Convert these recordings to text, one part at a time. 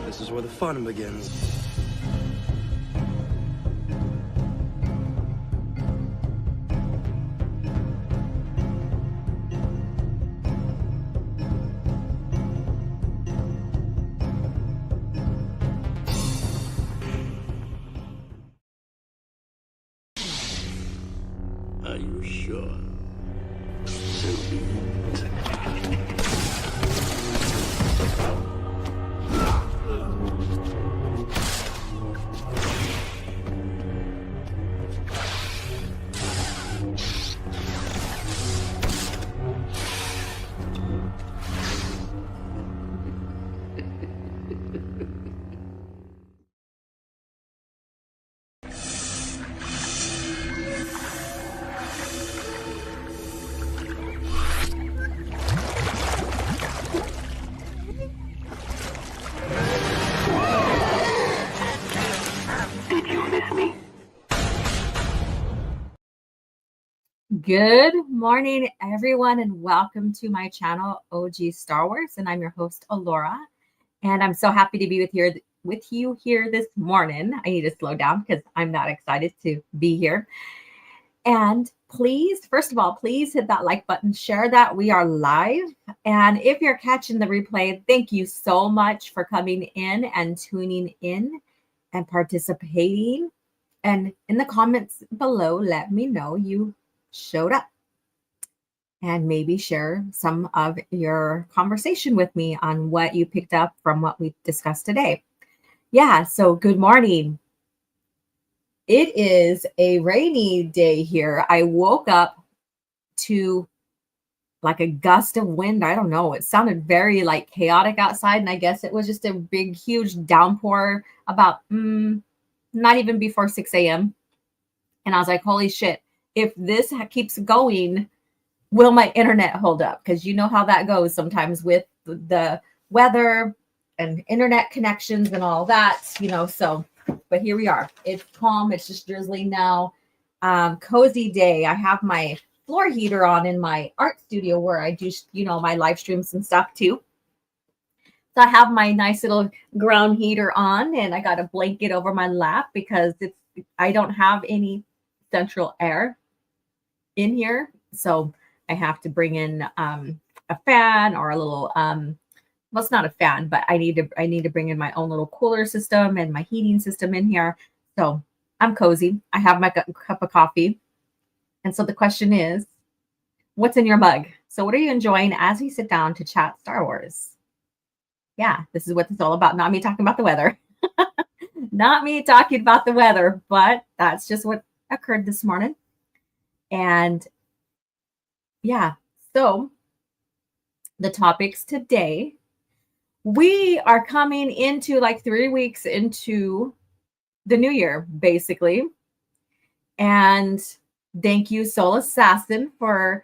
This is where the fun begins. Are you sure? So be it. Did you miss me? Good morning, everyone, and welcome to my channel, OG Star Wars. And I'm your host, Alora. And I'm so happy to be with you here this morning. I need to slow down because I'm not excited to be here. And please, first of all, please hit that like button, share that we are live. And if you're catching the replay, thank you so much for coming in and tuning in and participating. And in the comments below, let me know you showed up and maybe share some of your conversation with me on what you picked up from what we discussed today. Yeah, so good morning. It is a rainy day here. I woke up to like a gust of wind. I don't know. It sounded very like chaotic outside. And I guess it was just a big, huge downpour about not even before 6 a.m. And I was like, holy shit, if this keeps going, will my internet hold up? Because you know how that goes sometimes with the weather and internet connections and all that, so, but here we are. It's calm. It's just drizzling now. Cozy day. I have my floor heater on in my art studio where I do, my live streams and stuff too. So I have my nice little ground heater on and I got a blanket over my lap because I don't have any central air in here. So I have to bring in a fan or a little, well, it's not a fan, but I need to bring in my own little cooler system and my heating system in here. So I'm cozy. I have my cup of coffee. And so the question is, what's in your mug? So what are you enjoying as we sit down to chat Star Wars? Yeah, this is what it's all about. Not me talking about the weather. Not me talking about the weather, but that's just what occurred this morning. And yeah, so the topics today, we are coming into like 3 weeks into the new year, basically. And thank you, Soul Assassin, for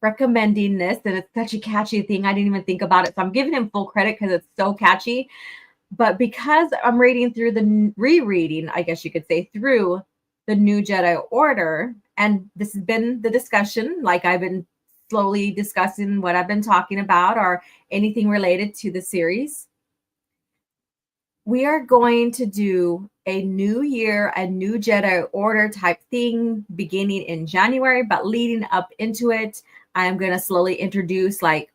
recommending this. And it's such a catchy thing. I didn't even think about it. So I'm giving him full credit because it's so catchy. But because I'm rereading, I guess you could say, through the new Jedi Order, and this has been the discussion, like I've been slowly discussing what I've been talking about or anything related to the series. We are going to do a new year, a new Jedi Order type thing beginning in January, but leading up into it, I'm going to slowly introduce like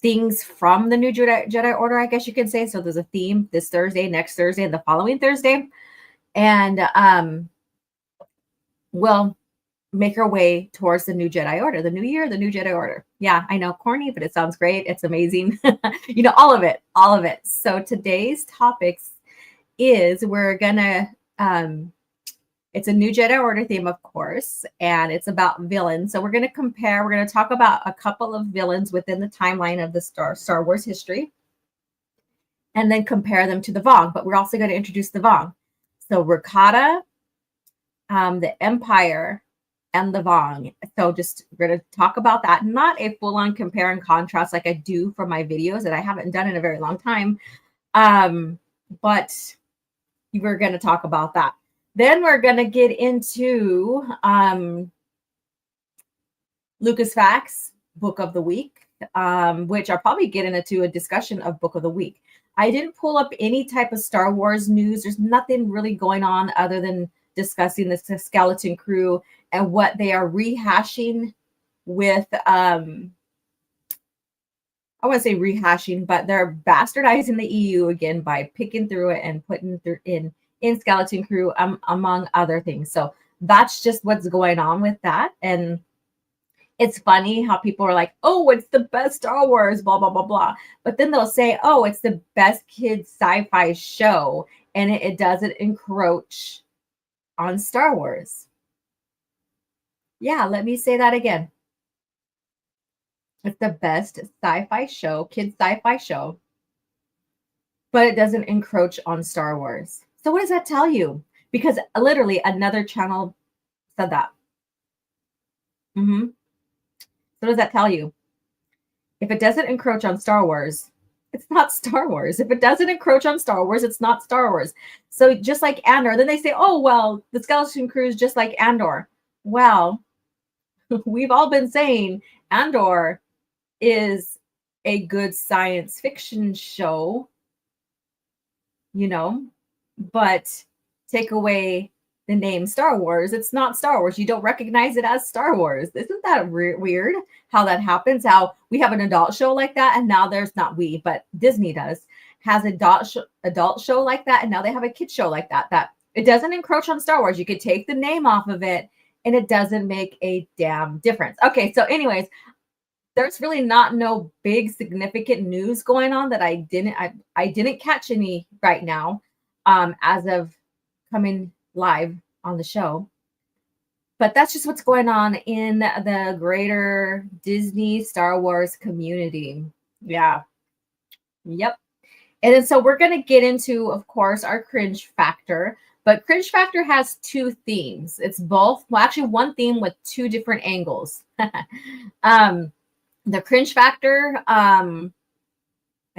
things from the new Jedi Order, I guess you could say. So there's a theme this Thursday, next Thursday, and the following Thursday. And we'll make our way towards the new Jedi Order, the new year, the new Jedi Order. Yeah, I know, corny, but it sounds great. It's amazing. All of it. So today's topics is we're gonna, it's a new Jedi Order theme, of course, and it's about villains. So we're going to talk about a couple of villains within the timeline of the Star Wars history, and then compare them to the Vong. But we're also going to introduce the Vong. So Rakata, the Empire, and the Vong. So we're going to talk about that. Not a full-on compare and contrast like I do for my videos that I haven't done in a very long time. But we're going to talk about that. Then we're going to get into Lucas Facts, Book of the Week. which I'll probably get into a discussion of Book of the Week. I didn't pull up any type of Star Wars news. There's nothing really going on other than discussing the Skeleton Crew and what they are rehashing with I wouldn't say rehashing, but they're bastardizing the EU again by picking through it and putting through in Skeleton Crew, among other things. So that's just what's going on with that. And it's funny how people are like, oh, it's the best Star Wars, blah, blah, blah, blah. But then they'll say, oh, it's the best kids sci-fi show, and it doesn't encroach on Star Wars. Yeah, let me say that again. It's the best sci-fi show, kids sci-fi show, but it doesn't encroach on Star Wars. So what does that tell you? Because literally another channel said that. So what does that tell you? If it doesn't encroach on Star Wars, it's not Star Wars. If it doesn't encroach on Star Wars, it's not Star Wars. So just like Andor, then they say, oh, well, the Skeleton Crew is just like Andor. Well, we've all been saying Andor is a good science fiction show, you know, but take away the name Star Wars, it's not Star Wars. You don't recognize it as Star Wars. Isn't that weird how that happens? How we have an adult show like that, and now there's not we, but Disney has adult show like that, and now they have a kid show like that. That it doesn't encroach on Star Wars. You could take the name off of it, and it doesn't make a damn difference. Okay, so anyways, there's really no big significant news going on that I didn't catch any right now, as of coming live on the show. But that's just what's going on in the greater Disney Star Wars community. Yeah. Yep. And then so we're going to get into, of course, our cringe factor. But cringe factor has two themes. It's both, well, actually one theme with two different angles. The cringe factor, I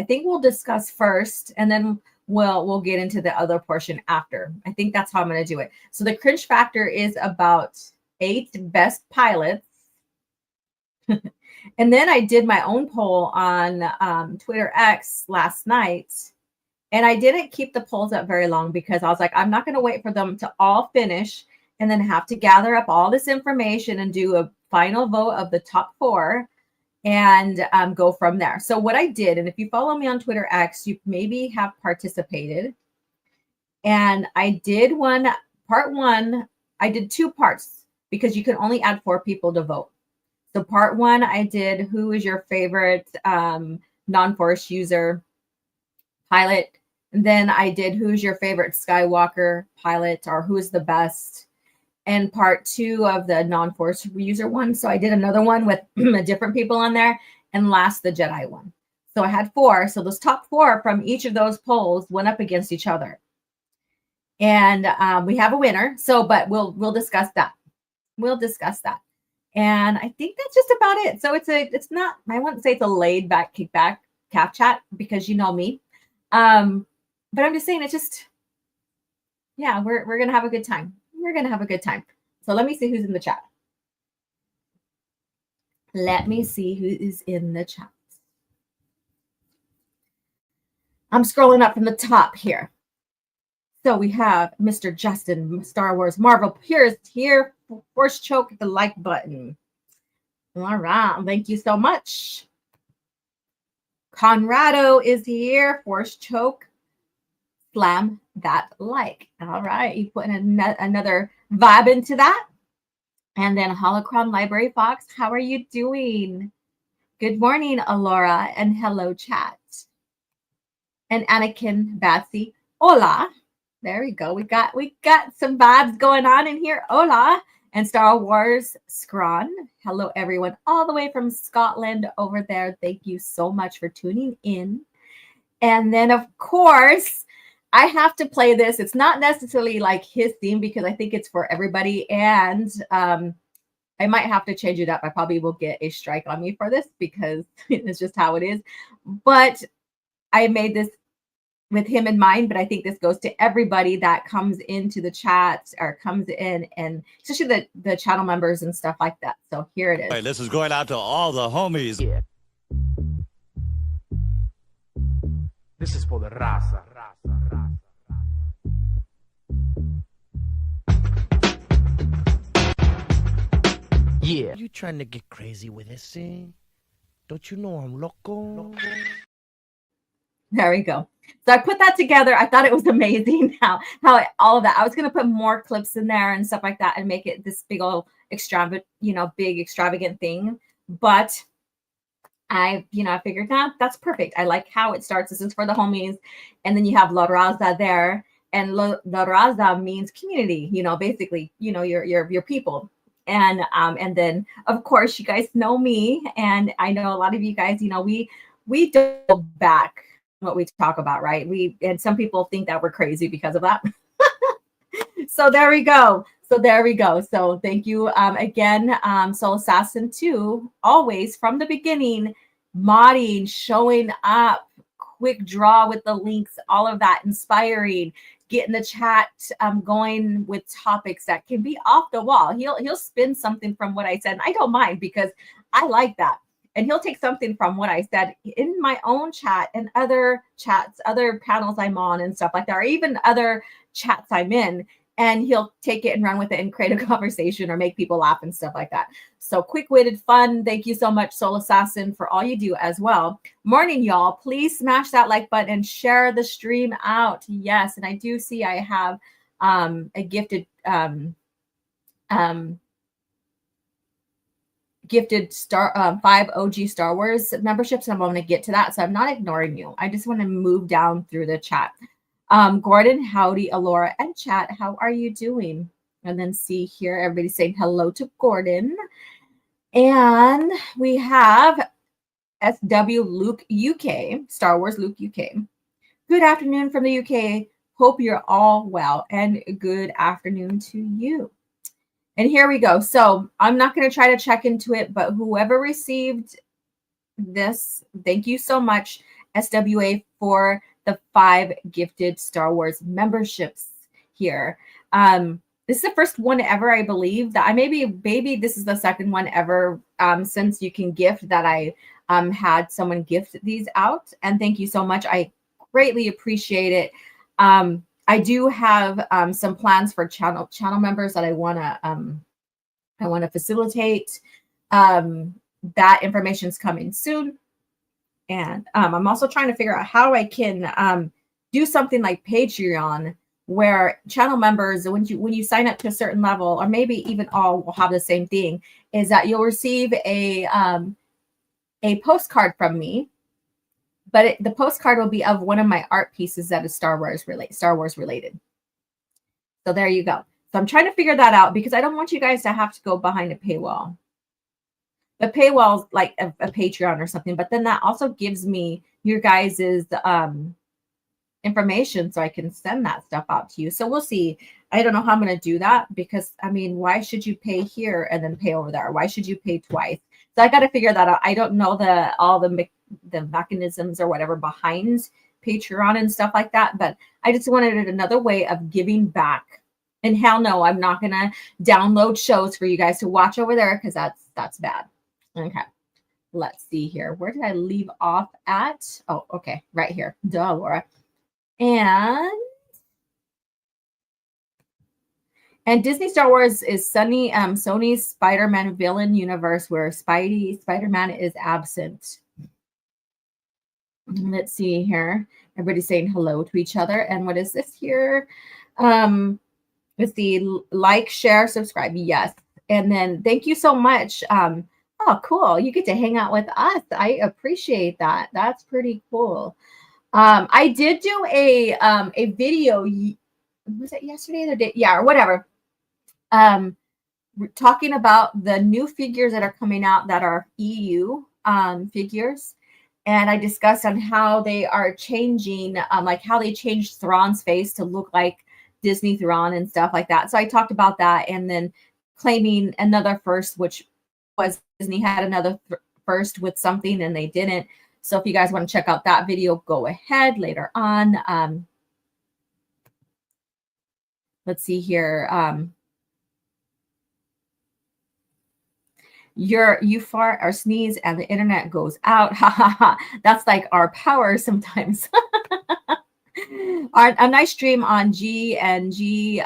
think we'll discuss first, and then we'll get into the other portion after. I think that's how I'm going to do it. So the cringe factor is about 8 best pilots. And then I did my own poll on Twitter X last night, and I didn't keep the polls up very long because I was like, I'm not going to wait for them to all finish and then have to gather up all this information and do a final vote of the top 4 and go from there. So what I did, and if you follow me on Twitter X, you maybe have participated. And I did part one, I did 2 parts because you can only add 4 people to vote. So part 1, I did who is your favorite non-force user pilot. And then I did who's your favorite Skywalker pilot, or who's the best. And part 2 of the non-force user one. So I did another one with different people on there, and last the Jedi one. So I had 4. So those top 4 from each of those polls went up against each other. And we have a winner. So, but we'll discuss that. We'll discuss that. And I think that's just about it. So it's not, I wouldn't say it's a laid back kickback CAF chat because you know me. But I'm just saying it's just, yeah, we're going to have a good time. We're going to have a good time. So let me see who's in the chat. Let me see who is in the chat. I'm scrolling up from the top here. So we have Mr. Justin, Star Wars Marvel Pierce here. Force choke the like button. All right. Thank you so much. Conrado is here. Force choke. Slam that like. All right. You putting another vibe into that. And then Holocron Library Fox, how are you doing? Good morning, Alora, and hello, chat. And Anakin Batsy, hola. There we go. We got some vibes going on in here. Hola. And Star Wars Scron. Hello, everyone, all the way from Scotland over there. Thank you so much for tuning in. And then, of course, I have to play this. It's not necessarily like his theme because I think it's for everybody. And I might have to change it up. I probably will get a strike on me for this because it's just how it is. But I made this with him in mind, but I think this goes to everybody that comes into the chat or comes in, and especially the channel members and stuff like that. So here it is. Hey, this is going out to all the homies. Yeah. This is for the raza. Yeah. You trying to get crazy with this thing? Don't you know I'm loco? There we go. So I put that together. I thought it was amazing how all of that. I was going to put more clips in there and stuff like that and make it this big old big extravagant thing. But I figured that's perfect. I like how it starts. This is for the homies. And then you have La Raza there. And La Raza means community, basically, your people. And then of course you guys know me. And I know a lot of you guys, we don't go back what we talk about, right? And some people think that we're crazy because of that. So there we go. So thank you again, Soul Assassin 2, always from the beginning, modding, showing up, quick draw with the links, all of that, inspiring, getting the chat going with topics that can be off the wall. He'll spin something from what I said, and I don't mind because I like that. And he'll take something from what I said in my own chat and other chats, other panels I'm on and stuff like that, or even other chats I'm in, and he'll take it and run with it and create a conversation or make people laugh and stuff like that. So quick-witted fun. Thank you so much, Soul Assassin, for all you do as well. Morning, y'all. Please smash that like button and share the stream out. Yes, and I do see I have a gifted star 5 OG Star Wars memberships, and I'm going to get to that. So I'm not ignoring you. I just want to move down through the chat. Gordon, howdy, Alora, and chat. How are you doing? And then see here, everybody saying hello to Gordon. And we have SW Luke UK, Star Wars Luke UK. Good afternoon from the UK. Hope you're all well, and good afternoon to you. And here we go. So I'm not going to try to check into it, but whoever received this, thank you so much, SWA, for the 5 gifted Star Wars memberships here. This is the first one ever, I believe, that I maybe this is the second one ever since you can gift that I had someone gift these out. And thank you so much. I greatly appreciate it. I do have some plans for channel members that I want to facilitate. That information is coming soon. And I'm also trying to figure out how I can do something like Patreon, where channel members, when you sign up to a certain level, or maybe even all will have the same thing, is that you'll receive a postcard from me. But the postcard will be of one of my art pieces that is Star Wars related. So there you go. So I'm trying to figure that out because I don't want you guys to have to go behind a paywall. The paywall is like a Patreon or something, but then that also gives me your guys's information so I can send that stuff out to you. So we'll see. I don't know how I'm going to do that because, I mean, why should you pay here and then pay over there? Why should you pay twice? So I got to figure that out. I don't know all the mechanisms or whatever behind Patreon and stuff like that, but I just wanted another way of giving back. And hell no, I'm not going to download shows for you guys to watch over there because that's bad. Okay. Let's see here. Where did I leave off at? Oh, okay. Right here. Duh, Laura. And Disney Star Wars is Sony's Spider-Man villain universe where Spider-Man is absent. Let's see here. Everybody's saying hello to each other. And what is this here? Let's see. Like, share, subscribe. Yes. And then thank you so much. Oh, cool. You get to hang out with us. I appreciate that. That's pretty cool. I did do a video. Was it yesterday or the day? Yeah, or whatever. Talking about the new figures that are coming out that are EU figures. And I discussed on how they are changing, like how they changed Thrawn's face to look like Disney Thrawn and stuff like that. So I talked about that and then claiming another first, which was Disney had another first with something and they didn't. So if you guys want to check out that video, go ahead later on. Let's see here. You fart or sneeze and the internet goes out. Ha ha ha. That's like our power sometimes. A nice stream on G and G.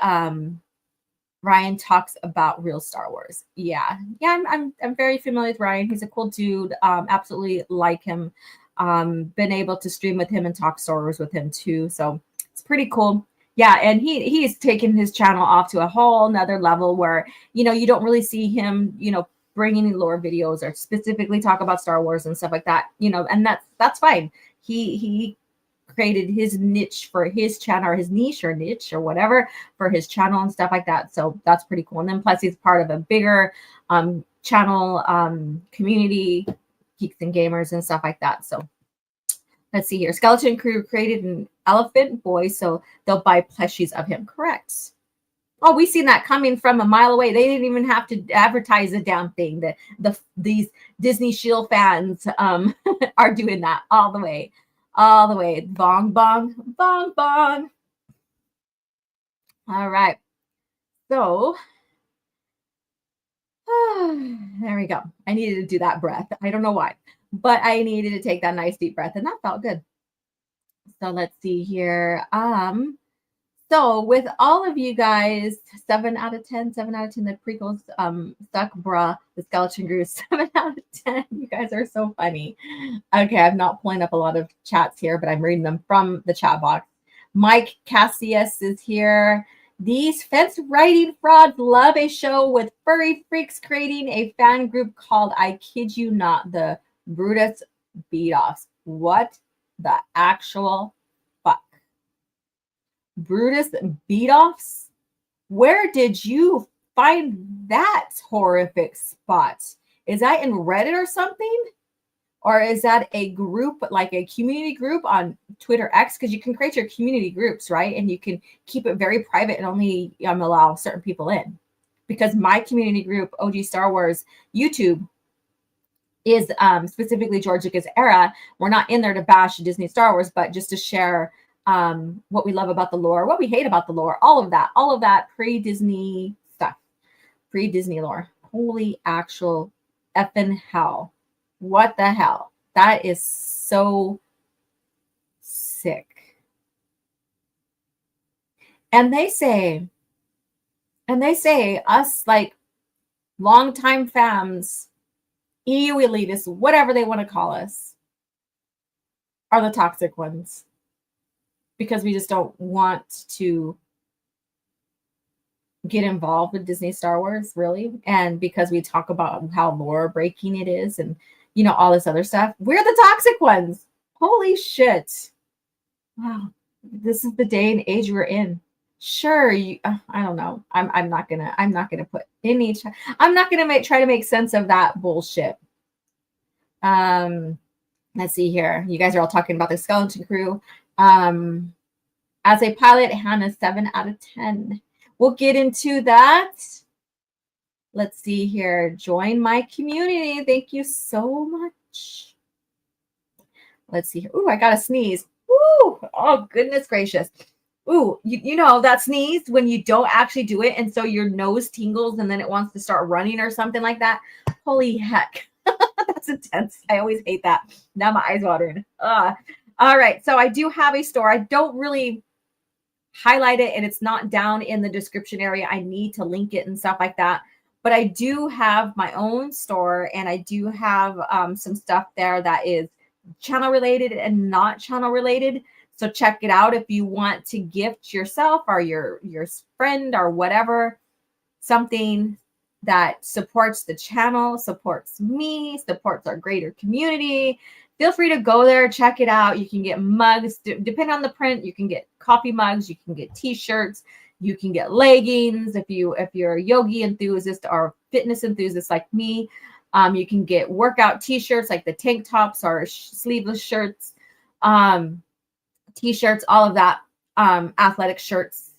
Ryan talks about real Star Wars. Yeah. I'm very familiar with Ryan. He's a cool dude. Absolutely like him. Been able to stream with him and talk Star Wars with him too. So it's pretty cool. Yeah, and he's taken his channel off to a whole nother level where you don't really see him bring any lore videos or specifically talk about Star Wars and stuff like that. And that's fine. He created his niche for his channel, or his niche or niche or whatever for his channel and stuff like that. So that's pretty cool. And then plus he's part of a bigger channel community, geeks and gamers and stuff like that. So let's see here. Skeleton Crew created an elephant boy, so they'll buy plushies of him. Correct. Oh, we seen that coming from a mile away. They didn't even have to advertise the damn thing. These Disney Shield fans are doing that all the way. All the way. Bong, bong, bong, bong. All right. So, there we go. I needed to do that breath. I don't know why, but I needed to take that nice deep breath, and that felt good. So let's see here. So with all of you guys, 7 out of 10, the prequels stuck, bruh, the skeleton grew 7 out of 10. You guys are so funny. Okay, I'm not pulling up a lot of chats here, but I'm reading them from the chat box. Mike Cassius is here. These fence writing frauds love a show with furry freaks creating a fan group called, I kid you not, the Brutus Beat-Offs. What the actual fuck? Brutus Beat-Offs? Where did you find that horrific spot? Is that in Reddit or something? Or is that a group, like a community group on Twitter X? Because you can create your community groups, right? And you can keep it very private and only allow certain people in. Because my community group, OG Star Wars YouTube, is specifically George Lucas era. We're not in there to bash Disney Star Wars, but just to share what we love about the lore, what we hate about the lore, all of that pre-Disney stuff, pre-Disney lore. Holy actual effing hell. What the hell? That is so sick. And they say us, like, longtime fans, EU elitists, whatever they want to call us, are the toxic ones. Because we just don't want to get involved with Disney Star Wars, really. And because we talk about how lore breaking it is and, all this other stuff. We're the toxic ones. Holy shit. Wow. This is the day and age we're in. Sure. I don't know. I'm not gonna put any, I'm not gonna try to make sense of that bullshit. Let's see here. You guys are all talking about the skeleton crew. As a pilot, Hannah, 7 out of 10. We'll get into that. Let's see here. Join my community. Thank you so much. Let's see here. Ooh, I got a sneeze. Ooh, oh, goodness gracious. Ooh, you know that sneeze when you don't actually do it, and so your nose tingles, and then it wants to start running or something like that. Holy heck. That's intense. I always hate that. Now my eyes watering. All right. So I do have a store. I don't really highlight it, and it's not down in the description area. I need to link it and stuff like that. But I do have my own store, and I do have some stuff there that is channel related and not channel related. So check it out if you want to gift yourself or your friend or whatever something that supports the channel, supports me, supports our greater community. Feel free to go there, check it out. You can get mugs, depending on the print. You can get coffee mugs, you can get t-shirts, you can get leggings. If you're a yogi enthusiast or fitness enthusiast like me, you can get workout t-shirts like the tank tops or sleeveless shirts, t-shirts, all of that, athletic shirts.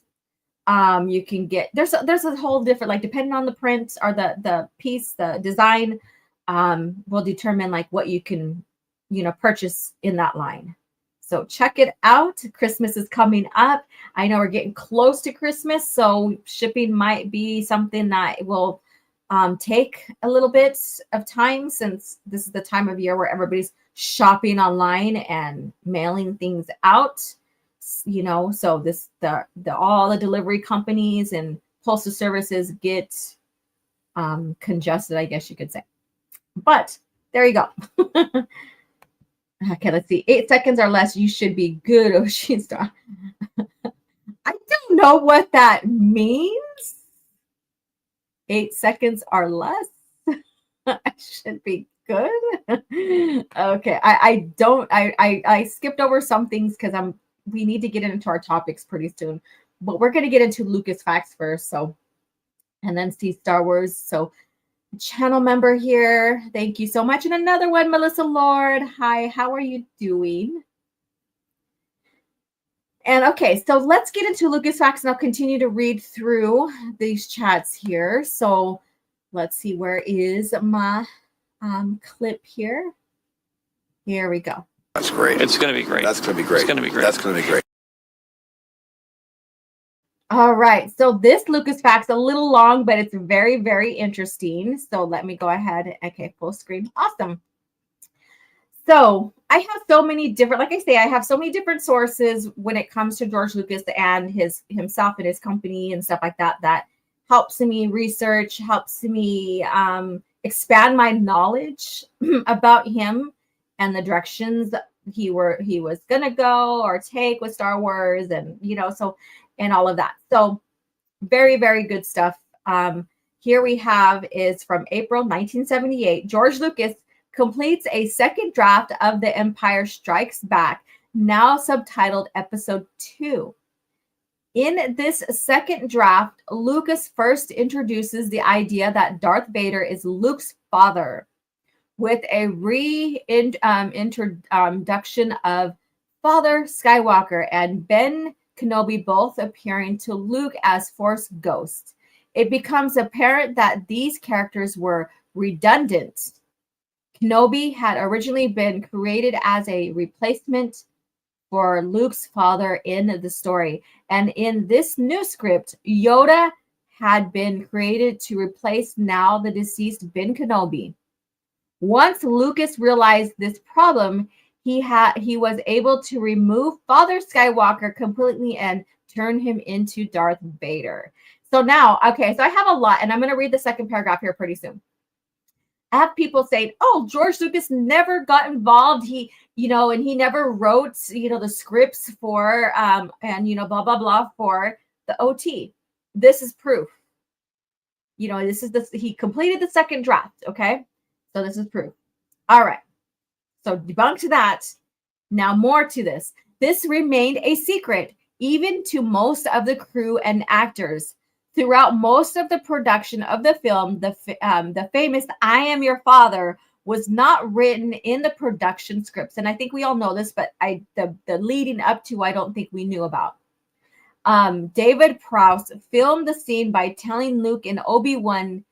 You can get, there's a whole different, like, depending on the print or the piece, the design, will determine like what you can, purchase in that line. So check it out. Christmas is coming up. I know we're getting close to Christmas, so shipping might be something that will take a little bit of time, since this is the time of year where everybody's shopping online and mailing things out. you know, so the all the delivery companies and postal services get congested, I guess you could say. But there you go. Okay, let's see. 8 seconds or less, you should be good, Ocean Star. I don't know what that means. 8 seconds or less. I should be good. Okay, I skipped over some things because we need to get into our topics pretty soon. But we're gonna get into Lucas facts first, so and then see Star Wars. So channel member here. Thank you so much. And another one, Melissa Lord. Hi, how are you doing? And okay, so let's get into Lucas facts, and I'll continue to read through these chats here. So let's see, where is my clip here? Here we go. That's great. It's going to be great. That's going to be great. It's going to be great. That's going to be great. All right, so this Lucas facts a little long, but it's very, very interesting. So let me go ahead. Okay, full screen. Awesome. So I have so many different, like I say, I have so many different sources when it comes to George Lucas and himself and his company and stuff like that, that helps me research, helps me expand my knowledge about him and the directions he was gonna go or take with Star Wars, and you know, so and all of that. So very, very good stuff. Here we have is from April 1978. George Lucas completes a second draft of The Empire Strikes Back, now subtitled Episode 2. In this second draft, Lucas first introduces the idea that Darth Vader is Luke's father, with a introduction of Father Skywalker and Ben Kenobi both appearing to Luke as Force ghosts. It becomes apparent that these characters were redundant. Kenobi had originally been created as a replacement for Luke's father in the story. And in this new script, Yoda had been created to replace now the deceased Ben Kenobi. Once Lucas realized this problem, he was able to remove Father Skywalker completely and turn him into Darth Vader. So now, okay, so I have a lot, and I'm going to read the second paragraph here pretty soon. I have people saying, "Oh, George Lucas never got involved. He, you know, and he never wrote, you know, the scripts for, and you know, blah blah blah for the OT." This is proof. You know, this is he completed the second draft. Okay, so this is proof. All right. So debunked that. Now more to this. This remained a secret, even to most of the crew and actors. Throughout most of the production of the film, the famous "I am your father" was not written in the production scripts. And I think we all know this, but the leading up to, I don't think we knew about. David Prowse filmed the scene by telling Luke that Obi-Wan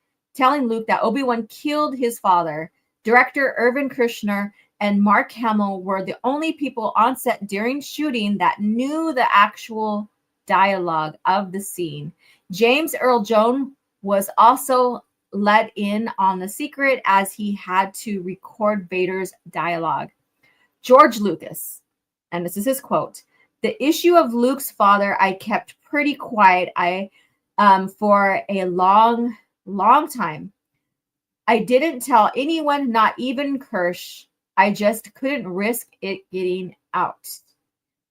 killed his father. Director Irvin Kershner and Mark Hamill were the only people on set during shooting that knew the actual dialogue of the scene. James Earl Jones was also let in on the secret, as he had to record Vader's dialogue. George Lucas, and this is his quote: "The issue of Luke's father I kept pretty quiet for a long time. I didn't tell anyone, not even Kirsch. I just couldn't risk it getting out."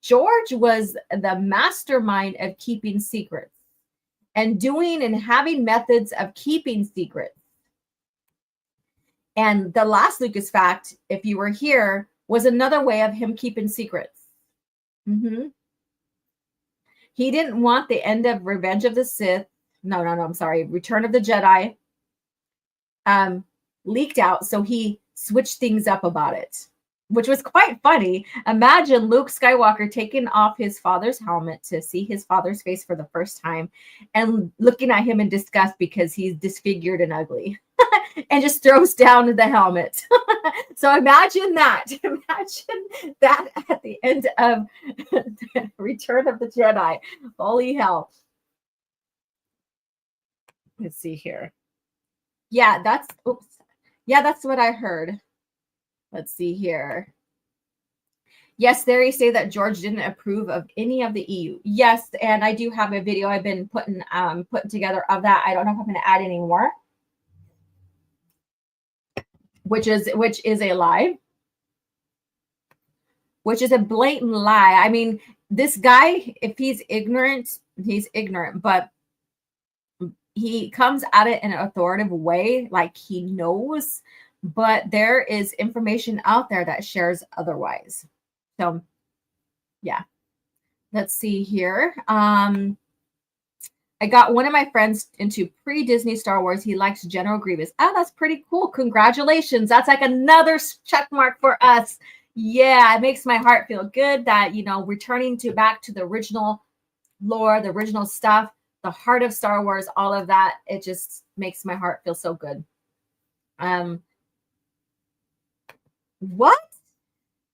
George was the mastermind of keeping secrets and doing and having methods of keeping secrets. And the last Lucas fact, if you were here, was another way of him keeping secrets. He didn't want the end of Revenge of the Sith. I'm sorry. Return of the Jedi leaked out. So he switched things up about it, which was quite funny. Imagine Luke Skywalker taking off his father's helmet to see his father's face for the first time and looking at him in disgust because he's disfigured and ugly and just throws down the helmet. So imagine that. Imagine that at the end of Return of the Jedi. Holy hell. Let's see here. Yeah, that's what I heard. Let's see here. Yes, they say that George didn't approve of any of the EU. Yes, and I do have a video I've been putting together of that. I don't know if I'm going to add any more, which is a lie, which is a blatant lie. I mean, this guy, if he's ignorant, he's ignorant, but he comes at it in an authoritative way, like he knows, but there is information out there that shares otherwise. So, yeah. Let's see here. I got one of my friends into pre-Disney Star Wars. He likes General Grievous. Oh, that's pretty cool. Congratulations. That's like another check mark for us. Yeah, it makes my heart feel good that, you know, returning back to the original lore, the original stuff, the heart of Star Wars, all of that. It just makes my heart feel so good. What?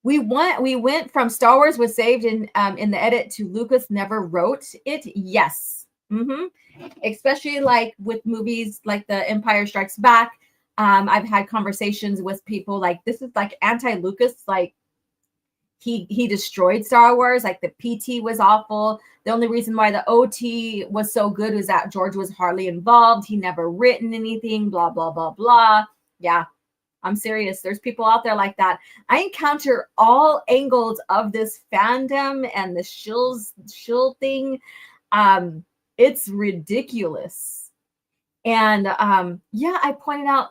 We went from Star Wars was saved in the edit to Lucas never wrote it. Yes. Especially like with movies like The Empire Strikes Back. I've had conversations with people like, this is like anti-Lucas, like he destroyed Star Wars, like the PT was awful. The only reason why the OT was so good was that George was hardly involved. He never written anything, blah, blah, blah, blah. Yeah, I'm serious. There's people out there like that. I encounter all angles of this fandom and the shill thing. It's ridiculous. And yeah, I pointed out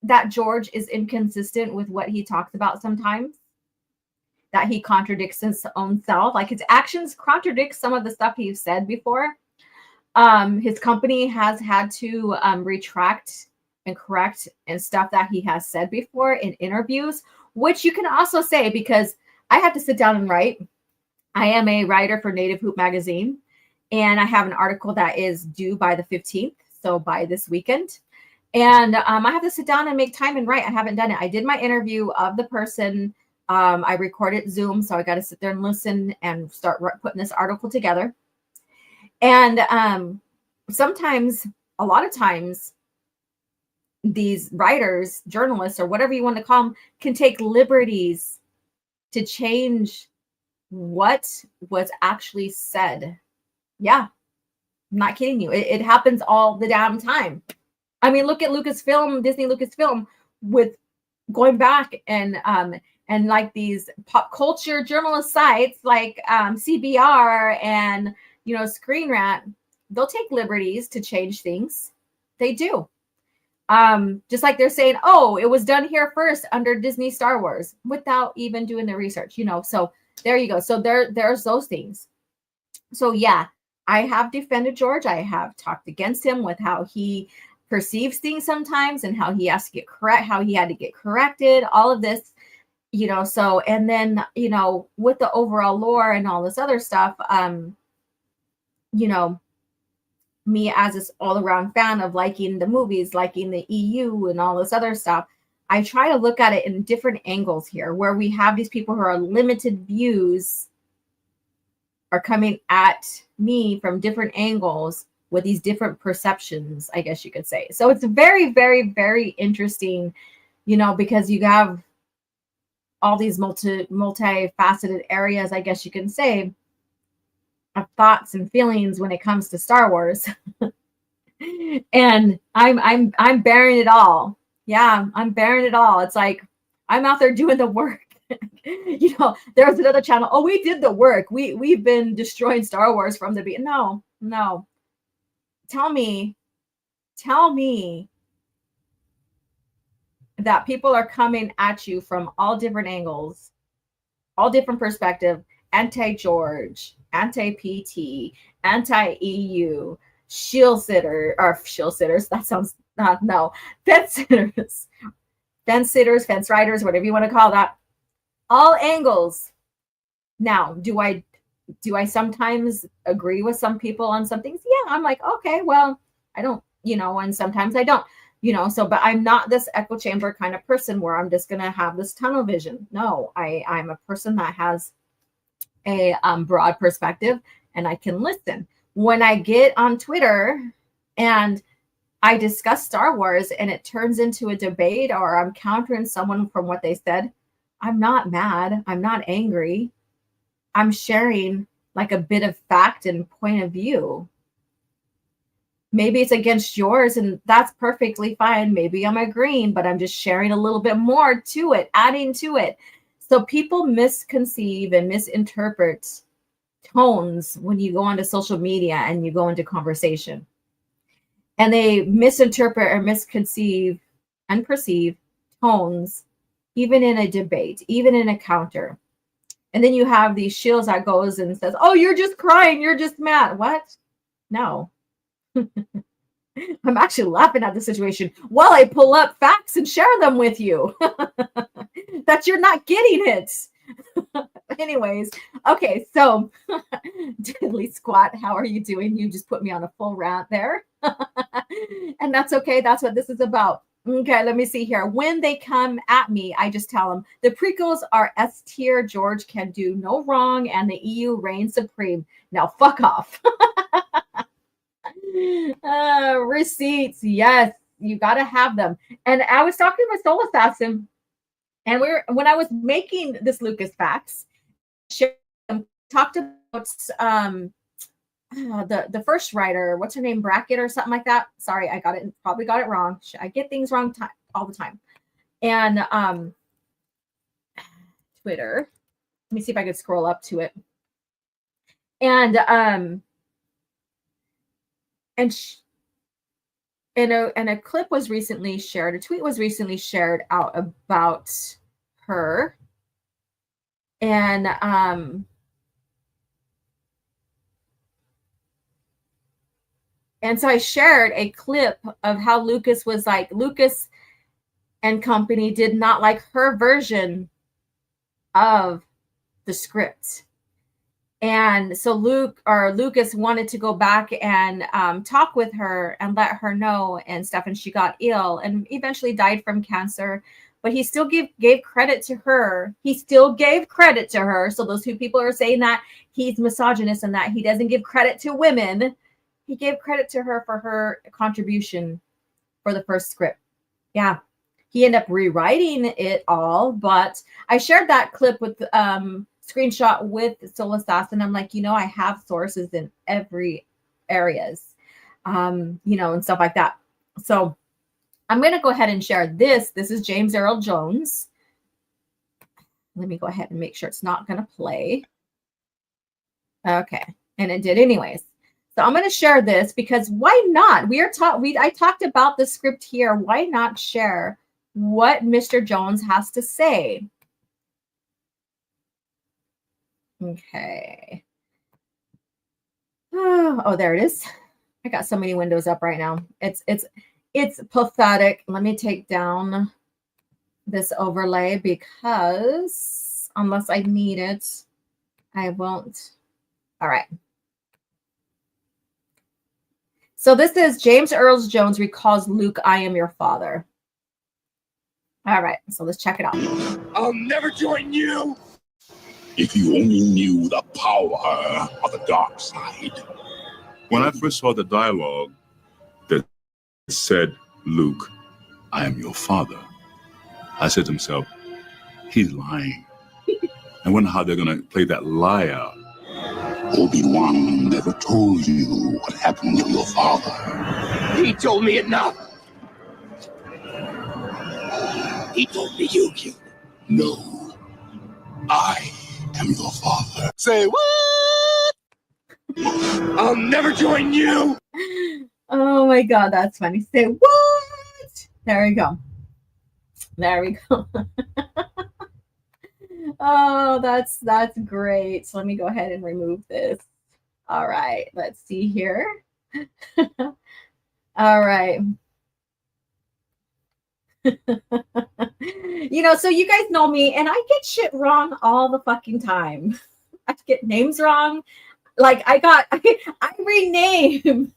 that George is inconsistent with what he talks about sometimes, that he contradicts his own self. Like his actions contradict some of the stuff he's said before. His company has had to retract and correct and stuff that he has said before in interviews, which you can also say, because I have to sit down and write. I am a writer for Native Hoop magazine, and I have an article that is due by the 15th, so by this weekend. And I have to sit down and make time and write. I haven't done it. I did my interview of the person. I recorded Zoom, so I got to sit there and listen and start putting this article together. And sometimes, a lot of times, these writers, journalists, or whatever you want to call them, can take liberties to change what was actually said. Yeah, I'm not kidding you. It happens all the damn time. I mean, look at Lucasfilm, Disney Lucasfilm, with going back and like these pop culture journalist sites like CBR and, you know, Screen Rant. They'll take liberties to change things. They do. Just like they're saying, oh, it was done here first under Disney Star Wars, without even doing the research, you know. So there you go. So there's those things. So yeah, I have defended George. I have talked against him with how he perceives things sometimes and how he has to how he had to get corrected, all of this, you know. So, and then, you know, with the overall lore and all this other stuff, you know, me as this all-around fan of liking the movies, liking the EU and all this other stuff, I try to look at it in different angles here, where we have these people who are limited views are coming at me from different angles with these different perceptions, I guess you could say. So it's very, very, very interesting, you know, because you have all these multifaceted areas, I guess you can say, of thoughts and feelings when it comes to Star Wars. And I'm bearing it all. Yeah, I'm bearing it all. It's like I'm out there doing the work. You know, there's another channel. Oh, we did the work. We've been destroying Star Wars from the beginning. No. Tell me that people are coming at you from all different angles, all different perspectives, anti-George, anti-PT, anti-EU, shield sitters. That sounds no. Fence sitters, fence riders, whatever you want to call that. All angles. Now, do I sometimes agree with some people on some things? Yeah, I'm like, okay, well, I don't, you know, and sometimes I don't, you know, so, but I'm not this echo chamber kind of person where I'm just going to have this tunnel vision. No, I'm a person that has a broad perspective, and I can listen. When I get on Twitter and I discuss Star Wars and it turns into a debate, or I'm countering someone from what they said, I'm not mad. I'm not angry. I'm sharing like a bit of fact and point of view. Maybe it's against yours, and that's perfectly fine. Maybe I'm agreeing, but I'm just sharing a little bit more to it, adding to it. So people misconceive and misinterpret tones when you go onto social media and you go into conversation. And they misinterpret or misconceive and perceive tones, even in a debate, even in a counter. And then you have these shields that goes and says, oh, you're just crying. You're just mad. What? No. I'm actually laughing at the situation while I pull up facts and share them with you. That you're not getting it. Anyways, okay, so Diddly Squat, how are you doing? You just put me on a full rant there. And that's okay. That's what this is about. Okay, let me see here. When they come at me, I just tell them the prequels are S tier. George can do no wrong, and the EU reigns supreme. Now, fuck off. Receipts, yes, you got to have them. And I was talking with Soul Assassin, and when I was making this Lucas Facts, talked about the first writer, what's her name, Brackett or something like that. Sorry, I probably got it wrong. I get things wrong all the time. And Twitter. Let me see if I could scroll up to it. And a clip was recently shared, a tweet was recently shared out about her. And so I shared a clip of how Lucas was like, Lucas and company did not like her version of the script. And so Lucas wanted to go back and talk with her and let her know and stuff. And she got ill and eventually died from cancer. But he still gave credit to her. He still gave credit to her. So those two people are saying that he's misogynist and that he doesn't give credit to women. He gave credit to her for her contribution for the first script. Yeah. He ended up rewriting it all. But I shared that clip with screenshot with Soul Assassin. I'm like, I have sources in every areas, and stuff like that. So I'm going to go ahead and share this. This is James Earl Jones. Let me go ahead and make sure it's not going to play. Okay. And it did anyways. So I'm going to share this because why not? I talked about the script here. Why not share what Mr. Jones has to say? Okay. Oh, there it is. I got so many windows up right now. It's pathetic. Let me take down this overlay because unless I need it, I won't. All right. So this is James Earl Jones recalls Luke, I am your father. All right. So let's check it out. I'll never join you. If you only knew the power of the dark side. When I first saw the dialogue that said, Luke, I am your father, I said to myself, he's lying. I wonder how they're going to play that lie out. Obi-Wan never told you what happened to your father. He told me enough. He told me you killed him. No, I am your father. Say what? I'll never join you. Oh my God, that's funny. Say what? There we go. There we go. Oh, that's great. So let me go ahead and remove this. All right, let's see here. All right. So you guys know me, and I get shit wrong all the fucking time. I get names wrong. Like I renamed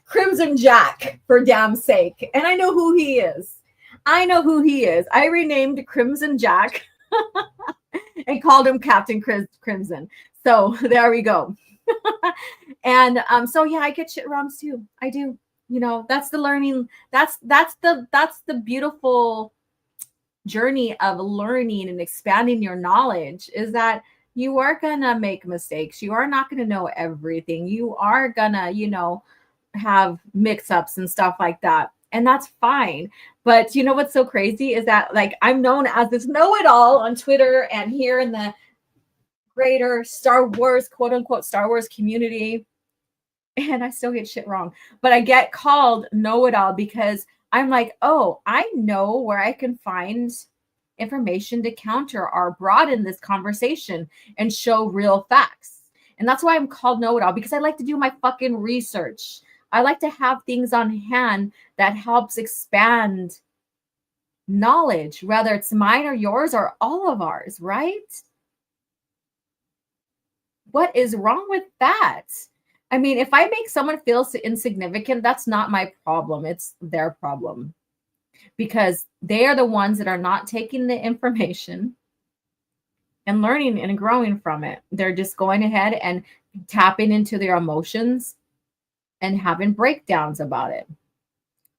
Crimson Jack for damn sake, and I know who he is. I renamed Crimson Jack and called him Captain Crimson. So there we go. And so yeah, I get shit wrong too. I do. That's the learning. That's the beautiful journey of learning and expanding your knowledge is that you are gonna make mistakes. You are not gonna know everything. You are gonna, have mix-ups and stuff like that. And that's fine. But you know what's so crazy is that, like, I'm known as this know-it-all on Twitter and here in the greater Star Wars, quote unquote, Star Wars community. And I still get shit wrong. But I get called know-it-all because I'm like, oh, I know where I can find information to counter or broaden this conversation and show real facts. And that's why I'm called know-it-all, because I like to do my fucking research. I like to have things on hand that helps expand knowledge, whether it's mine or yours or all of ours, right? What is wrong with that? I mean, if I make someone feel insignificant, that's not my problem. It's their problem, because they are the ones that are not taking the information and learning and growing from it. They're just going ahead and tapping into their emotions and having breakdowns about it.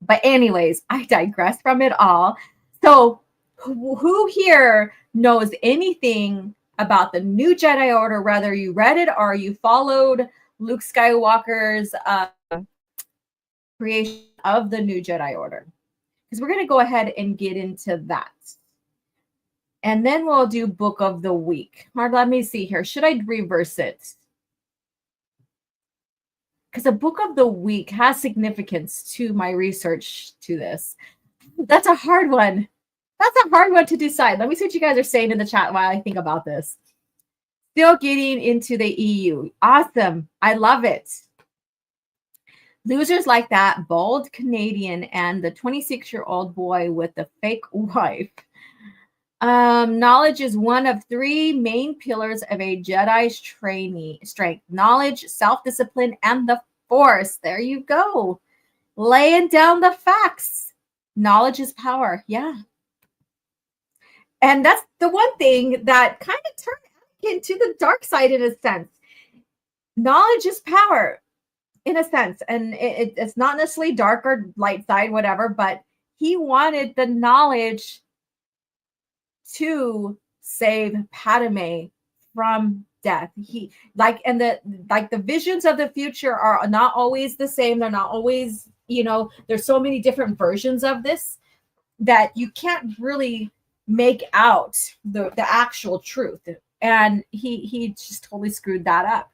But anyways, I digress from it all. So who here knows anything about the new Jedi Order, whether you read it or you followed Luke Skywalker's creation of the new Jedi Order? Because we're going to go ahead and get into that. And then we'll do Book of the Week. Or let me see here. Should I reverse it? Because the Book of the Week has significance to my research to this. That's a hard one. That's a hard one to decide. Let me see what you guys are saying in the chat while I think about this. Still getting into the EU. Awesome. I love it. Losers like that, bold Canadian, and the 26-year-old boy with the fake wife. Knowledge is one of three main pillars of a Jedi's training strength: knowledge, self-discipline, and the Force. There you go. Laying down the facts. Knowledge is power. Yeah. And that's the one thing that kind of turned into the dark side in a sense. Knowledge is power in a sense. And it's not necessarily dark or light side, whatever, but he wanted the knowledge to save Padme from death. He the visions of the future are not always the same. They're not always, there's so many different versions of this that you can't really make out the actual truth. And he just totally screwed that up,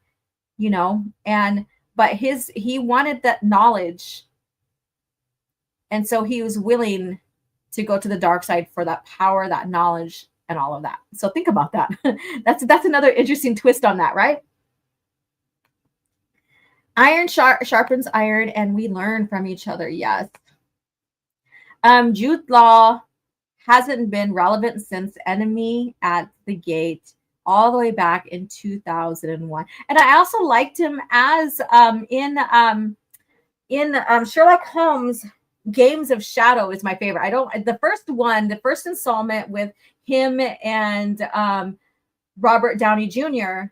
but he wanted that knowledge. And so he was willing to go to the dark side for that power, that knowledge, and all of that. So think about that. That's another interesting twist on that, right? Iron sharpens iron, and we learn from each other. Yes. Jude Law hasn't been relevant since Enemy at the Gate, all the way back in 2001. And I also liked him as in Sherlock Holmes. Games of Shadow is my favorite. The first installment with him and Robert Downey Jr.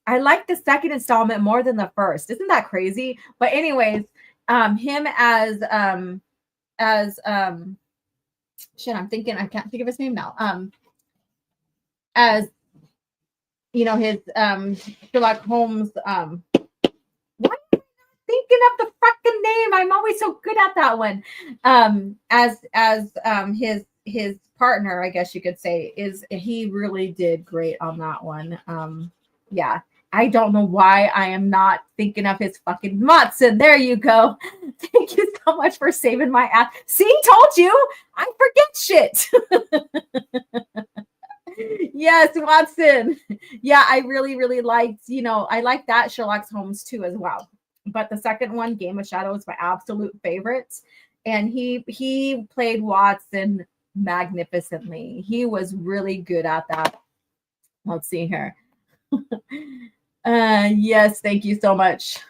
I like the second installment more than the first. Isn't that crazy? But anyways, him as shit, I'm thinking, I can't think of his name now. As his Sherlock Holmes. What? Thinking of the fucking name. I'm always so good at that one. As his partner, I guess you could say, he really did great on that one. Yeah. I don't know why I am not thinking of his fucking Watson. There you go. Thank you so much for saving my ass. See, told you. I forget shit. Yes, Watson. Yeah, I really, really liked, I like that Sherlock Holmes too as well. But the second one, Game of Shadows, is my absolute favorite. And he played Watson magnificently. He was really good at that. Let's see here. Yes, thank you so much.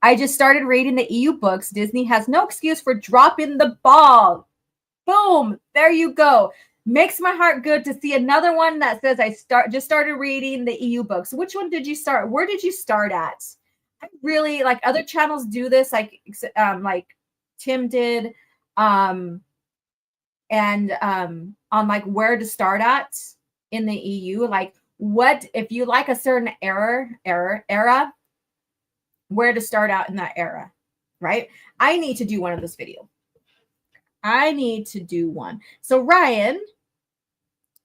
I just started reading the EU books. Disney has no excuse for dropping the ball. Boom. There you go. Makes my heart good to see another one that says just started reading the EU books. Which one did you start? Where did you start at? I really like other channels do this, like Tim did. And and on like where to start at in the EU. Like, what if you like a certain era, where to start out in that era, right? I need to do one of those videos. I need to do one. So Ryan,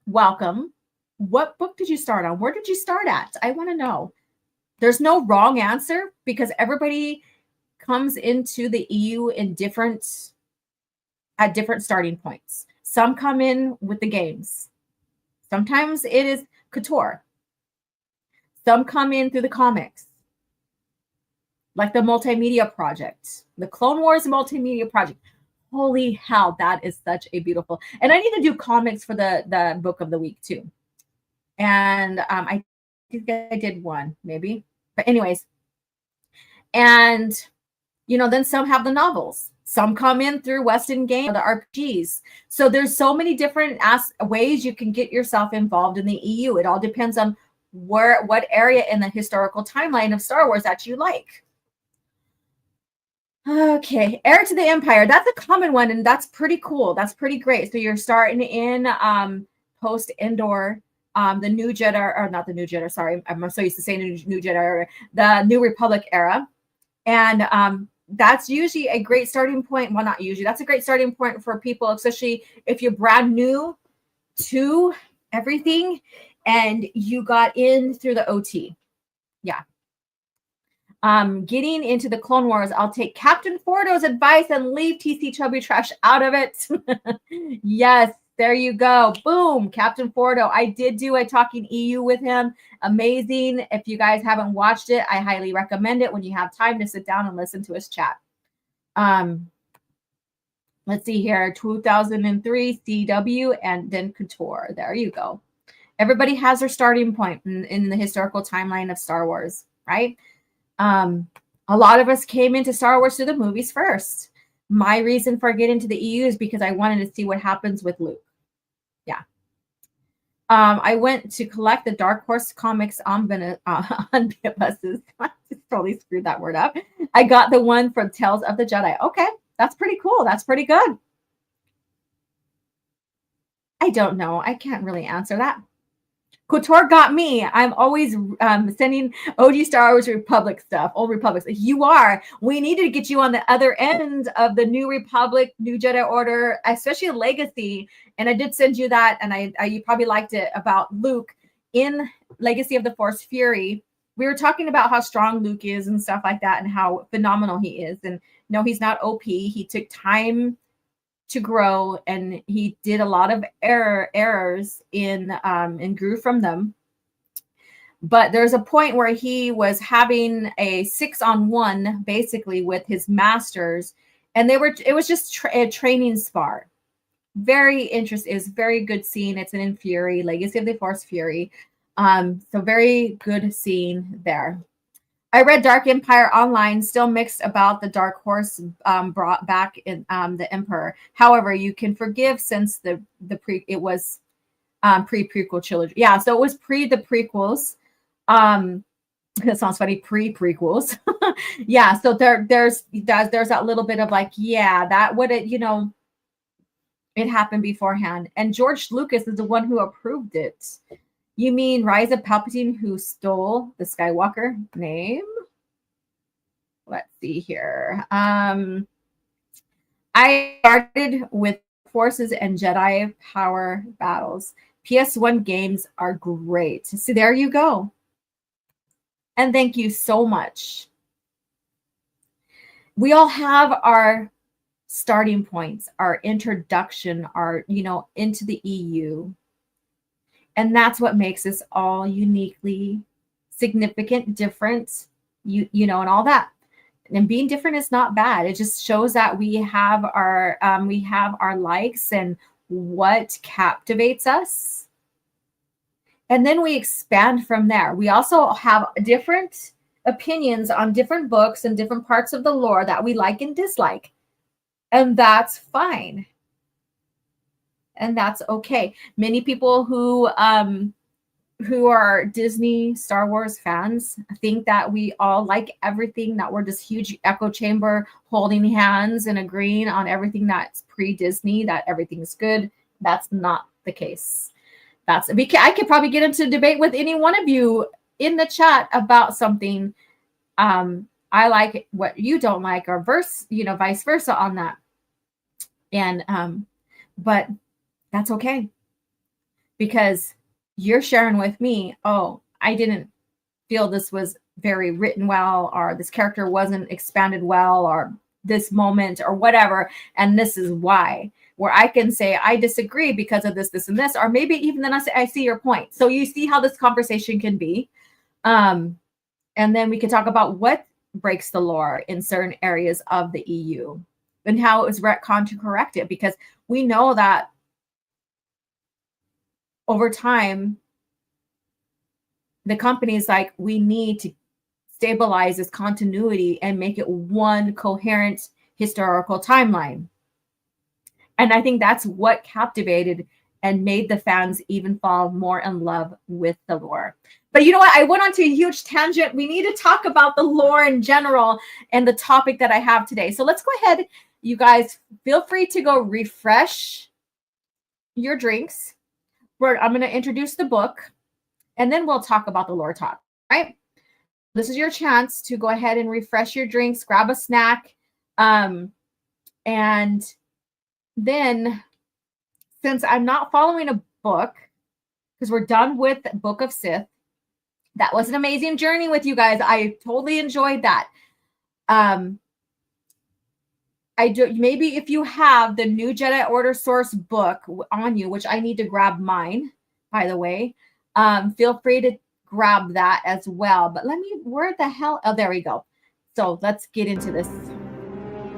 welcome. What book did you start on? Where did you start at? I want to know. There's no wrong answer because everybody comes into the EU at different starting points. Some come in with the games. Sometimes it is couture. Some come in through the comics, like the multimedia project, the Clone Wars multimedia project. Holy hell, that is such a beautiful. And I need to do comics for the book of the week too. And I think I did one maybe, but anyways. And then some have the novels. Some come in through Western Game, the RPGs. So there's so many different ways you can get yourself involved in the EU. It all depends on what area in the historical timeline of Star Wars that you like. Okay, Heir to the Empire. That's a common one, and that's pretty cool. That's pretty great. So you're starting in post Endor, the New Jedi, or not the New Jedi. Sorry, I'm so used to saying New Jedi Order, the New Republic era, and that's usually a great starting point. Well, not usually. That's a great starting point for people, especially if you're brand new to everything and you got in through the OT. Yeah. Getting into the Clone Wars, I'll take Captain Fordo's advice and leave TC Chubby Trash out of it. Yes, there you go. Boom, Captain Fordo. I did do a Talking EU with him. Amazing. If you guys haven't watched it, I highly recommend it when you have time to sit down and listen to his chat. Let's see here, 2003 CW and then Couture. There you go. Everybody has their starting point in the historical timeline of Star Wars, right? A lot of us came into Star Wars through the movies first. My reason for getting to the EU is because I wanted to see what happens with Luke. Yeah. I went to collect the Dark Horse comics omnibuses. I just totally screwed that word up. I got the one from Tales of the Jedi. Okay, that's pretty cool. That's pretty good. I don't know. I can't really answer that. Couture got me. I'm always sending OG Star Wars Republic stuff, Old Republic. You are. We needed to get you on the other end of the New Republic, New Jedi Order, especially Legacy. And I did send you that, and you probably liked it, about Luke in Legacy of the Force Fury. We were talking about how strong Luke is and stuff like that, and how phenomenal he is. And no, he's not OP. He took time to grow, and he did a lot of errors and grew from them. But there's a point where he was having a 6-on-1 basically with his masters, and it was just a training spar. Very interesting. It's a very good scene. It's in Fury, Legacy of the Force Fury. So very good scene there. I read Dark Empire online, still mixed about the Dark Horse brought back in the Emperor. However, you can forgive since it was pre-prequel trilogy. Yeah, so it was the prequels. That sounds funny, pre-prequels. Yeah, so there's that little bit of like, yeah, that would it happened beforehand. And George Lucas is the one who approved it. You mean Rise of Palpatine, who stole the Skywalker name? Let's see here. I started with Forces and Jedi Power battles. PS1 games are great. So there you go. And thank you so much. We all have our starting points, our introduction, our, into the EU. And that's what makes us all uniquely significant, different, and all that. And being different is not bad. It just shows that we have our likes and what captivates us. And then we expand from there. We also have different opinions on different books and different parts of the lore that we like and dislike. And that's fine. And that's okay. Many people who who are Disney Star Wars fans think that we all like everything, that we're this huge echo chamber holding hands and agreeing on everything that's pre-Disney, that everything's good. That's not the case. I could probably get into debate with any one of you in the chat about something. I like what you don't like, or vice versa on that. And but that's okay, because you're sharing with me, oh, I didn't feel this was very written well, or this character wasn't expanded well, or this moment, or whatever, and this is why. Where I can say I disagree because of this, this, and this, or maybe even then I see your point. So you see how this conversation can be. And then we can talk about what breaks the lore in certain areas of the EU and how it was retconned to correct it, because we know that over time, the company's like, we need to stabilize this continuity and make it one coherent historical timeline. And I think that's what captivated and made the fans even fall more in love with the lore. But you know what? I went on to a huge tangent. We need to talk about the lore in general and the topic that I have today. So let's go ahead. You guys, feel free to go refresh your drinks. I'm going to introduce the book, and then we'll talk about the lore talk, right? This is your chance to go ahead and refresh your drinks, grab a snack, and then, since I'm not following a book, because we're done with Book of Sith, that was an amazing journey with you guys. I totally enjoyed that. Maybe if you have the new Jedi Order source book on you, which I need to grab mine, by the way, feel free to grab that as well. But where the hell? Oh, there we go. So let's get into this.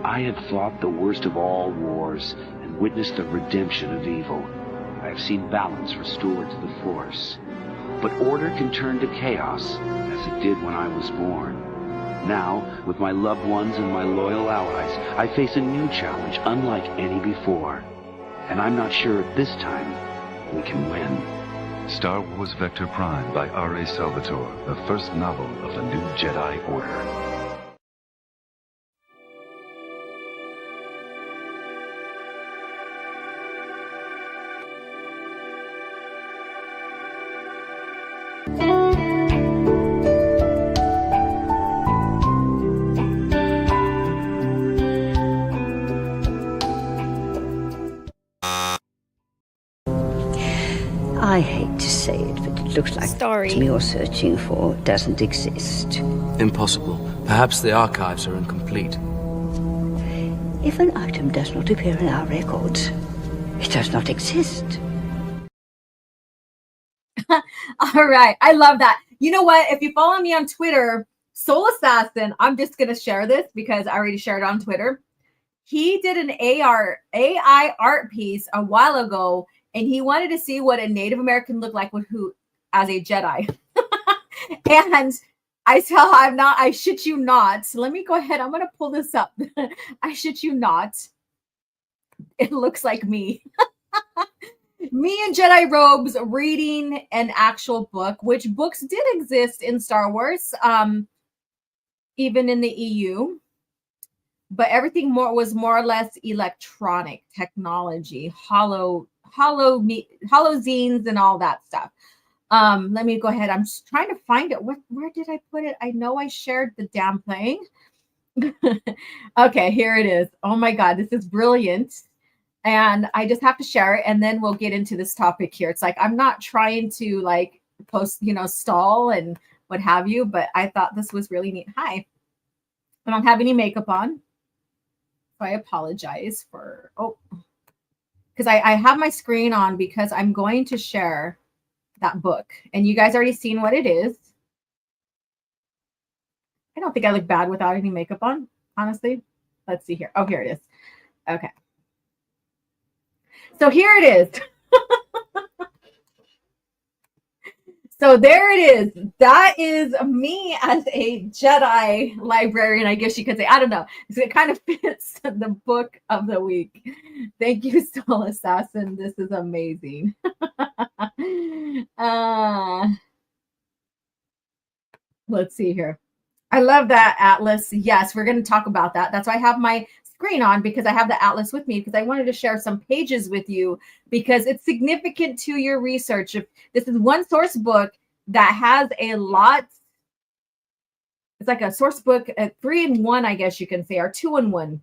I had fought the worst of all wars and witnessed the redemption of evil. I have seen balance restored to the Force. But order can turn to chaos, as it did when I was born. Now, with my loved ones and my loyal allies, I face a new challenge unlike any before. And I'm not sure at this time we can win. Star Wars Vector Prime by R.A. Salvatore, the first novel of the new Jedi Order. I hate to say it, but it looks like the item you're searching for doesn't exist. Impossible. Perhaps the archives are incomplete. If an item does not appear in our records, it does not exist. All right. I love that. You know what? If you follow me on Twitter, Soul Assassin, I'm just going to share this because I already shared it on Twitter. He did an AI art piece a while ago, and he wanted to see what a Native American looked like as a Jedi. And I shit you not. So let me go ahead. I'm going to pull this up. I shit you not. It looks like me. Me in Jedi robes reading an actual book, which books did exist in Star Wars, even in the EU. But everything was more or less electronic technology, hollow zines and all that stuff. Let me go ahead. I'm just trying to find it. Where did I put it? I know I shared the damn thing. Okay, here it is. Oh my God, this is brilliant. And I just have to share it, and then we'll get into this topic here. It's like I'm not trying to like post, stall and what have you, but I thought this was really neat. Hi. I don't have any makeup on. So I apologize because I have my screen on because I'm going to share that book, and you guys already seen what it is. I don't think I look bad without any makeup on, honestly. Let's see here. Oh, here it is. Okay. So here it is. So there it is. That is me as a Jedi librarian, I guess you could say. I don't know. It kind of fits the book of the week. Thank you, Soul Assassin. This is amazing. Let's see here. I love that atlas. Yes, we're going to talk about that. That's why I have my screen on, because I have the atlas with me, because I wanted to share some pages with you because it's significant to your research. If this is one source book that has a lot, it's like a source book, a 3-in-1, I guess you can say, or 2-in-1.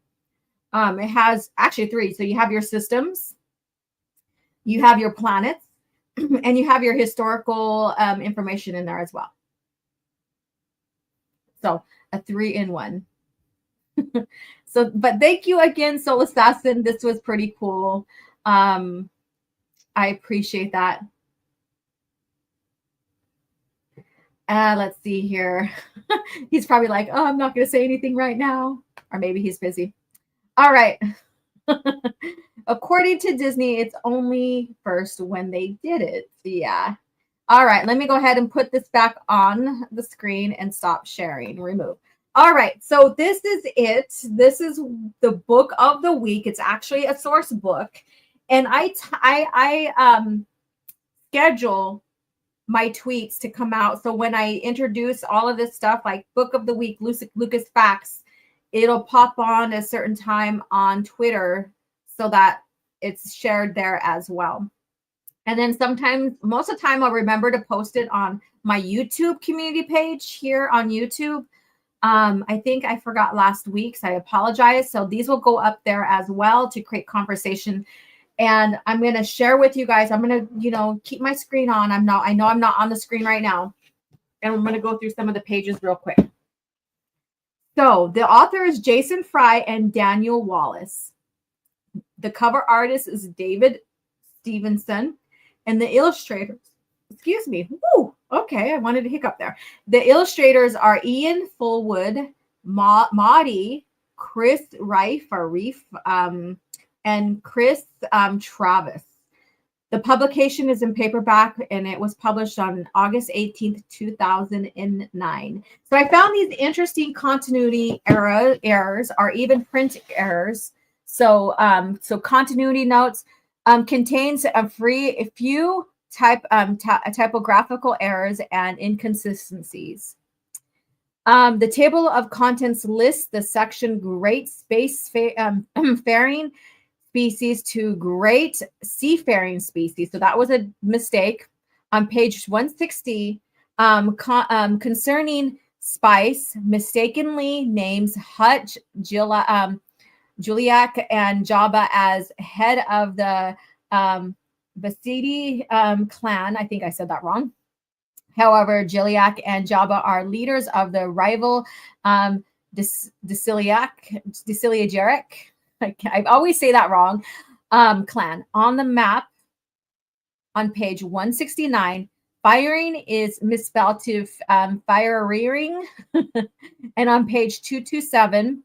It has actually 3. So you have your systems, you have your planets, and you have your historical information in there as well. So a 3-in-1. So, but thank you again, Soul Assassin. This was pretty cool. I appreciate that. Let's see here. He's probably like, oh, I'm not going to say anything right now. Or maybe he's busy. All right. According to Disney, it's only first when they did it. Yeah. All right. Let me go ahead and put this back on the screen and stop sharing. Remove. All right. So this is it. This is the book of the week. It's actually a source book. And I schedule my tweets to come out. So when I introduce all of this stuff, like book of the week, Lucas Facts, it'll pop on a certain time on Twitter so that it's shared there as well. And then sometimes, most of the time, I'll remember to post it on my YouTube community page here on YouTube. I think I forgot last week, so I apologize. So these will go up there as well to create conversation. And I'm going to share with you guys. I'm going to, keep my screen on. I know I'm not on the screen right now. And I'm going to go through some of the pages real quick. So the author is Jason Fry and Daniel Wallace. The cover artist is David Stevenson. And the illustrators, excuse me. Woo, okay, I wanted to hiccup there. The illustrators are Ian Fullwood, Maudie, Chris Reif, and Chris Travis. The publication is in paperback, and it was published on August 18th, 2009. So I found these interesting continuity errors, or even print errors. So, continuity notes contains a few typographical errors and inconsistencies. The table of contents lists the section Great Space-faring Species to Great Seafaring Species. So that was a mistake. On page 160, concerning Spice, mistakenly names Hutch, Juliak, and Jabba as head of the Basidi clan. I think I said that wrong. However, Juliak and Jabba are leaders of the rival Deciliac. I always say that wrong. Clan. On the map, on page 169, firing is misspelled to firing. And on page 227,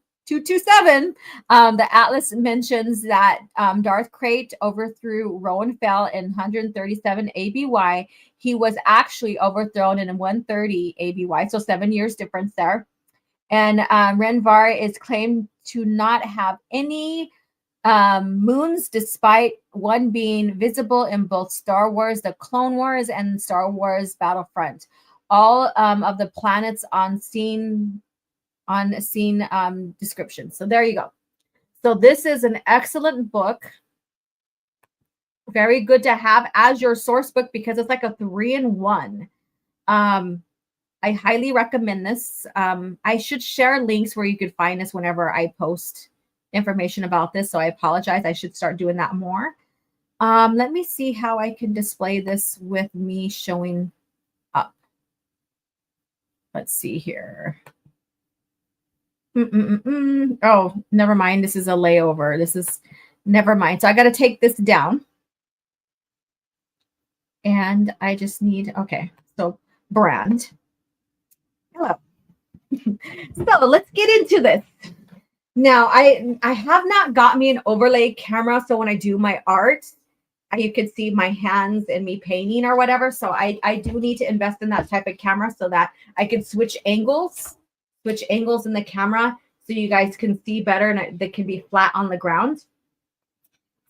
the atlas mentions that Darth Krayt overthrew Rowan Fell in 137 ABY. He was actually overthrown in 130 ABY, so 7 years difference there. And Renvar is claimed to not have any moons, despite one being visible in both Star Wars, The Clone Wars, and Star Wars Battlefront. All of the planets on scene description. So there you go. So this is an excellent book. Very good to have as your source book because it's like a 3-in-1. I highly recommend this. I should share links where you could find this whenever I post information about this. So I apologize. I should start doing that more. Let me see how I can display this with me showing up. Let's see here. Oh, never mind. This is a layover. Never mind. So I got to take this down. And I just need, okay. So brand. Hello. So let's get into this. Now, I have not got me an overlay camera. So when I do my art, you can see my hands and me painting or whatever. So I do need to invest in that type of camera so that I can switch angles in the camera so you guys can see better and they can be flat on the ground.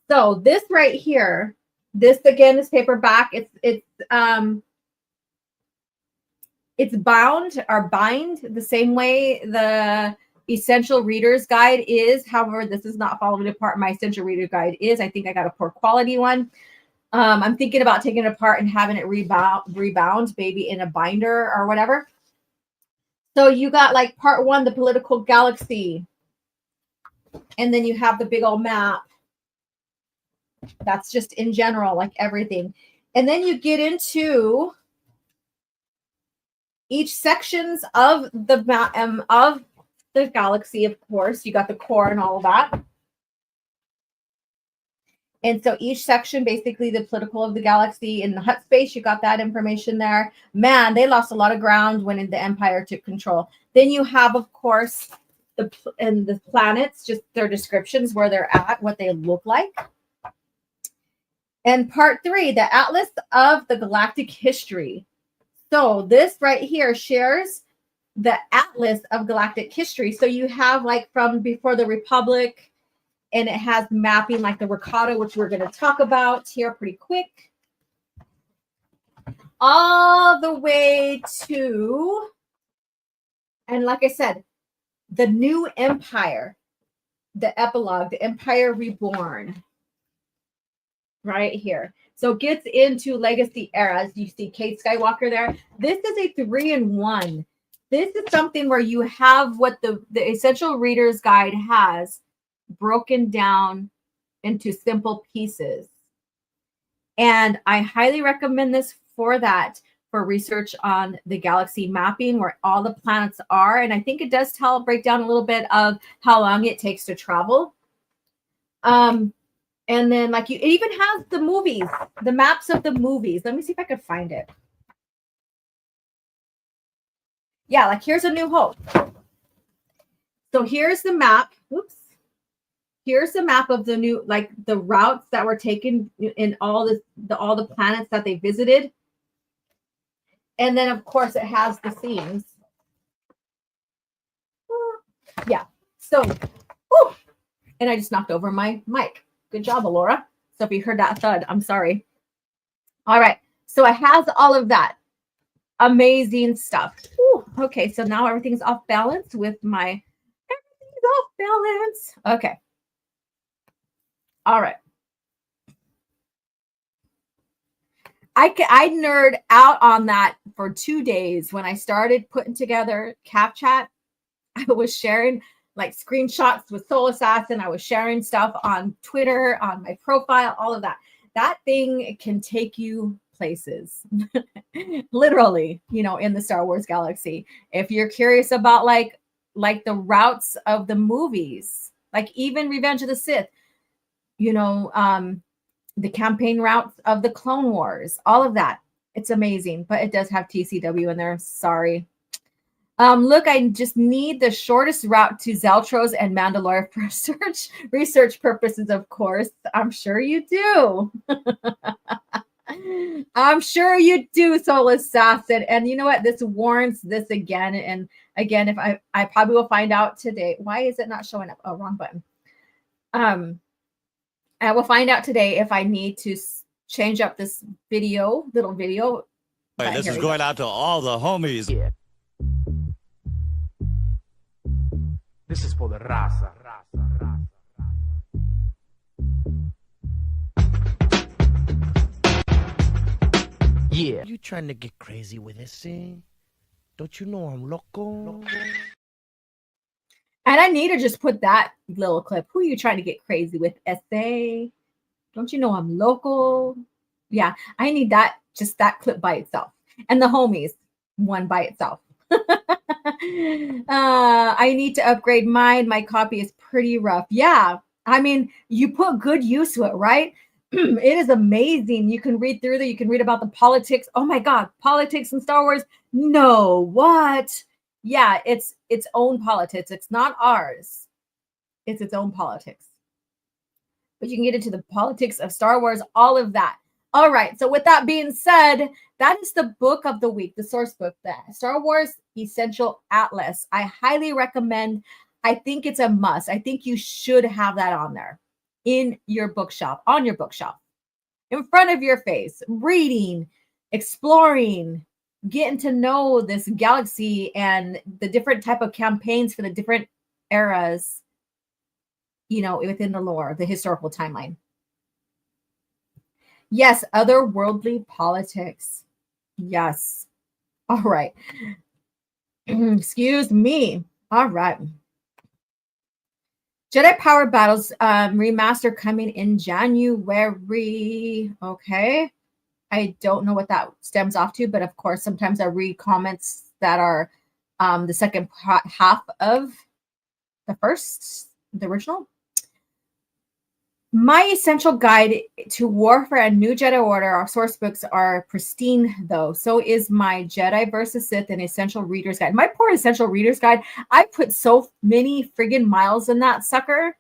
So this right here This again is paperback. It's bound or bind the same way the Essential Reader's Guide is. However, this is not following apart. My Essential Reader Guide is. I think I got a poor quality one. I'm thinking about taking it apart and having it rebound, maybe in a binder or whatever. So you got like part 1, the political galaxy. And then you have the big old map. That's just in general, like everything. And then you get into each sections of the map of the galaxy, of course. You got the core and all of that. And so each section, basically the political of the galaxy in the hut space, you got that information there. Man, they lost a lot of ground when the Empire took control. Then you have, of course, the planets, just their descriptions, where they're at, what they look like. And part 3, the Atlas of the Galactic History. So this right here shares the Atlas of Galactic History. So you have like from before the Republic, and it has mapping like the Ricotta, which we're going to talk about here pretty quick, all the way to, and like I said, the new empire, the epilogue, the Empire Reborn, right here. So it gets into legacy eras. You see Kate Skywalker there. This is a 3-in-1. This is something where you have what the Essential Reader's Guide has broken down into simple pieces. And I highly recommend this for that, for research on the galaxy mapping, where all the planets are. And I think it does break down a little bit of how long it takes to travel. And then like it even has the movies, the maps of the movies. Let me see if I could find it. Yeah, like here's A New Hope. So here's the map. Whoops. Here's the map of the new, like the routes that were taken in all the planets that they visited. And then of course it has the scenes. Yeah. So, whew, and I just knocked over my mic. Good job, Alora. So if you heard that thud, I'm sorry. All right. So it has all of that. Amazing stuff. Whew. Okay. So now everything's off balance with everything's off balance. Okay. All right. I nerd out on that for 2 days. When I started putting together CAF chat, I was sharing like screenshots with Soul Assassin. I was sharing stuff on Twitter, on my profile, all of that. That thing can take you places, literally, in the Star Wars galaxy. If you're curious about like the routes of the movies, like even Revenge of the Sith, the campaign routes of the Clone Wars, all of that. It's amazing, but it does have TCW in there. Sorry. Look, I just need the shortest route to Zeltros and Mandalore for research purposes, of course. I'm sure you do. I'm sure you do, Soul Assassin. And you know what? This warrants this again. And again, if I probably will find out today. Why is it not showing up? Oh, wrong button. I will find out today if I need to change up this little video. Hey, this is going out to all the homies. Yeah. This is for the raza. Yeah. You trying to get crazy with this thing? Don't you know I'm loco? And I need to just put that little clip. Who are you trying to get crazy with, SA? Don't you know I'm local? Yeah, I need that, just that clip by itself. And the homies, one by itself. I need to upgrade mine. My copy is pretty rough. Yeah, I mean, you put good use to it, right? It is amazing. You can read through there. You can read about the politics. Oh my God, politics in Star Wars? No, what? Yeah, it's its own politics. It's not ours. It's its own politics. But you can get into the politics of Star Wars, all of that. All right. So with that being said, that is the book of the week, the source book, the Star Wars Essential Atlas. I highly recommend. I think it's a must. I think you should have that on there in your bookshelf, on your bookshelf. in front of your face, reading, exploring, getting to know this galaxy and the different type of campaigns for the different eras, you know, within the lore, the historical timeline. Yes, otherworldly politics. Yes. All right. Excuse me. All right. Jedi Power Battles remaster coming in January. Okay. I don't know what that stems off to, but of course, sometimes I read comments that are the second half of the original. My essential guide to Warfare and New Jedi Order, our source books are pristine, though. So is my Jedi versus Sith and Essential Reader's Guide. My poor Essential Reader's Guide, I put so many friggin' miles in that sucker.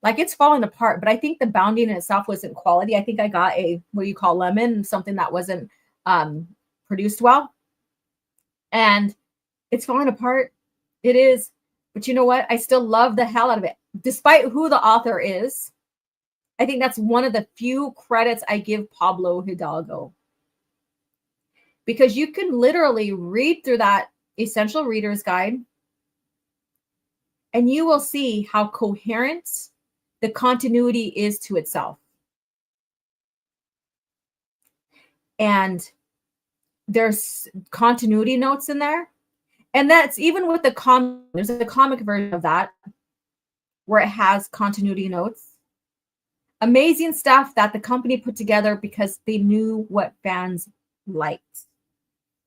Like, it's falling apart. But I think the bounding in itself wasn't quality. I think I got a, what you call lemon, something that wasn't produced well. And it's falling apart. It is. But you know what? I still love the hell out of it. Despite who the author is, I think that's one of the few credits I give Pablo Hidalgo. Because you can literally read through that Essential Reader's Guide and you will see how coherent the continuity is to itself. And there's continuity notes in there. And that's even with the comic. There's a comic version of that where it has continuity notes. Amazing stuff that the company put together because they knew what fans liked,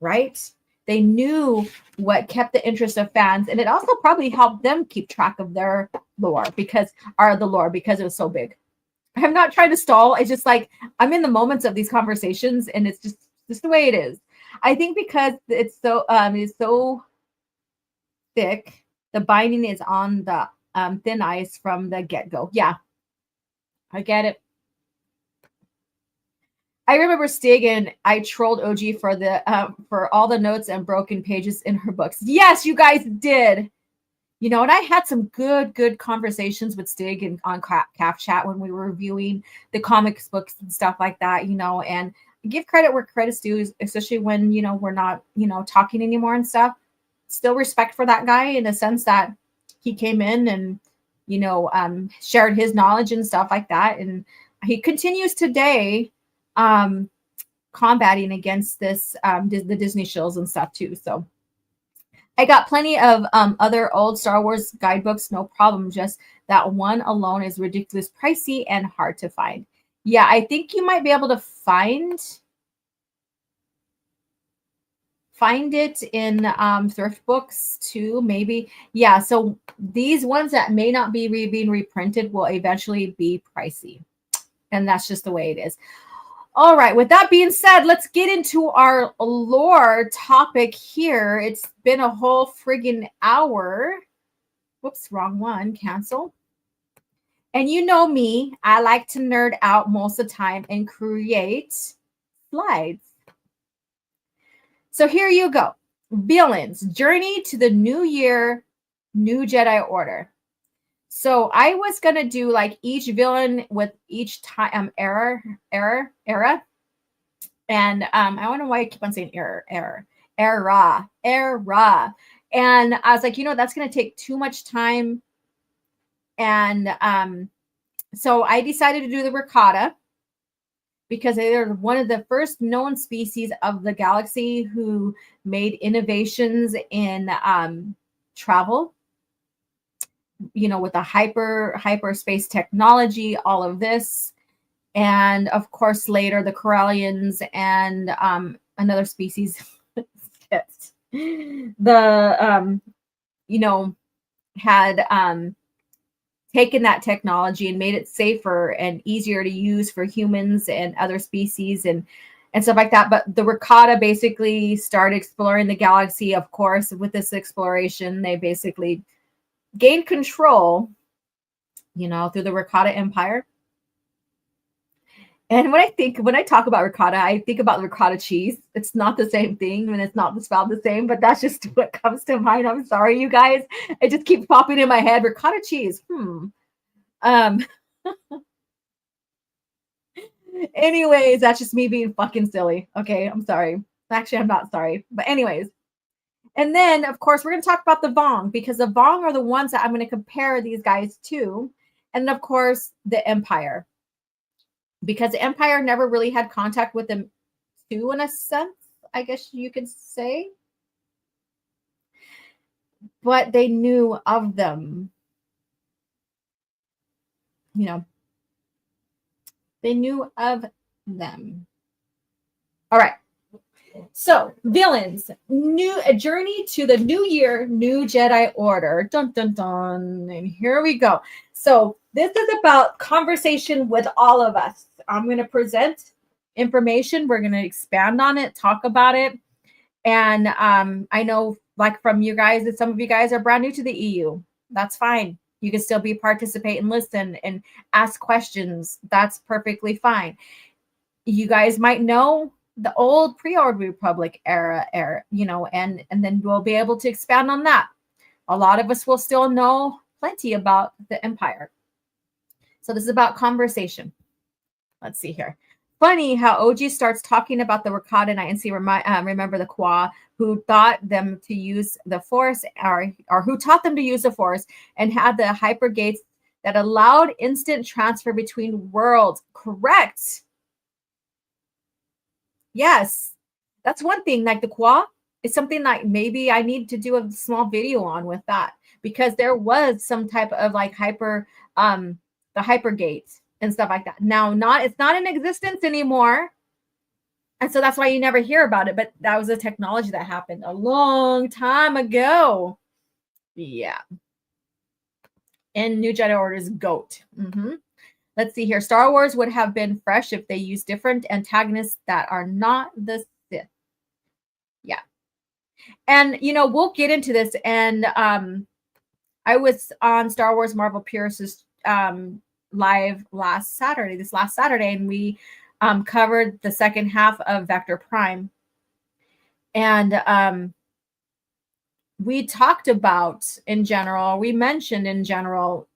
right? They knew what kept the interest of fans, and it also probably helped them keep track of their lore because it was so big. I'm not trying to stall. It's just like I'm in the moments of these conversations, and it's just the way it is. I think because it's so thick, the binding is on the thin ice from the get-go. Yeah. I get it. I remember Stig and I trolled OG for the for all the notes and broken pages in her books. Yes, you guys did. You know, and I had some good conversations with Stig and on CAF chat when we were reviewing the comics books and stuff like that, you know, and give credit where credit's due, especially when, you know, we're not, you know, talking anymore and stuff. Still respect for that guy in the sense that he came in and, you know, shared his knowledge and stuff like that. And he continues today combating against this, the Disney shows and stuff too. So I got plenty of other old Star Wars guidebooks, no problem. Just that one alone is ridiculous, pricey, and hard to find. Yeah, I think you might be able to find it in thrift books too, maybe. Yeah, so these ones that may not be being reprinted will eventually be pricey. And that's just the way it is. All right, with that being said, let's get into our lore topic here. It's been a whole friggin' hour. Whoops, wrong one, cancel. And you know me, I like to nerd out most of the time and create slides. So here you go. Villains, Journey to the New Year, New Jedi Order. So I was going to do like each villain with each time era. And I don't know why I keep on saying era. And I was like, you know, that's going to take too much time. And so I decided to do the Ricotta because they're one of the first known species of the galaxy who made innovations in travel, you know, with the hyperspace technology, all of this. And of course, later the Corellians and another species, you know, had taken that technology and made it safer and easier to use for humans and other species and stuff like that. But the Ricotta basically started exploring the galaxy. Of course, with this exploration, they basically gained control, you know, through the Ricotta Empire. And when I talk about ricotta, I think about ricotta cheese. It's not the same thing and it's not spelled the same, but that's just what comes to mind. I'm sorry, you guys. It just keeps popping in my head. Ricotta cheese. Anyways, that's just me being fucking silly. Okay, I'm sorry. Actually, I'm not sorry. But anyways. And then, of course, we're going to talk about the Vong, because the Vong are the ones that I'm going to compare these guys to. And of course, the Empire. Because the Empire never really had contact with them too, in a sense, I guess you could say. But they knew of them. You know, they knew of them. All right. So, villains, a journey to the new year, new Jedi Order. Dun, dun, dun. And here we go. So, this is about conversation with all of us. I'm going to present information. We're going to expand on it, talk about it. And I know, like from you guys, that some of you guys are brand new to the EU. That's fine. You can still participate and listen and ask questions. That's perfectly fine. You guys might know the old pre-Old Republic era, you know, and then we'll be able to expand on that. A lot of us will still know plenty about the Empire. So this is about conversation. Let's see here. Funny how OG starts talking about the Rakata Knight and see remember the Qua who taught them to use the Force, or who taught them to use the Force, and had the hyper gates that allowed instant transfer between worlds. Correct. Yes, that's one thing. Like the Qua is something like maybe I need to do a small video on with that, because there was some type of like the hyper gates and stuff like that. Now, it's not in existence anymore. And so that's why you never hear about it. But that was a technology that happened a long time ago. Yeah. And New Jedi Order's GOAT. Let's see here. Star Wars would have been fresh if they used different antagonists that are not the Sith. Yeah. And, you know, we'll get into this. And I was on Star Wars Marvel Pierce's live this last Saturday, and we covered the second half of Vector Prime. And we talked about we mentioned in general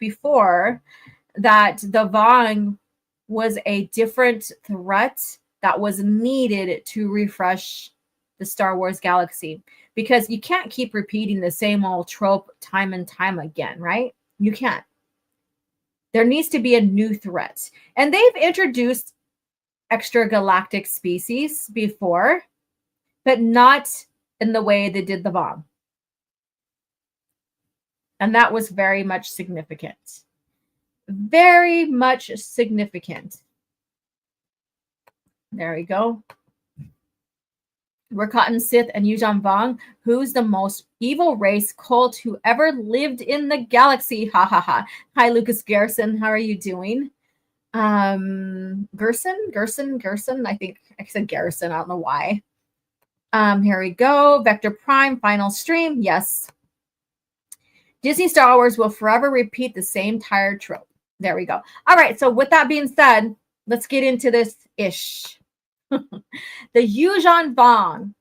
before that the Vong was a different threat that was needed to refresh the Star Wars galaxy, because you can't keep repeating the same old trope time and time again, right? You can't. There needs to be a new threat. And they've introduced extragalactic species before, but not in the way they did the Vong. And that was very much significant. Very much significant. There we go. We're caught in Sith and Yuuzhan Vong, who's the most evil race cult who ever lived in the galaxy. Ha ha ha. Hi, Lucas Garrison. How are you doing? Gerson. I think I said Garrison. I don't know why. Here we go. Vector Prime, final stream. Yes. Disney Star Wars will forever repeat the same tired trope. There we go. All right. So with that being said, let's get into this ish. The Yuuzhan Vong.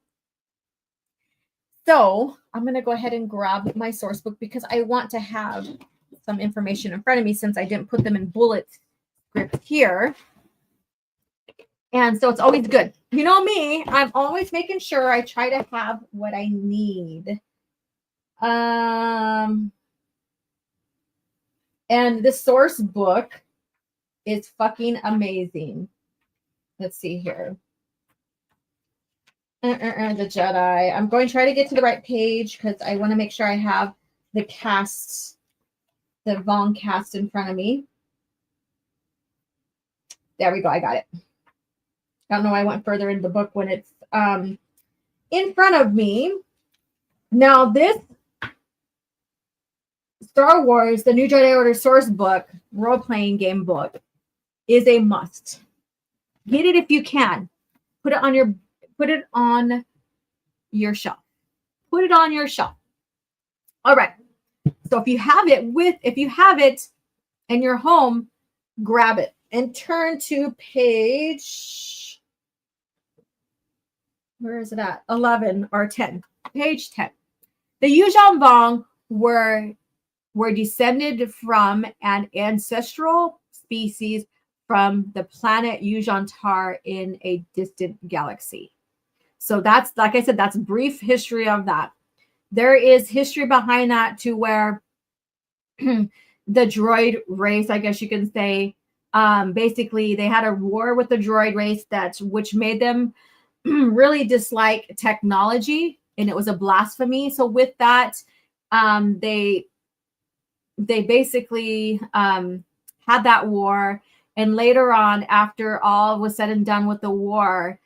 So I'm going to go ahead and grab my source book, because I want to have some information in front of me, since I didn't put them in bullet script here. And so it's always good. You know me, I'm always making sure I try to have what I need. And the source book is fucking amazing. Let's see here. The Jedi. I'm going to try to get to the right page, because I want to make sure I have the cast, the Vong cast in front of me. There we go. I got it. I don't know why I went further into the book when it's in front of me. Now, this Star Wars, the New Jedi Order source book, role-playing game book, is a must. Get it if you can. Put it on your shelf. Put it on your shelf. All right. So if you have it in your home, grab it and turn to page, where is it at? 11 or 10. Page 10. The Yuuzhan Vong were descended from an ancestral species from the planet Yuuzhan in a distant galaxy. So that's, like I said, that's brief history of that. There is history behind that to where the droid race, I guess you can say, basically they had a war with the droid race which made them really dislike technology, and it was a blasphemy. So with that, they basically had that war, and later on, after all was said and done with the war,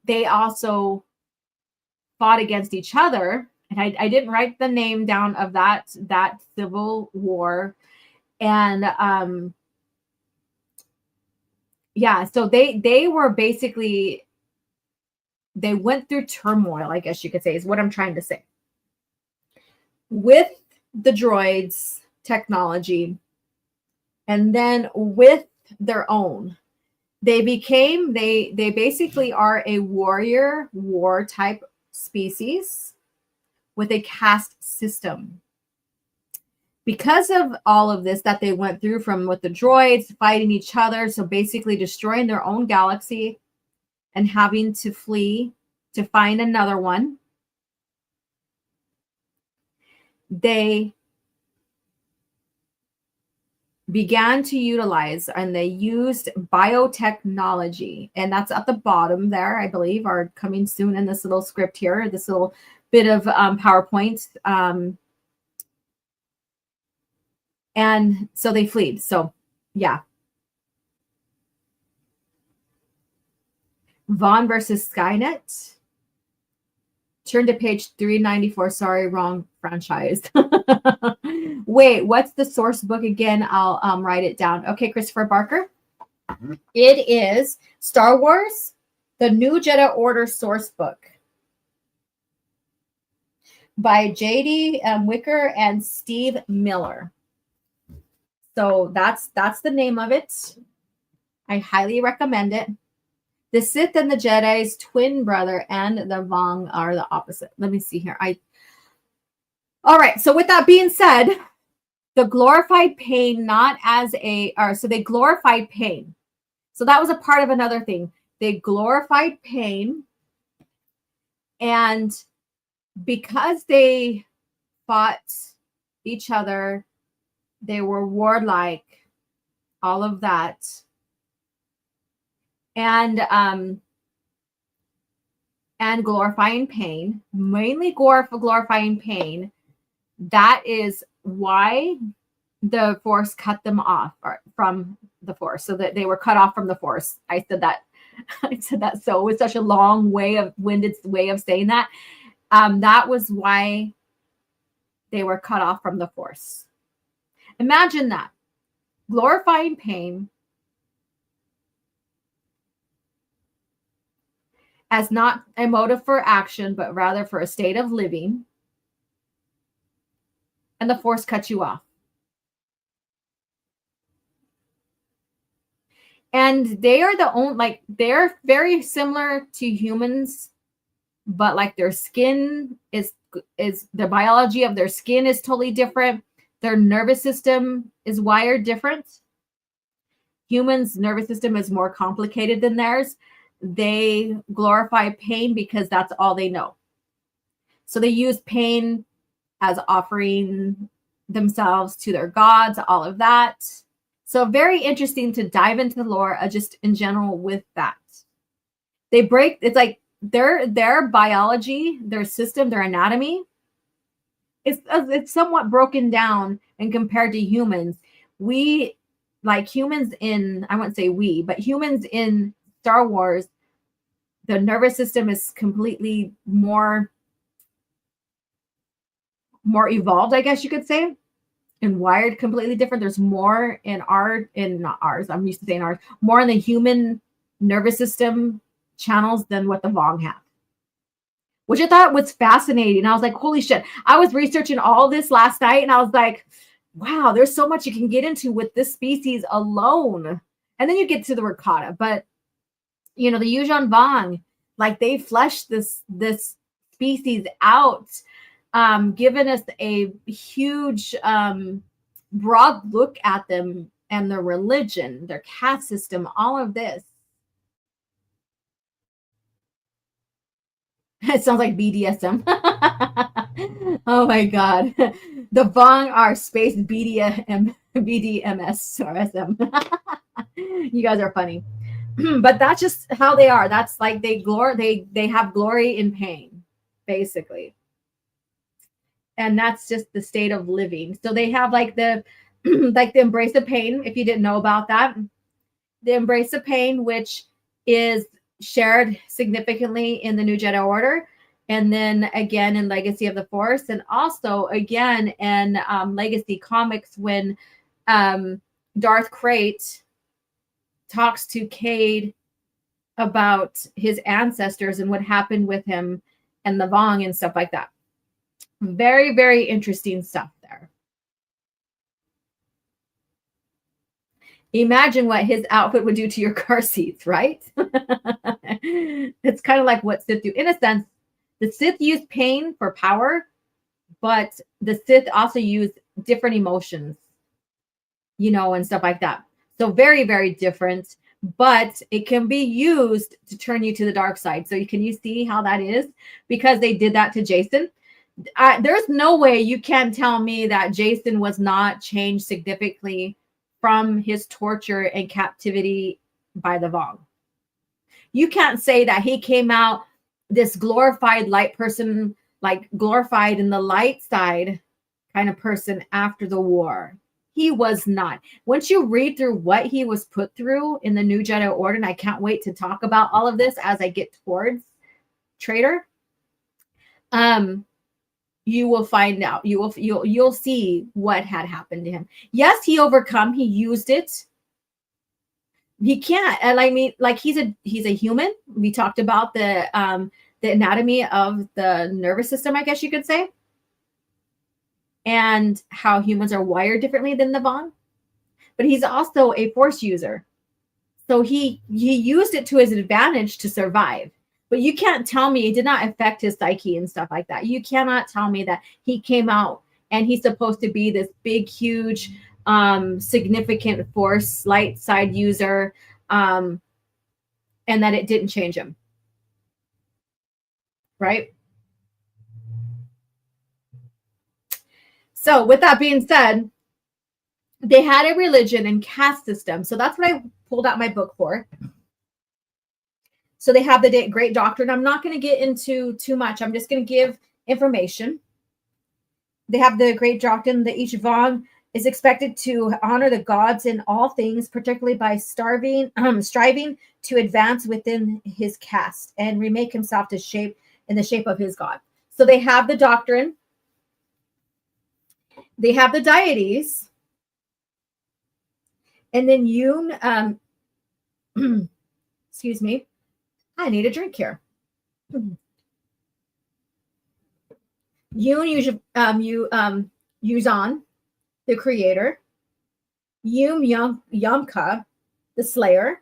they also fought against each other. And I didn't write the name down of that civil war. And yeah, so they were basically, they went through turmoil, I guess you could say, is what I'm trying to say. With the droids technology, and then with their own, they basically are a warrior war type species with a caste system. Because of all of this that they went through, from with the droids fighting each other, so basically destroying their own galaxy and having to flee to find another one, they began to utilize, and they used biotechnology, and that's at the bottom there, I believe, are coming soon in this little script here, this little bit of PowerPoint. And so they fled. So yeah. Vaughn versus Skynet. Turn to page 394. Sorry, wrong franchise. Wait, what's the source book again? I'll write it down. Okay, Christopher Barker. Mm-hmm. It is Star Wars, The New Jedi Order source book by J.D. Wicker and Steve Miller. So that's the name of it. I highly recommend it. The Sith and the Jedi's twin brother and the Vong are the opposite. Let me see here. All right. So with that being said, the glorified pain, so they glorified pain. So that was a part of another thing. They glorified pain, and because they fought each other, they were warlike, all of that. And glorifying pain, mainly glorifying pain. That is why the Force cut them off from the Force, so that they were cut off from the Force. I said that so. It was such a winded way of saying that. That was why they were cut off from the Force. Imagine that. Glorifying pain as not a motive for action, but rather for a state of living. And the Force cuts you off. And they are they're very similar to humans, but like their skin is the biology of their skin is totally different. Their nervous system is wired different. Humans' nervous system is more complicated than theirs. They glorify pain because that's all they know. So they use pain as offering themselves to their gods, all of that. So very interesting to dive into the lore, just in general with that. It's like their biology, their system, their anatomy, it's somewhat broken down and compared to humans. We, like humans in, I wouldn't say we, but humans in Star Wars, the nervous system is completely more evolved, I guess you could say, and wired completely different. There's more not ours, I'm used to saying ours, more in the human nervous system channels than what the Vong have, which I thought was fascinating. I was like, holy shit. I was researching all this last night, and I was like, wow, there's so much you can get into with this species alone. And then you get to the Rakata, but the Yuuzhan Vong, like they fleshed this species out, giving us a huge broad look at them and their religion, their caste system, all of this. It sounds like BDSM. Oh my God. The Vong are space BDMS or SM. You guys are funny. But that's just how they are. That's like they have glory in pain, basically. And that's just the state of living. So they have like the like the embrace of pain, if you didn't know about that. The embrace of pain, which is shared significantly in the New Jedi Order, and then again in Legacy of the Force, and also again in Legacy comics when Darth Krayt talks to Cade about his ancestors and what happened with him and the Vong and stuff like that. Very, very interesting stuff there. Imagine what his outfit would do to your car seats, right? It's kind of like what Sith do. In a sense, the Sith use pain for power, but the Sith also use different emotions, you know, and stuff like that. So very, very different, but it can be used to turn you to the dark side. So you see how that is? Because they did that to Jason. There's no way you can tell me that Jason was not changed significantly from his torture and captivity by the Vong. You can't say that he came out this glorified light person, like glorified in the light side kind of person after the war. He was not. Once you read through what he was put through in the New Jedi Order, and I can't wait to talk about all of this as I get towards Traitor, you will find out. You'll see what had happened to him. Yes, he overcome. He used it. He can't. And I mean, like he's a human. We talked about the anatomy of the nervous system, I guess you could say, and how humans are wired differently than the Vong. But he's also a Force user, so he used it to his advantage to survive. But you can't tell me it did not affect his psyche and stuff like that. You cannot tell me that he came out and he's supposed to be this big, huge, significant Force light side user, and that it didn't change him. Right? So with that being said, they had a religion and caste system. So that's what I pulled out my book for. So they have the Great Doctrine. I'm not going to get into too much. I'm just going to give information. They have the Great Doctrine that each Vong is expected to honor the gods in all things, particularly by striving to advance within his caste and remake himself in the shape of his god. So they have the doctrine. They have the deities. And then Yoon, excuse me, I need a drink here. Yoon Yuzan, the creator. Yoon Yamka, the slayer.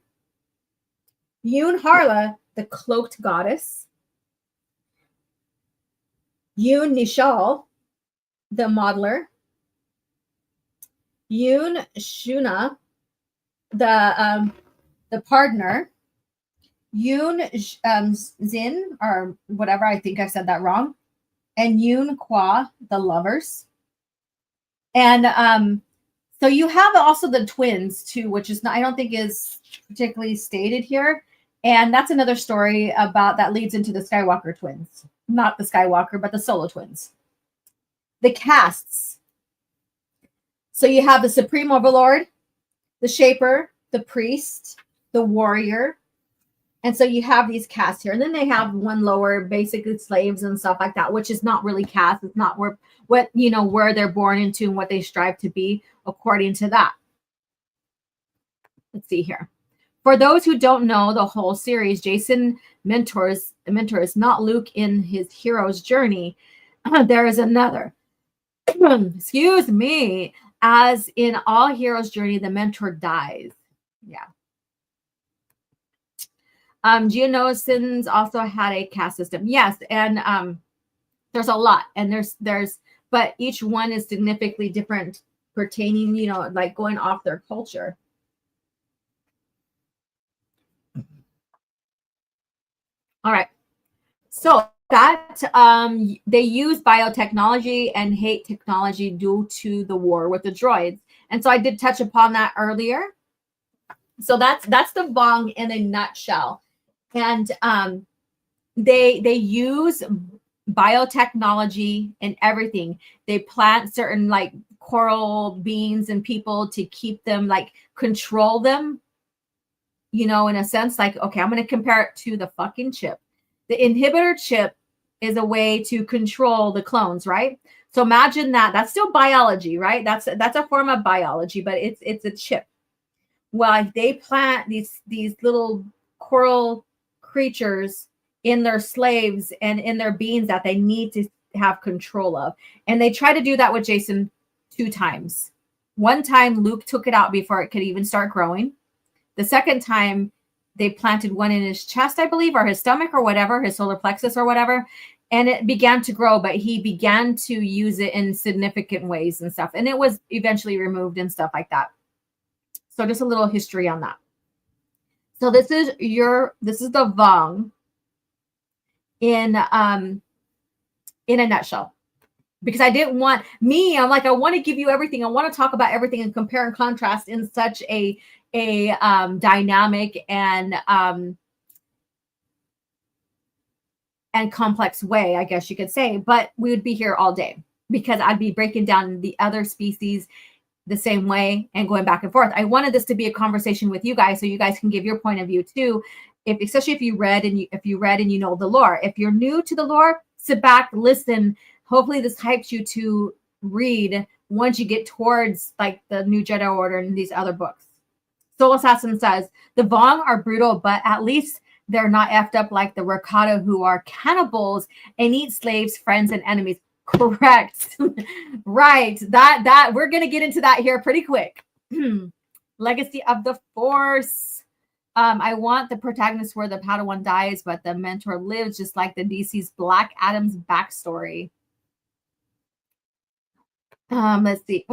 Yoon Harla, the cloaked goddess. Yoon Nishal, the modeler. Yoon Shuna, the partner. Yoon Zin, or whatever, I think I said that wrong. And Yoon Kwa, the lovers. And so you have also the twins too, which is not, I don't think is particularly stated here. And that's another story about that leads into the Skywalker twins. Not the Skywalker, but the Solo twins. The castes. So you have the Supreme Overlord, the Shaper, the Priest, the Warrior. And so you have these castes here. And then they have one lower, basically slaves and stuff like that, which is not really caste. It's not where they're born into and what they strive to be according to that. Let's see here. For those who don't know the whole series, Jason mentors not Luke in his hero's journey. There is another. Excuse me. As in all heroes' journey, the mentor dies. Yeah. Geonosians also had a caste system. Yes, and there's a lot, and there's but each one is significantly different pertaining, you know, like going off their culture. All right. So that they use biotechnology and hate technology due to the war with the droids. And so I did touch upon that earlier. So that's the Vong in a nutshell. And they use biotechnology and everything. They plant certain like coral beans and people to keep them, like control them, you know, in a sense. Like, okay, I'm going to compare it to the fucking chip. The inhibitor chip is a way to control the clones, right? So imagine that. That's still biology, right? That's a form of biology, but it's a chip. Well, they plant these little coral creatures in their slaves and in their beings that they need to have control of. And they try to do that with Jason 2 times. One time, Luke took it out before it could even start growing. The second time, they planted one in his chest, I believe, or his stomach or whatever, his solar plexus or whatever. And it began to grow, but he began to use it in significant ways and stuff. And it was eventually removed and stuff like that. So just a little history on that. So this is the Vong in a nutshell. Because I didn't want I'm like, I want to give you everything. I want to talk about everything and compare and contrast in such a dynamic and complex way, I guess you could say. But we would be here all day because I'd be breaking down the other species the same way and going back and forth. I wanted this to be a conversation with you guys so you guys can give your point of view too, especially if you read and you know the lore. If you're new to the lore, sit back, listen. Hopefully this hypes you to read once you get towards like the new Jedi Order and these other books. Soul Assassin says, the Vong are brutal, but at least they're not effed up like the Rakata, who are cannibals and eat slaves, friends, and enemies. Correct. Right. That we're going to get into that here pretty quick. Legacy of the Force. I want the protagonist where the Padawan dies, but the mentor lives, just like the DC's Black Adam's backstory. Let's see.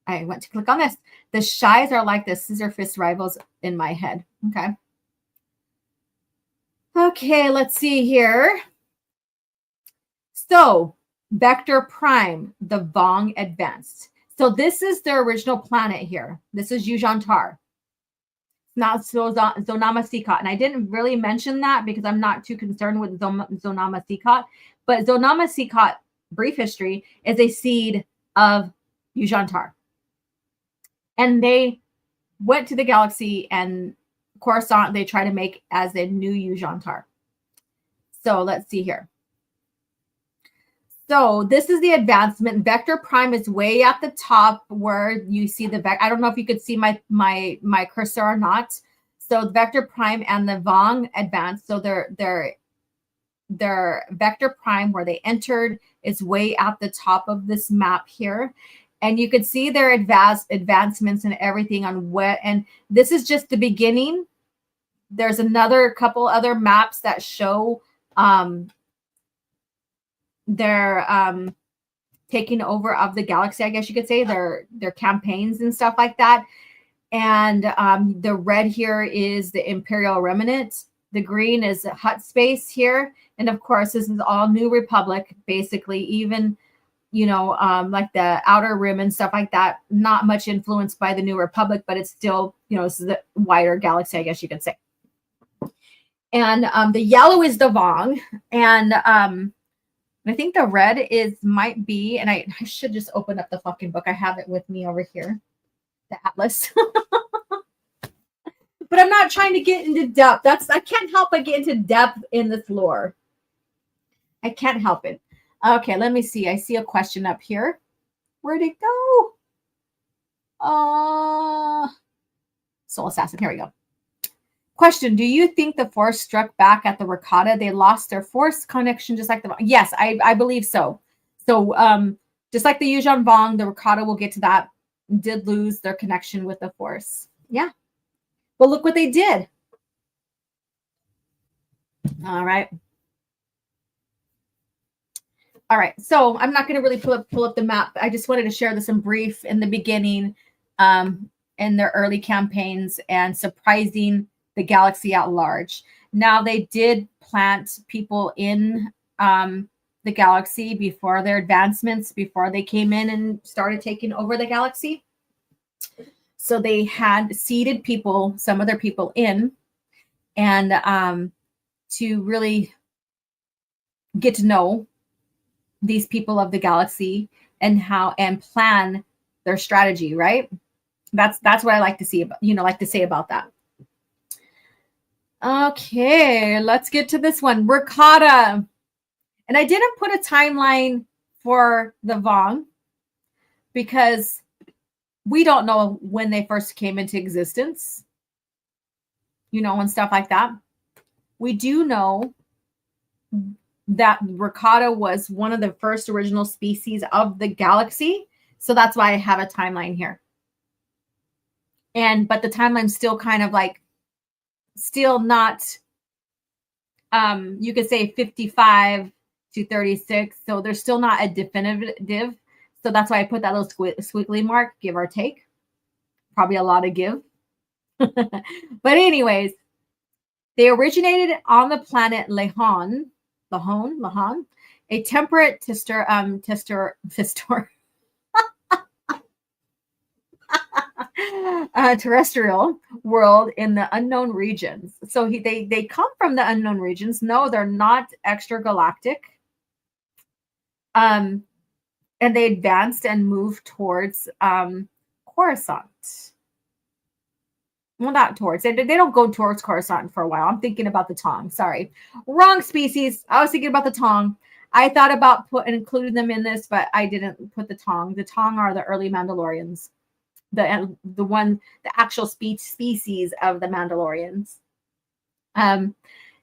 I went to click on this. The Shies are like the scissor fist rivals in my head. Okay, let's see here. So, Vector Prime, the Vong Advanced. So this is the original planet here. This is Yuuzhan-Tar. Not Zonama Sikot. And I didn't really mention that because I'm not too concerned with Zonama Sikot. But Zonama Sikot, brief history, is a seed of Yuuzhan-Tar. And they went to the galaxy and Coruscant they try to make as a new Yuuzhan-Tar. So let's see here. So this is the advancement. Vector Prime is way at the top where you see the I don't know if you could see my cursor or not. So Vector Prime and the Vong advanced. So their Vector Prime where they entered is way at the top of this map here. And you could see their advancements and everything on what, and this is just the beginning. There's another couple other maps that show their taking over of the galaxy, I guess you could say, their campaigns and stuff like that. And the red here is the Imperial Remnant. The green is Hutt space here. And of course, this is all New Republic, basically, even, you know, like the Outer Rim and stuff like that. Not much influenced by the New Republic, but it's still, you know, this is a wider galaxy, I guess you could say. And the yellow is the Vong. And I think the red might be, and I should just open up the fucking book. I have it with me over here, the Atlas. But I'm not trying to get into depth. I can't help but get into depth in this lore. I can't help it. Okay, let me see. I see a question up here. Where'd it go? Soul Assassin. Here we go. Question: do you think the Force struck back at the Rakata? They lost their Force connection, just like the yes, I believe so. So just like the Yuuzhan Vong, the Rakata, will get to that, did lose their connection with the Force. Yeah. Well, look what they did. All right. All right, so I'm not going to really pull up the map. I just wanted to share this in brief in the beginning, in their early campaigns and surprising the galaxy at large. Now they did plant people in the galaxy before their advancements, before they came in and started taking over the galaxy. So they had seeded people, some of their people in, and to really get to know these people of the galaxy and plan their strategy, right? That's what I like to see about, like to say about that. Okay, let's get to this one. Rakata. And I didn't put a timeline for the Vong because we don't know when they first came into existence, and stuff like that. We do know that Rakata was one of the first original species of the galaxy. So that's why I have a timeline here. But the timeline's still kind of like, still not, you could say 55 to 36. So there's still not a definitive. So that's why I put that little squiggly mark, give or take. Probably a lot of give. But anyways, they originated on the planet Lahon, a temperate terrestrial world in the unknown regions. So they come from the unknown regions. No, they're not extragalactic. And they advanced and moved towards Coruscant. Well, not towards. They don't go towards Coruscant for a while. I'm thinking about the Tong. Sorry. Wrong species. I was thinking about the Tong. I thought about including them in this, but I didn't put the Tong. The Tong are the early Mandalorians. The actual species of the Mandalorians.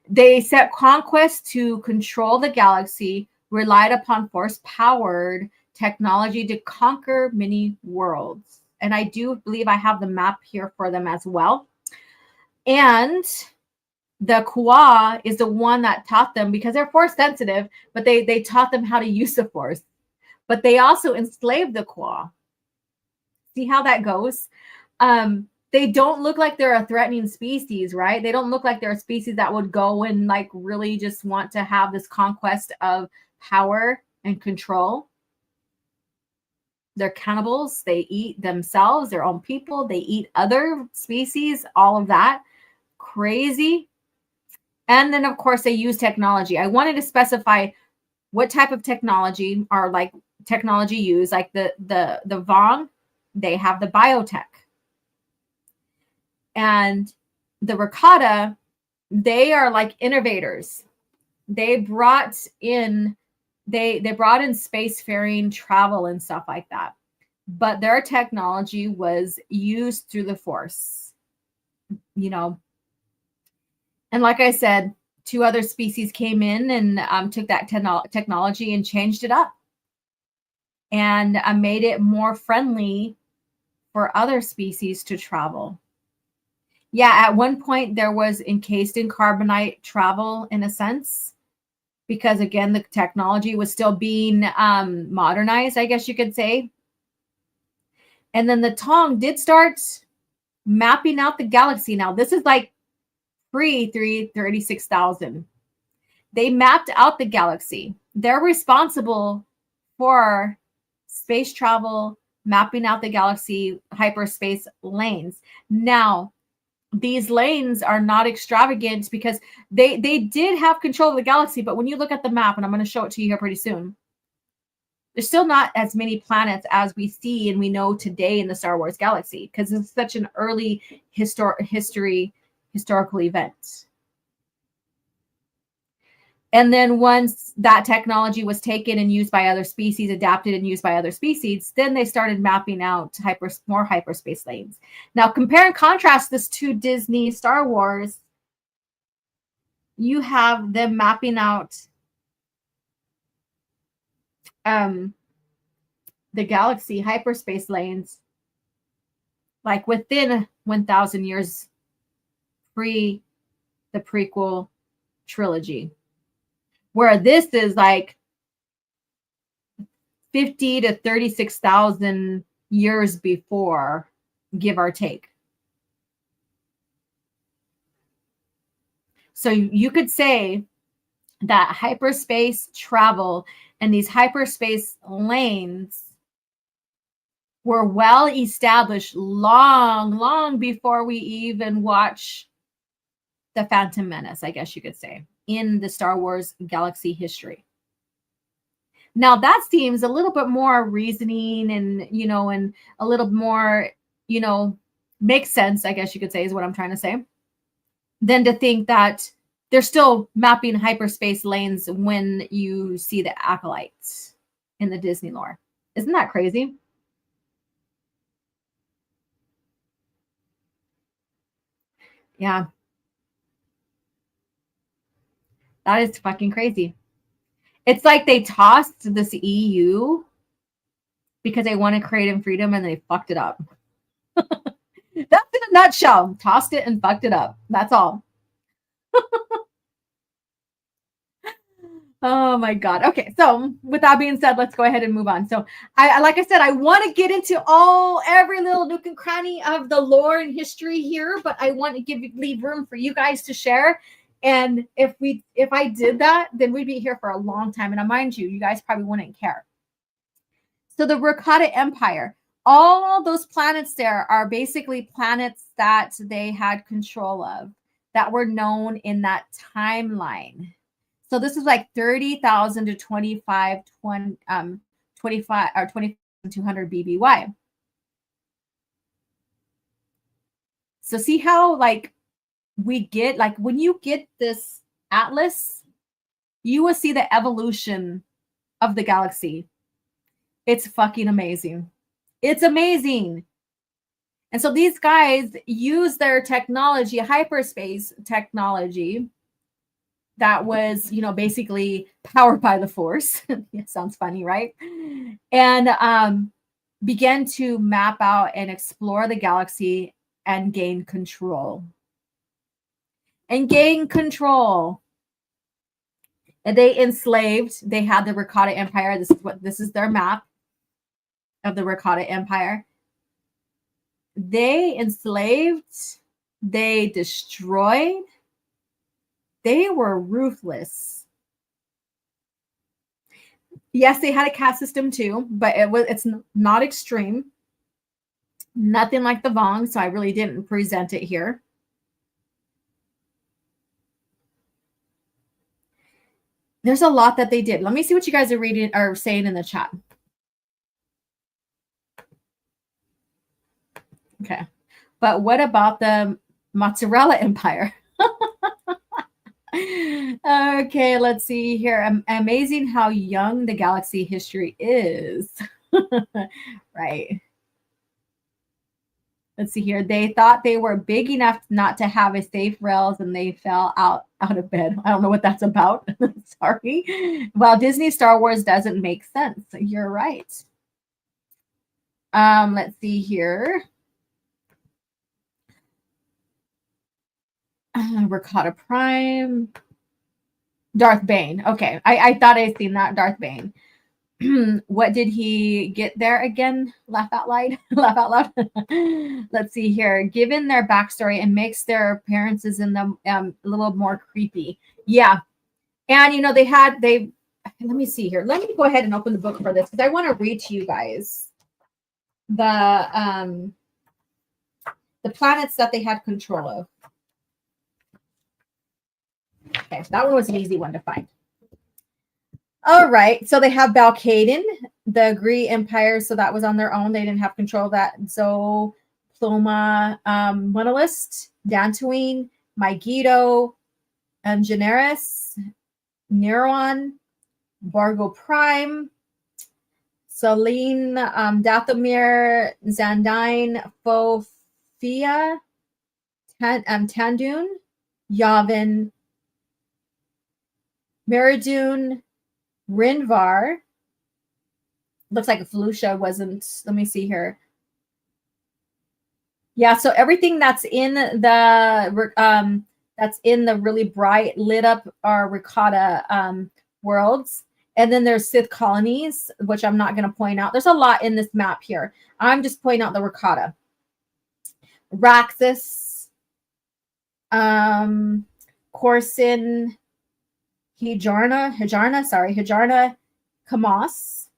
They set conquest to control the galaxy, relied upon force-powered technology to conquer many worlds. And I do believe I have the map here for them as well. And the Kwa is the one that taught them, because they're force sensitive, but they taught them how to use the force. But they also enslaved the Kwa. See how that goes? They don't look like they're a threatening species, right? They don't look like they're a species that would go and like really just want to have this conquest of power and control. They're cannibals. They eat themselves, their own people. They eat other species, all of that. Crazy. And then, of course, they use technology. I wanted to specify what type of technology or like technology used. Like the Vong, they have the biotech. And the Rakata, they are like innovators. They brought in spacefaring travel and stuff like that. But their technology was used through the Force, And like I said, 2 other species came in and took that technology and changed it up and made it more friendly for other species to travel. Yeah, at one point there was encased in carbonite travel in a sense, because again, the technology was still being modernized, I guess you could say. And then the Tong did start mapping out the galaxy. Now, this is like pre-36,000. They mapped out the galaxy. They're responsible for space travel, mapping out the galaxy, hyperspace lanes. Now, these lanes are not extravagant because they did have control of the galaxy, but when you look at the map, and I'm going to show it to you here pretty soon, there's still not as many planets as we see and we know today in the Star Wars galaxy, because it's such an early historical event. And then once that technology was taken and used by other species, adapted and used by other species, then they started mapping out more hyperspace lanes. Now, compare and contrast this to Disney Star Wars. You have them mapping out the galaxy hyperspace lanes like within 1,000 years pre the prequel trilogy. Where this is like 50 to 36,000 years before, give or take. So you could say that hyperspace travel and these hyperspace lanes were well established long before we even watch The Phantom Menace, I guess you could say, in the Star Wars galaxy history. Now that seems a little bit more reasoning and, and a little more, makes sense, I guess you could say, is what I'm trying to say, than to think that they're still mapping hyperspace lanes when you see the acolytes in the Disney lore. Isn't that crazy? Yeah. That is fucking crazy. It's like they tossed this EU because they wanted creative freedom and they fucked it up. That's in a nutshell. Tossed it and fucked it up. That's all. Oh my God. Okay. So with that being said, let's go ahead and move on. So like I said, I want to get into every little nook and cranny of the lore and history here, but I want to leave room for you guys to share. And if I did that, then we'd be here for a long time. And mind you, you guys probably wouldn't care. So the Rakata Empire, all those planets there are basically planets that they had control of, that were known in that timeline. So this is like 30,000 to 25 or 2,200 BBY. So see how we get, when you get this atlas, you will see the evolution of the galaxy. It's fucking amazing. It's amazing. And so these guys use their technology, hyperspace technology, that was, basically powered by the Force. It sounds funny, right? And began to map out and explore the galaxy and gain control. And they enslaved. They had the Rakata Empire. This is their map of the Rakata Empire. They enslaved. They destroyed. They were ruthless. Yes, they had a caste system too, but it's not extreme. Nothing like the Vong, so I really didn't present it here. There's a lot that they did. Let me see what you guys are saying in the chat. Okay. But what about the Mozzarella Empire? Okay, let's see here. Amazing how young the galaxy history is. Right. Let's see here. They thought they were big enough not to have a safe rails, and they fell out of bed. I don't know what that's about. Sorry. Well, Disney Star Wars doesn't make sense. You're right. Let's see here. Rakata Prime. Darth Bane. Okay. I thought I'd seen that. Darth Bane. What did he get there again? Laugh out loud. Laugh out loud. Let's see here. Given their backstory, and makes their appearances in them a little more creepy. Yeah. And let me see here. Let me go ahead and open the book for this, because I want to read to you guys the planets that they had control of. Okay, that one was an easy one to find. All right, so they have Balkaden, the Gree Empire, so that was on their own. They didn't have control of that. So Ploma, Monolist, Dantooine, Megiddo, Generis, Neron, Bargo Prime, Selene, Dathomir, Zandine, Fofia, Tandoon, Yavin, Meridoon, Rinvar. Looks like Felucia wasn't. Let me see here. Yeah, so everything that's in the really bright lit up Rakata worlds And then there's Sith colonies, which I'm not going to point out. There's a lot in this map here. I'm just pointing out the Rakata. Raxus, Corsin, Hijarna, Kamas,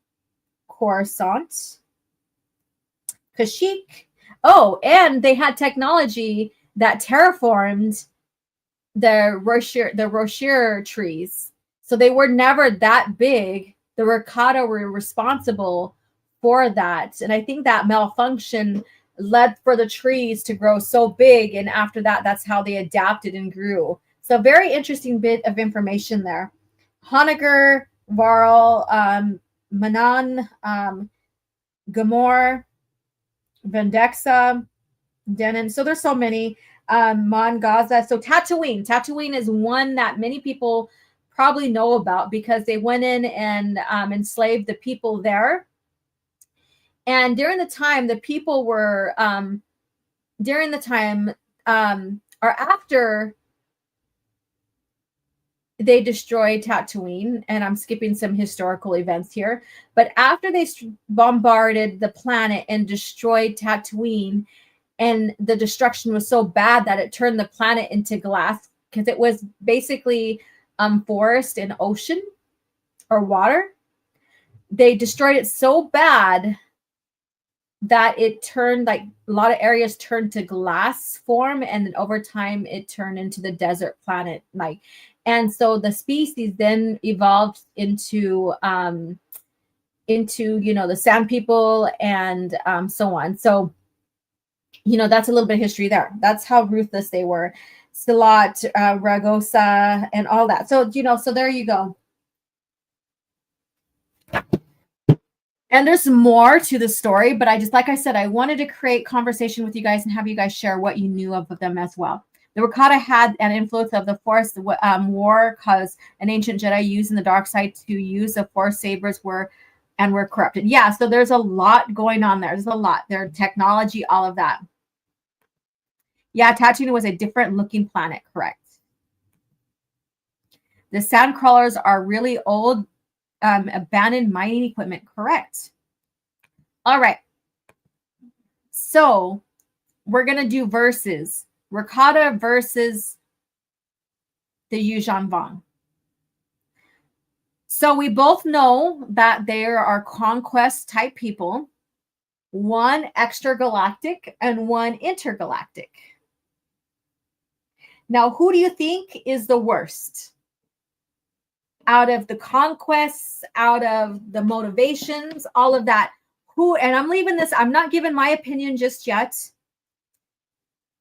Coruscant, Kashyyyk. Oh, and they had technology that terraformed the Roshir trees. So they were never that big. The Rakata were responsible for that. And I think that malfunction led for the trees to grow so big. And after that, that's how they adapted and grew. So very interesting bit of information there. Honegger, Varl, Manan, Gamor, Vendexa, Denon. So there's so many. Mon Gaza. So Tatooine. Tatooine is one that many people probably know about because they went in and enslaved the people there. And during the time, the people were or after they destroyed Tatooine, and I'm skipping some historical events here, but after they bombarded the planet and destroyed Tatooine, and the destruction was so bad that it turned the planet into glass because it was basically forest and ocean or water. They destroyed it so bad that it turned, like, a lot of areas turned to glass form, and then over time it turned into the desert planet. And so the species then evolved into the sand people and so on. So that's a little bit of history there. That's how ruthless they were. Silat, Ragosa, and all that. So so there you go. And there's more to the story, but like I said, I wanted to create conversation with you guys and have you guys share what you knew of them as well. The Rakata had an influence of the Force war because an ancient Jedi used in the dark side to use the Force sabers were corrupted. Yeah, so there's a lot going on there. There's a lot. Their technology, all of that. Yeah, Tatooine was a different looking planet, correct. The sand crawlers are really old, abandoned mining equipment, correct. All right. So we're going to do verses. Rakata versus the Yuuzhan Vong. So we both know that there are conquest type people, one extragalactic and one intergalactic. Now, who do you think is the worst? Out of the conquests, out of the motivations, all of that. Who, and I'm leaving this, I'm not giving my opinion just yet.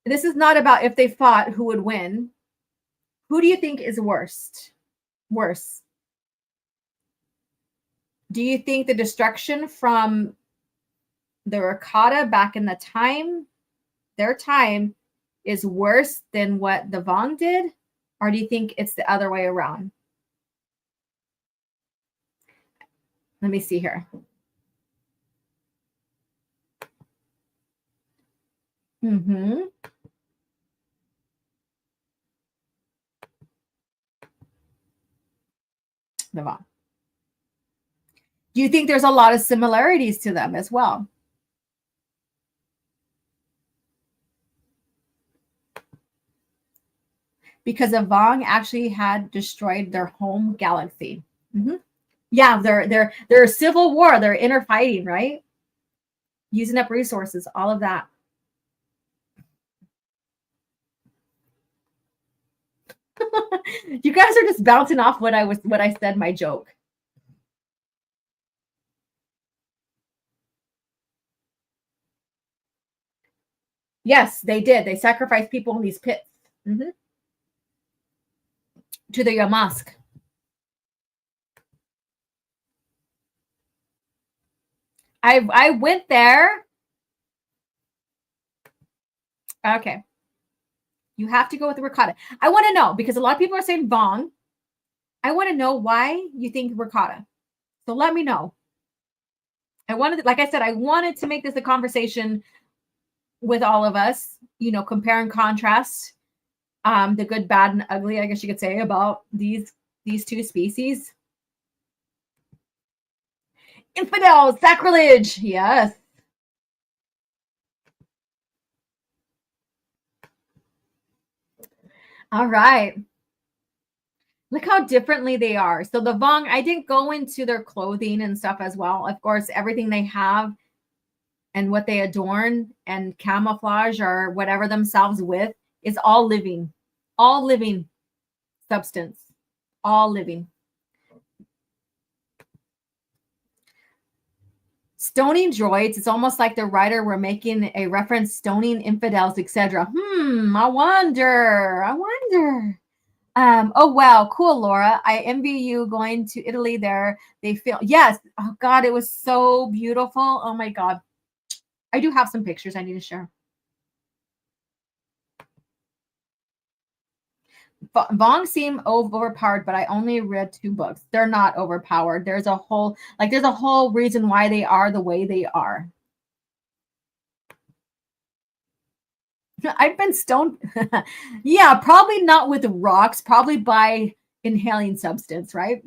This is not about if they fought, who would win. Who do you think is worst? Worse. Do you think the destruction from the Rakata back in their time, is worse than what the Vong did? Or do you think it's the other way around? Let me see here. The Vong. Do you think there's a lot of similarities to them as well? Because the Vong actually had destroyed their home galaxy. Yeah, they're a civil war. They're inner fighting, right? Using up resources, all of that. You guys are just bouncing off what I said, my joke. Yes, they did. They sacrificed people in these pits. To the Yamask. I went there. Okay. You have to go with the Rakata. I want to know, because a lot of people are saying Vong. I want to know why you think Rakata. So let me know. Like I said, I wanted to make this a conversation with all of us, compare and contrast the good, bad, and ugly, I guess you could say, about these two species. Infidels, sacrilege. Yes. All right. Look how differently they are. So the Vong, I didn't go into their clothing and stuff as well. Of course, everything they have and what they adorn and camouflage or whatever themselves with is all living substance, all living. Stoning droids, it's almost like the writer were making a reference, stoning infidels, etc. I wonder. Oh wow, cool, Laura. I envy you going to Italy there. They feel, yes. Oh God, it was so beautiful. Oh my God. I do have some pictures I need to share. Vong seem overpowered, but I only read 2 books. They're not overpowered. There's a whole reason why they are the way they are. I've been stoned. Yeah, probably not with rocks, probably by inhaling substance, right?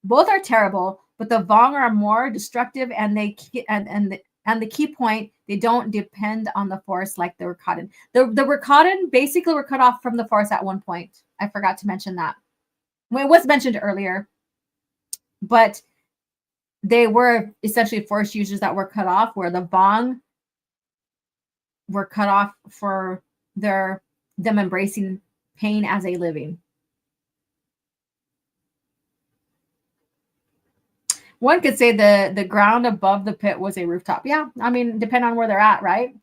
Both are terrible, but the Vong are more destructive, and the key point, they don't depend on the Force like the Rakatan. The Rakatan basically were cut off from the Force at one point. I forgot to mention that. Well, it was mentioned earlier, but they were essentially Force users that were cut off, where the Vong were cut off for them embracing pain as a living. One could say the ground above the pit was a rooftop. Yeah, I mean, depending on where they're at, right?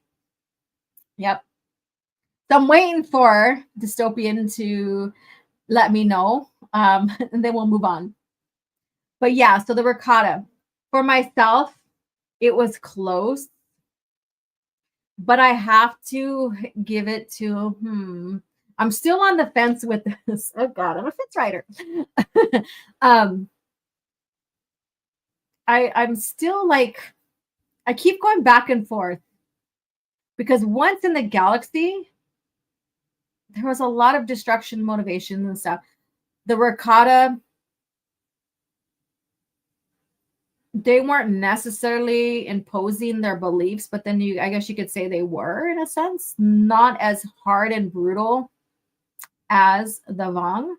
Yep. So I'm waiting for Dystopian to let me know, and then we'll move on. But yeah, so the ricotta. For myself, it was close, but I have to give it to, I'm still on the fence with this. Oh God, I'm a fence rider. I'm still like, I keep going back and forth, because once in the galaxy, there was a lot of destruction motivations and stuff. The ricotta, they weren't necessarily imposing their beliefs, but then I guess you could say they were, in a sense, not as hard and brutal as the Vong.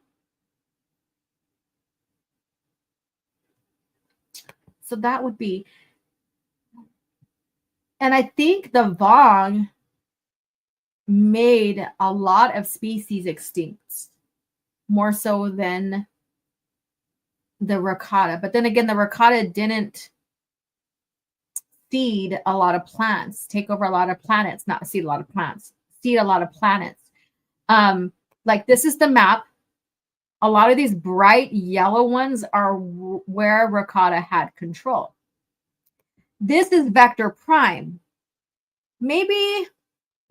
So that would be, and I think the Vong made a lot of species extinct, more so than the ricotta. But then again, the ricotta didn't seed a lot of plants, take over a lot of planets, not seed a lot of plants, seed a lot of planets. Like this is the map. A lot of these bright yellow ones are where ricotta had control. This is Vector Prime. Maybe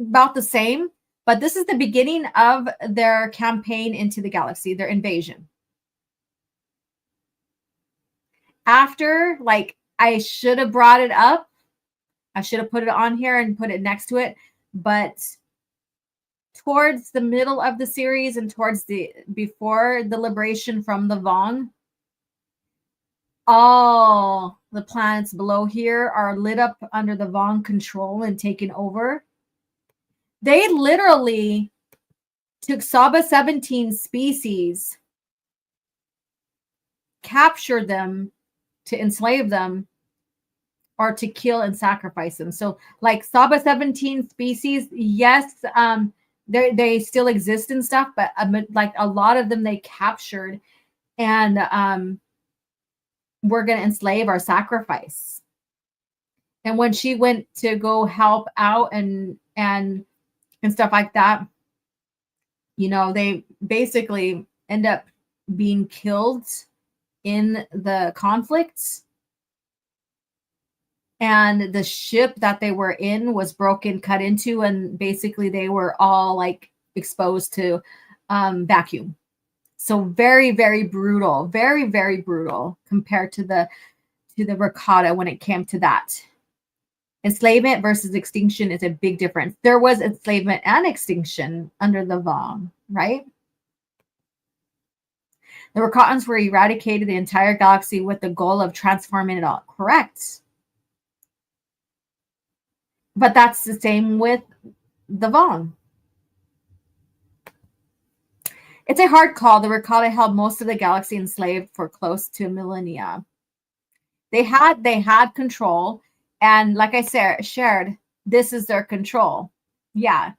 about the same, but this is the beginning of their campaign into the galaxy, their invasion. After, like, I should have brought it up. I should have put it on here and put it next to it, but towards the middle of the series and before the liberation from the Vong, all the planets below here are lit up under the Vong control and taken over. They literally took Saba 17 species, captured them to enslave them, or to kill and sacrifice them. So like Saba 17 species, yes, they still exist and stuff, but like a lot of them they captured and we're going to enslave or sacrifice. And when she went to go help out and stuff like that, they basically end up being killed in the conflict. And the ship that they were in was broken, cut into, and basically they were all like exposed to vacuum. So very, very brutal, very, very brutal compared to the ricotta when it came to that. Enslavement versus extinction is a big difference. There was enslavement and extinction under the Vong, right? The Rakatans were eradicated the entire galaxy with the goal of transforming it all. Correct. But that's the same with the Vong. It's a hard call. The Rakata held most of the galaxy enslaved for close to millennia. They had control, and like I shared, this is their control. Yeah.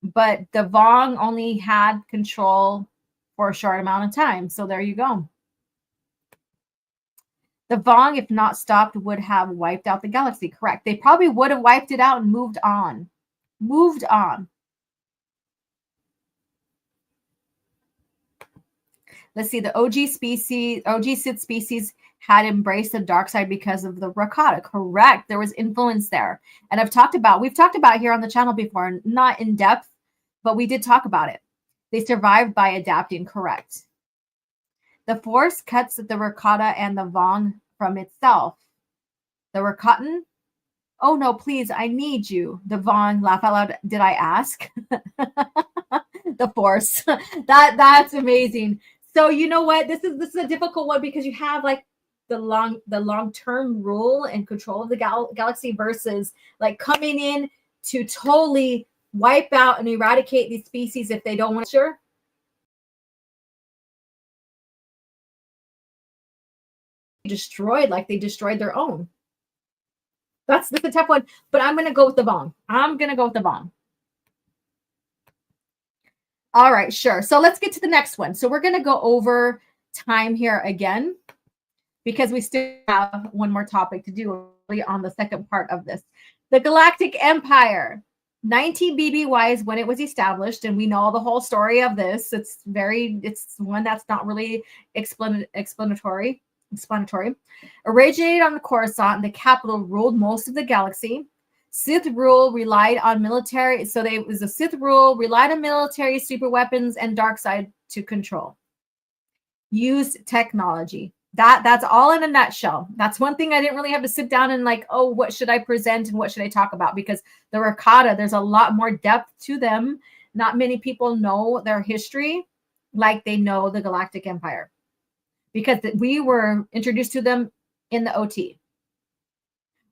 But the Vong only had control for a short amount of time. So there you go. The Vong, if not stopped, would have wiped out the galaxy. Correct. They probably would have wiped it out and moved on. Moved on. Let's see. The OG Sith species had embraced the dark side because of the Rakata. Correct. There was influence there. And we've talked about here on the channel before, not in depth, but we did talk about it. They survived by adapting. Correct. The Force cuts the Rakata and the Vong from itself. The Rakatan, oh no, please, I need you. The Vong, laugh out loud, did I ask? The Force. That's amazing. So you know what? This is a difficult one because you have like the long-term rule and control of the galaxy versus like coming in to totally wipe out and eradicate these species if they don't want to. Sure. Destroyed like they destroyed their own. That's a tough one, but I'm going to go with the Vong. All right, sure. So let's get to the next one. So we're going to go over time here again because we still have one more topic to do on the second part of this. The Galactic Empire. 19 BBY is when it was established, and we know the whole story of this. It's one that's not really explanatory. Originated on Coruscant, the capital, ruled most of the galaxy. Sith rule relied on military, relied on military, super weapons, and dark side to control. Used technology. That's all in a nutshell. That's one thing I didn't really have to sit down and like, oh, what should I present and what should I talk about? Because the Rakata, there's a lot more depth to them. Not many people know their history like they know the Galactic Empire. Because we were introduced to them in the OT.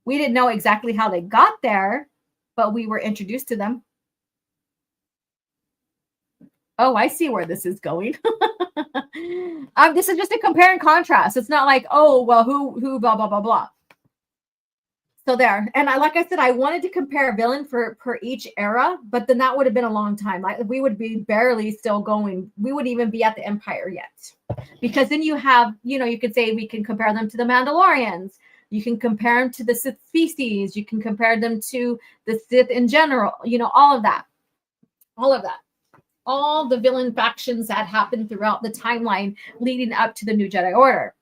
We didn't know exactly how they got there, but we were introduced to them. Oh, I see where this is going. This is just a compare and contrast. It's not like, oh, well, who, blah, blah, blah, blah. So there. And like I said, I wanted to compare a villain per each era, but then that would have been a long time. Like we would be barely still going. We wouldn't even be at the Empire yet. Because then you have, you could say we can compare them to the Mandalorians. You can compare them to the Sith species. You can compare them to the Sith in general. All of that. All the villain factions that happened throughout the timeline leading up to the new Jedi Order.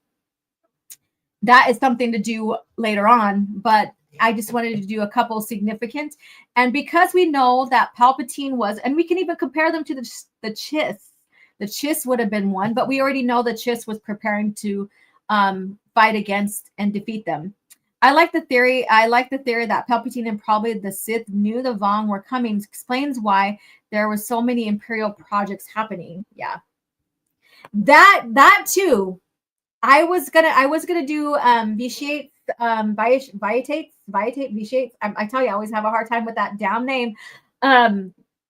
That is something to do later on, but I just wanted to do a couple significant. And because we know that Palpatine was, and we can even compare them to the Chiss. The Chiss would have been one, but we already know the Chiss was preparing to fight against and defeat them. I like the theory that Palpatine and probably the Sith knew the Vong were coming. Explains why there were so many Imperial projects happening. Yeah. That too. I was gonna do Vitiates, Vitiates. I tell you, I always have a hard time with that damn name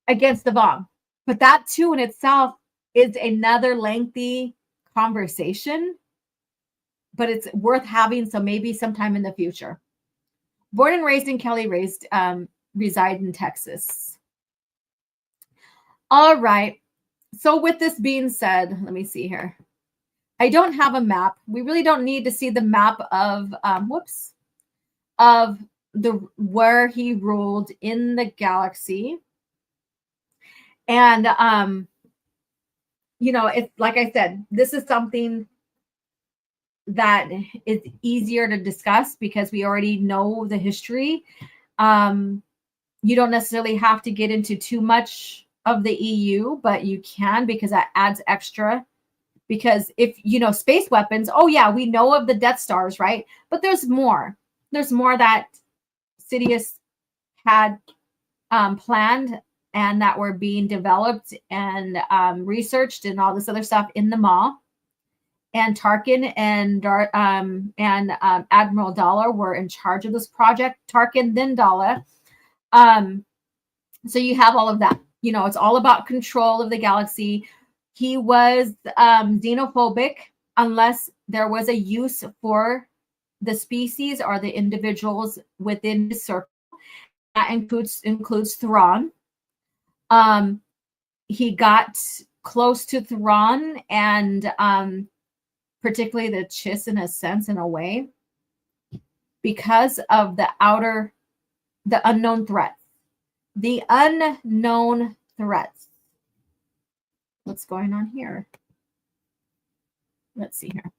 against the Vong. But that too in itself is another lengthy conversation, but it's worth having. So maybe sometime in the future. Born and raised in Kelly, reside in Texas. All right. So with this being said, let me see here. I don't have a map. We really don't need to see the map of where he ruled in the galaxy. And it's like I said, this is something that is easier to discuss because we already know the history. You don't necessarily have to get into too much of the EU, but you can because that adds extra. Because if, space weapons, oh yeah, we know of the Death Stars, right? But there's more. There's more that Sidious had planned and that were being developed and researched and all this other stuff in the Maw. and Tarkin and Admiral Dalla were in charge of this project. Tarkin, then Dalla. So you have all of that. You know, it's all about control of the galaxy. He was xenophobic unless there was a use for the species or the individuals within his circle. That includes Thrawn. He got close to Thrawn and particularly the Chiss in a sense, in a way, because of the unknown threats. The unknown threats. What's going on here? Let's see here.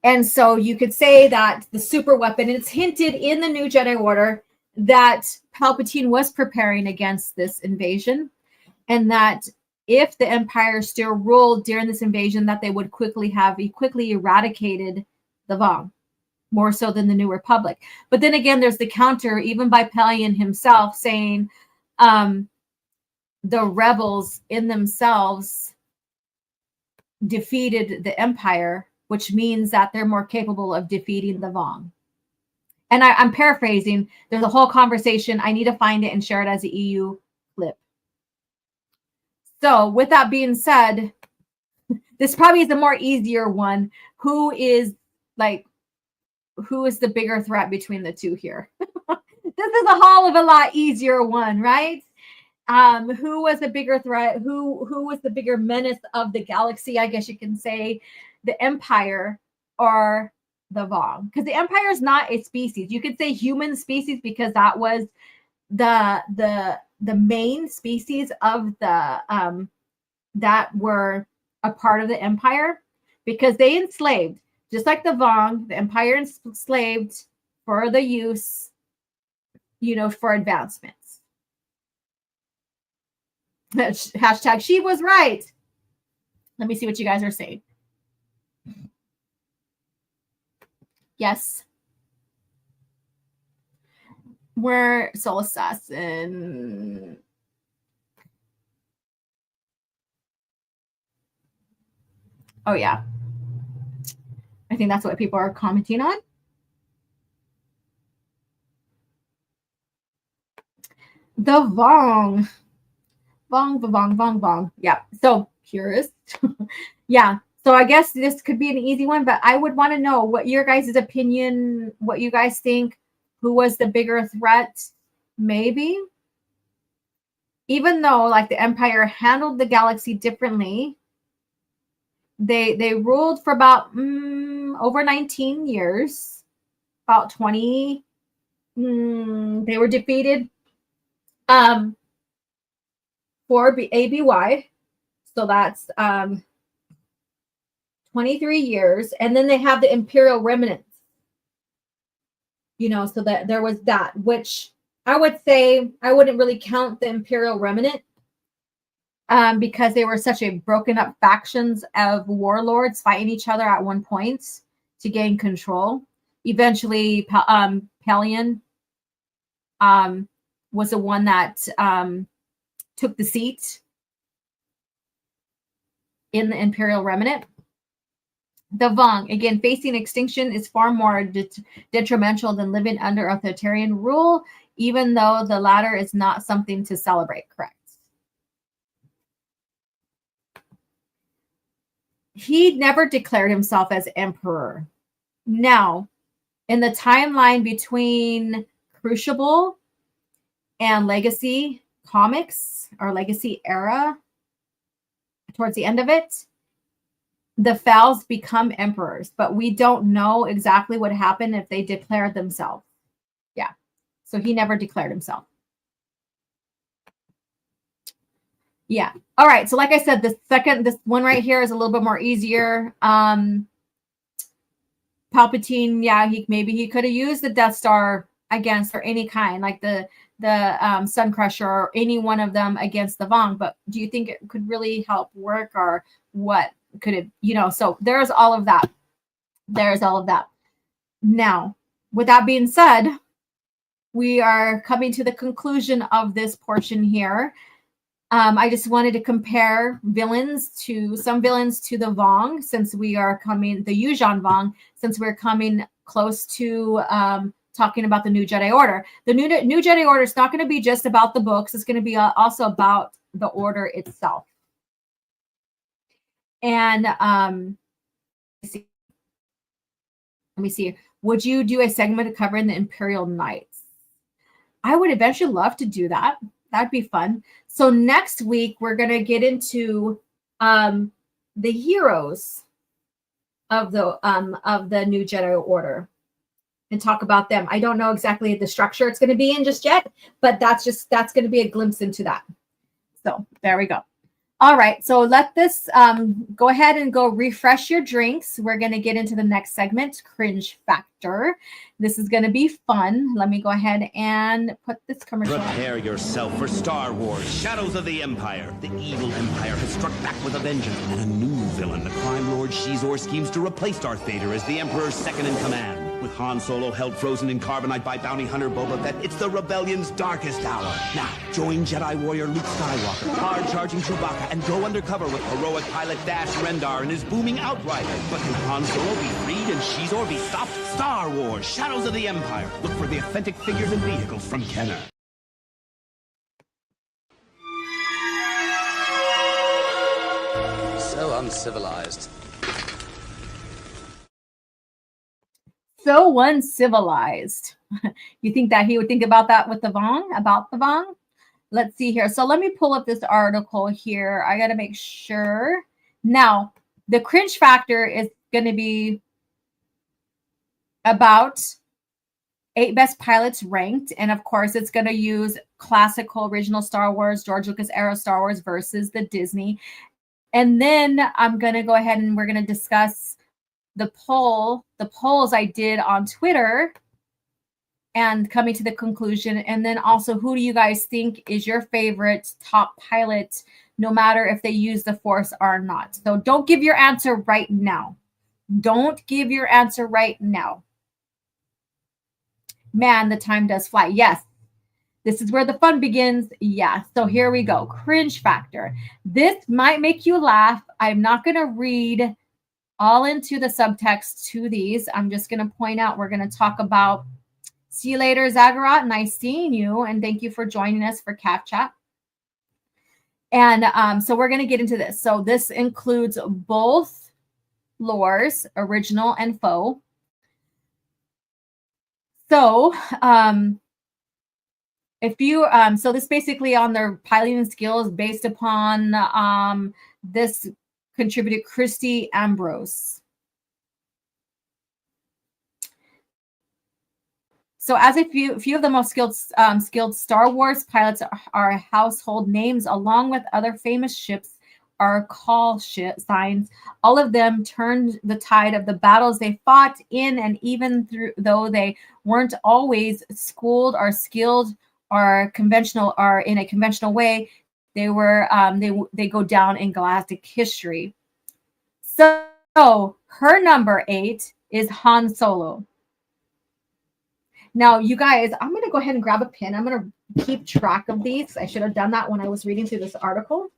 And so you could say that the super weapon, and it's hinted in the new Jedi Order that Palpatine was preparing against this invasion, and that if the Empire still ruled during this invasion, that they would quickly eradicated the Vong, more so than the New Republic. But then again, there's the counter, even by Pelion himself, saying the rebels in themselves defeated the Empire, which means that they're more capable of defeating the Vong. And I'm paraphrasing. There's a whole conversation. I need to find it and share it as an EU clip. So with that being said, this probably is a more easier one. Who is the bigger threat between the two here? This is a whole of a lot easier one, right? Who was the bigger threat? Who was the bigger menace of the galaxy? I guess you can say the Empire or the Vong, because the Empire is not a species. You could say human species because that was the main species of the that were a part of the Empire, because they enslaved, just like the Vong. The Empire enslaved for the use, for advancements. Hashtag she was right. Let me see what you guys are saying. Yes. We're Soul Assassin. Oh, yeah. I think that's what people are commenting on. The Vong. Vong. Yeah. So purist. Yeah. So I guess this could be an easy one, but I would want to know what your guys' opinion, what you guys think, who was the bigger threat, maybe. Even though like the Empire handled the galaxy differently, they ruled for about over 19 years, about 20. They were defeated for ABY. So that's 23 years. And then they have the Imperial remnants. So that there was that, which I would say I wouldn't really count the Imperial remnant because they were such a broken up factions of warlords fighting each other at one point to gain control. Eventually, Pelion was the one that took the seat in the Imperial remnant. The Vong, again, facing extinction is far more detrimental than living under authoritarian rule, even though the latter is not something to celebrate, correct? He never declared himself as emperor. Now, in the timeline between Crucible and Legacy Comics, or Legacy era, towards the end of it, the Fals become emperors, but we don't know exactly what happened if they declared themselves. Yeah. So he never declared himself. Yeah. All right. So like I said, this one right here is a little bit more easier. Palpatine, yeah, he could have used the Death Star against, or any kind, like the Sun Crusher or any one of them against the Vong. But do you think it could really help work, or what? Could it, so there's all of that. Now, with that being said, we are coming to the conclusion of this portion here. I just wanted to compare some villains to the Vong, since we are coming, the Yuuzhan Vong, since we're coming close to talking about the new Jedi Order. The new Jedi Order is not going to be just about the books. It's going to be also about the Order itself. And let me see. Would you do a segment covering the Imperial Knights? I would eventually love to do that. That'd be fun. So next week we're gonna get into the heroes of the new Jedi Order and talk about them. I don't know exactly the structure it's going to be in just yet, but that's going to be a glimpse into that. So there we go. All right, so let this go ahead and go refresh your drinks. We're going to get into the next segment, Cringe Factor. This is going to be fun. Let me go ahead and put this commercial on. Prepare yourself for Star Wars, Shadows of the Empire. The evil Empire has struck back with a vengeance, and a new villain, the crime lord Shizor, schemes to replace Darth Vader as the Emperor's second in command. With Han Solo held frozen in carbonite by bounty hunter Boba Fett, it's the rebellion's darkest hour. Now, join Jedi warrior Luke Skywalker, hard-charging Chewbacca, and go undercover with heroic pilot Dash Rendar and his booming Outrider. But can Han Solo be freed and Shizor be stopped? Star Wars, Shadows of the Empire. Look for the authentic figures and vehicles from Kenner. So uncivilized. So uncivilized. You think that he would think about that with the Vong? About the Vong? Let's see here. So let me pull up this article here. I got to make sure. Now, the Cringe Factor is going to be about 8 best pilots ranked. And of course, it's going to use classical original Star Wars, George Lucas era Star Wars versus the Disney. And then I'm going to go ahead and we're going to discuss the polls I did on Twitter and coming to the conclusion. And then also, who do you guys think is your favorite top pilot, no matter if they use the Force or not? So don't give your answer right now. Don't give your answer right now. Man, the time does fly. Yes. This is where the fun begins. Yeah. So here we go. Cringe Factor. This might make you laugh. I'm not going to read all into the subtext to these. I'm just going to point out, we're going to talk about, see you later, Zagharat. Nice seeing you. And thank you for joining us for CAF Chat. And so we're going to get into this. So this includes both lores, original and faux. So if you, so this basically on their piloting skills based upon this contributed Christy Ambrose. So as a few of the most skilled Star Wars pilots are household names, along with other famous ships are call signs. All of them turned the tide of the battles they fought in, and even though they weren't always schooled or skilled or conventional or in a conventional way, they were they go down in galactic history. So her number 8 is Han Solo. Now, you guys, I'm going to go ahead and grab a pen. I'm going to keep track of these. I should have done that when I was reading through this article,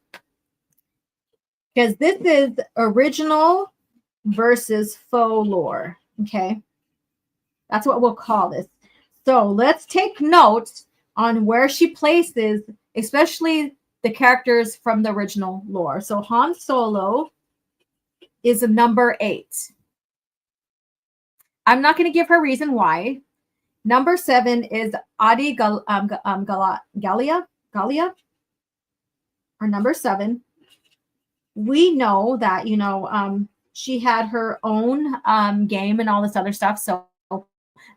because this is original versus faux lore. Okay, that's what we'll call this. So let's take note on where she places, especially the characters from the original lore. So Han Solo is a number 8. I'm not going to give her reason why. Number 7 is Adi Gallia, or number 7. We know that, you know, she had her own game and all this other stuff. So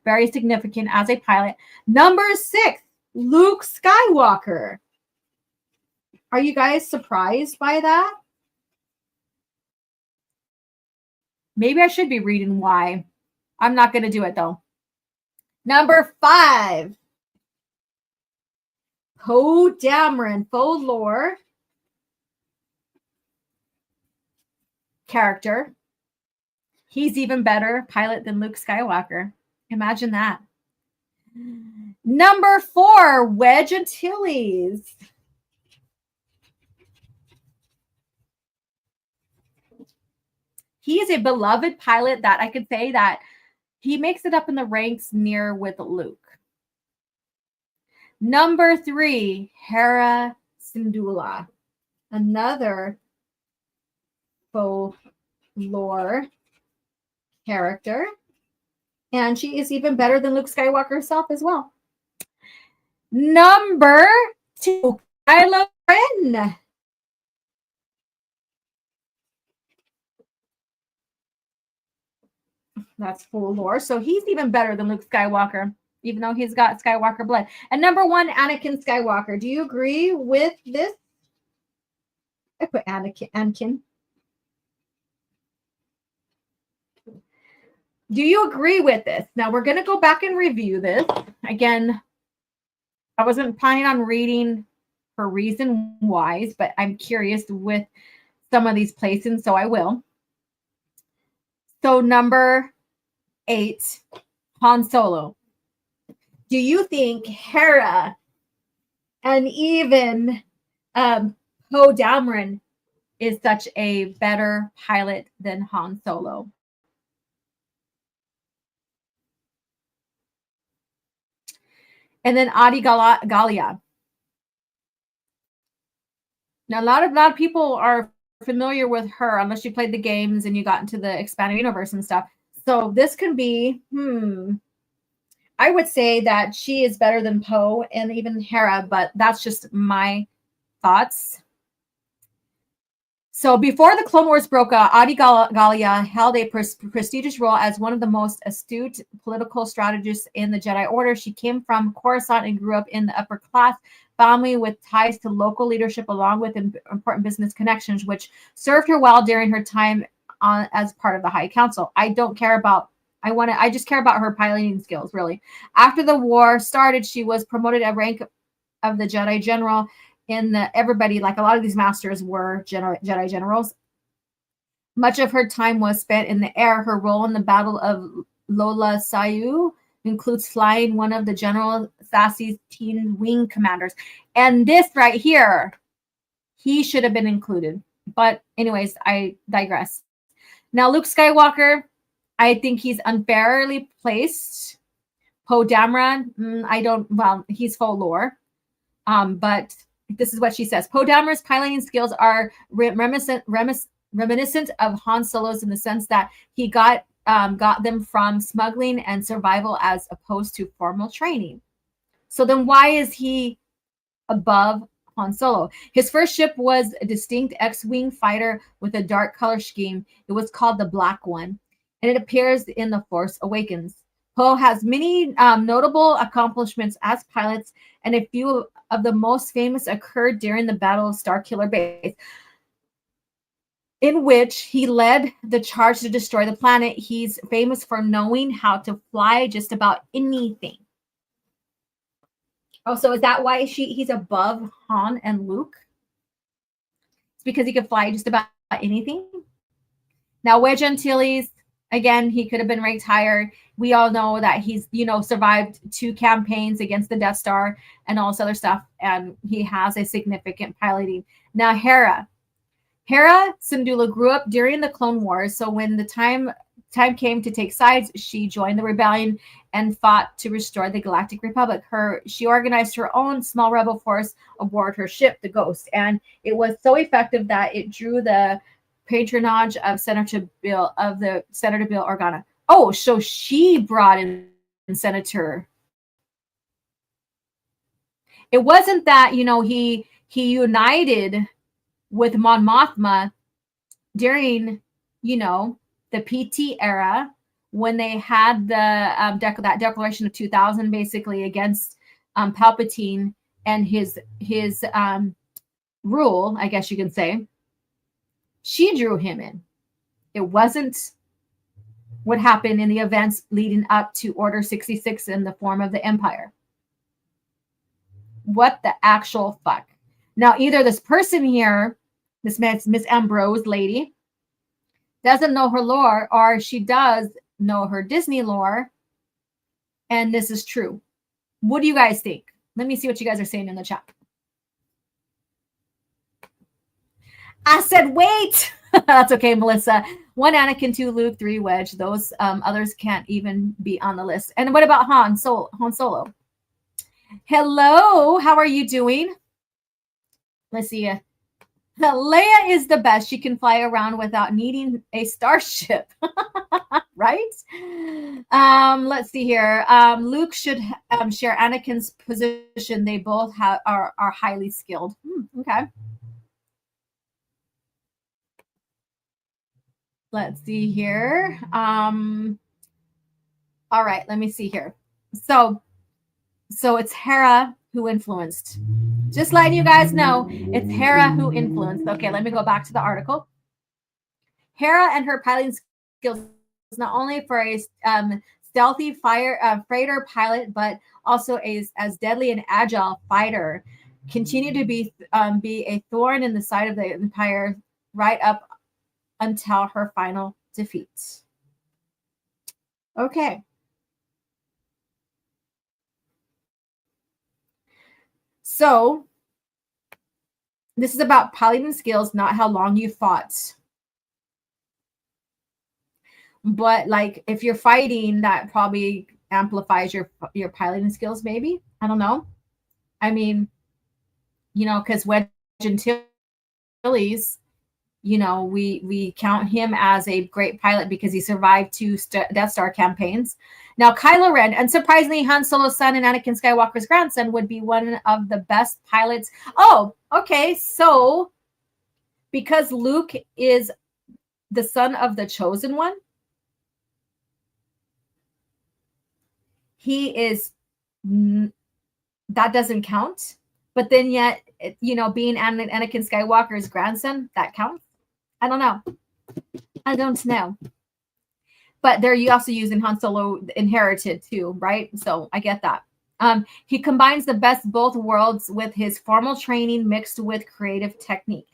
very significant as a pilot. Number 6, Luke Skywalker. Are you guys surprised by that? Maybe I should be reading why. I'm not going to do it though. Number 5, Poe Dameron, faux lore character. He's even better pilot than Luke Skywalker. Imagine that. Number 4, Wedge Antilles. he is a beloved pilot that I could say that he makes it up in the ranks near with Luke. Number 3, Hera Syndulla, another folklore character. And she is even better than Luke Skywalker herself as well. Number 2, Kylo Ren. That's full lore. So he's even better than Luke Skywalker, even though he's got Skywalker blood. And number 1, Anakin Skywalker. Do you agree with this? I put Anakin. Do you agree with this? Now we're going to go back and review this. Again, I wasn't planning on reading for reason wise, but I'm curious with some of these placings, so I will. So number 8, Han Solo. Do you think Hera and even Poe Dameron is such a better pilot than Han Solo? And then Adi Gallia. Now, a lot of people are familiar with her unless you played the games and you got into the expanded universe and stuff. So this can be, I would say that she is better than Poe and even Hera, but that's just my thoughts. So before the Clone Wars broke out, Adi Gallia held a prestigious role as one of the most astute political strategists in the Jedi Order. She came from Coruscant and grew up in the upper class family with ties to local leadership along with important business connections, which served her well during her time as part of the High Council. I just care about her piloting skills, really. After the war started, she was promoted a rank of the Jedi General. Everybody, like a lot of these masters were Jedi generals. Much of her time was spent in the air. Her role in the Battle of Lola Sayu includes flying one of the General Sassie's teen wing commanders. And this right here, he should have been included. But anyways, I digress. Now, Luke Skywalker, I think he's unfairly placed. Poe Dameron, he's full lore. But this is what she says. Poe Dameron's piloting skills are reminiscent of Han Solo's in the sense that he got them from smuggling and survival as opposed to formal training. So then why is he above Han Solo? His first ship was a distinct X-Wing fighter with a dark color scheme. It was called the Black One, and it appears in The Force Awakens. Poe has many notable accomplishments as pilots, and a few of the most famous occurred during the Battle of Starkiller Base, in which he led the charge to destroy the planet. He's famous for knowing how to fly just about anything. Oh, so is that why he's above Han and Luke? It's because he could fly just about anything? Now, Wedge Antilles, again, he could have been ranked higher. We all know that he's, survived 2 campaigns against the Death Star and all this other stuff, and he has a significant piloting. Now, Hera Syndulla grew up during the Clone Wars, so when the time came to take sides, she joined the rebellion and fought to restore the Galactic Republic. She organized her own small rebel force aboard her ship, the Ghost, and it was so effective that it drew the patronage of Senator Bill Organa. Oh, so she brought in Senator. It wasn't that he united with Mon Mothma during the PT era when they had the that Declaration of 2000 basically against Palpatine and his rule, I guess you can say. She drew him in. It wasn't what happened in the events leading up to Order 66 in the form of the Empire. What the actual fuck? Now, either this person here, this Miss Ambrose lady, doesn't know her lore, or she does know her Disney lore, and this is true. What do you guys think? Let me see what you guys are saying in the chat. I said, wait. That's okay, Melissa. 1 Anakin, 2 Luke, 3 Wedge. Those others can't even be on the list. And what about Han Solo? Hello, how are you doing? Let's see. Leia is the best. She can fly around without needing a starship. Right? Let's see here. Luke should share Anakin's position. They both are highly skilled. Okay. Let's see here. All right, let me see here. So it's Hera who influenced. Just letting you guys know, it's Hera who influenced. Okay, let me go back to the article. Hera and her piloting skills, not only for a stealthy freighter pilot, but also as deadly and agile fighter, continue to be a thorn in the side of the Empire right up until her final defeat. Okay. So this is about piloting skills, not how long you fought. But like if you're fighting, that probably amplifies your piloting skills, maybe. I don't know. I mean, because Wedge and Tilly's, we count him as a great pilot because he survived 2 Death Star campaigns. Now, Kylo Ren, unsurprisingly, Han Solo's son and Anakin Skywalker's grandson, would be one of the best pilots. Oh, okay. So because Luke is the son of the chosen one, he is, that doesn't count. But then yet, being Anakin Skywalker's grandson, that counts. I don't know. But they're also using Han Solo inherited too, right? So I get that. He combines the best of both worlds with his formal training mixed with creative technique.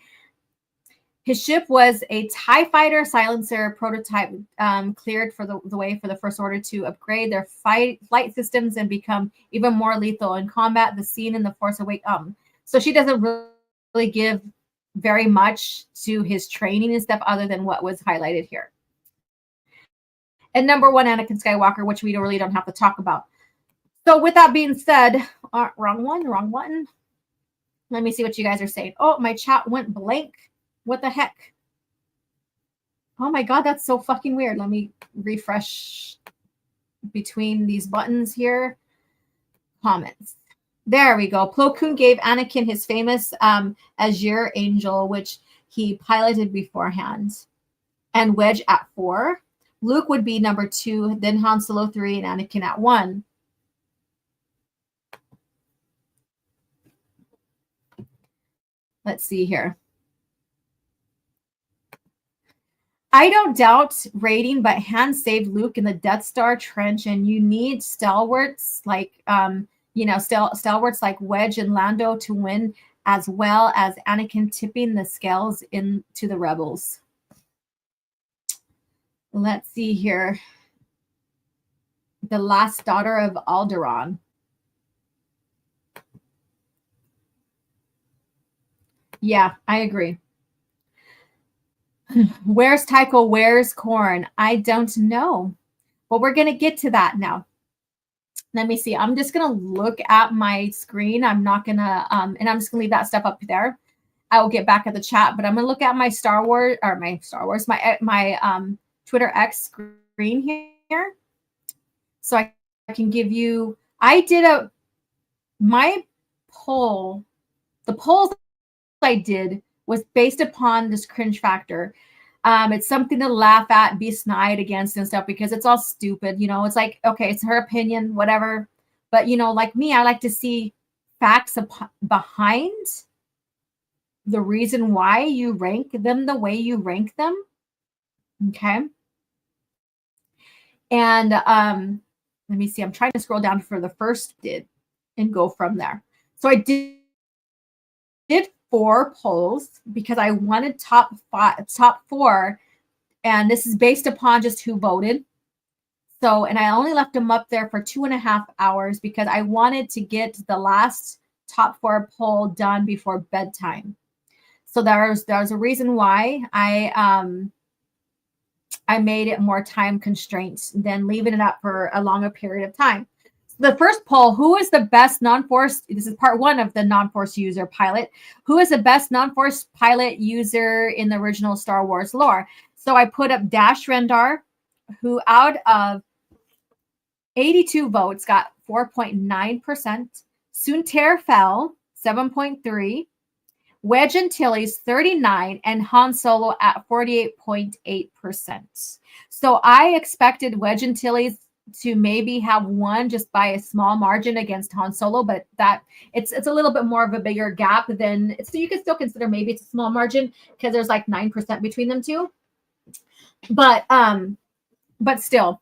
His ship was a TIE fighter silencer prototype, cleared for the way for the First Order to upgrade their flight systems and become even more lethal in combat. The scene in The Force Awakens. So she doesn't really give very much to his training and stuff other than what was highlighted here. And number 1, Anakin Skywalker, which we really don't have to talk about. So with that being said, wrong one. Let me see what you guys are saying. Oh, my chat went blank. What the heck? Oh my God, that's so fucking weird. Let me refresh between these buttons here. Comments. There we go. Plo Koon gave Anakin his famous Azure Angel, which he piloted beforehand. And Wedge at 4. Luke would be number 2, then Han Solo 3, and Anakin at 1. Let's see here. I don't doubt rating, but Han saved Luke in the Death Star trench, and you need stalwarts like stalwarts like Wedge and Lando to win, as well as Anakin tipping the scales into the rebels. Let's see here. The last daughter of Alderaan. Yeah, I agree. Where's Tycho? Where's Corn? I don't know. But we're going to get to that now. Let me see. I'm just going to look at my screen. I'm not going to, and I'm just going to leave that stuff up there. I will get back at the chat, but I'm going to look at my my Twitter X screen here. So I can give you, my poll, the polls I did was based upon this cringe factor. It's something to laugh at, be snide against and stuff because it's all stupid. It's like, okay, it's her opinion, whatever. But, like me, I like to see facts behind the reason why you rank them the way you rank them. Okay. And let me see. I'm trying to scroll down for the first did and go from there. So I did 4 polls because I wanted top 4, and this is based upon just who voted. So, and I only left them up there for 2.5 hours because I wanted to get the last top 4 poll done before bedtime. So there's a reason why I I made it more time constraints than leaving it up for a longer period of time. The first poll, who is the best non-force? This is part 1 of the non-force user pilot. Who is the best non-force pilot user in the original Star Wars lore? So I put up Dash Rendar, who out of 82 votes got 4.9%. Soontir Fel, 7.3%. Wedge Antilles 39, and Han Solo at 48.8%. So I expected Wedge Antilles to maybe have won just by a small margin against Han Solo, but that it's a little bit more of a bigger gap than, so you can still consider maybe it's a small margin because there's like 9% between them two. But still,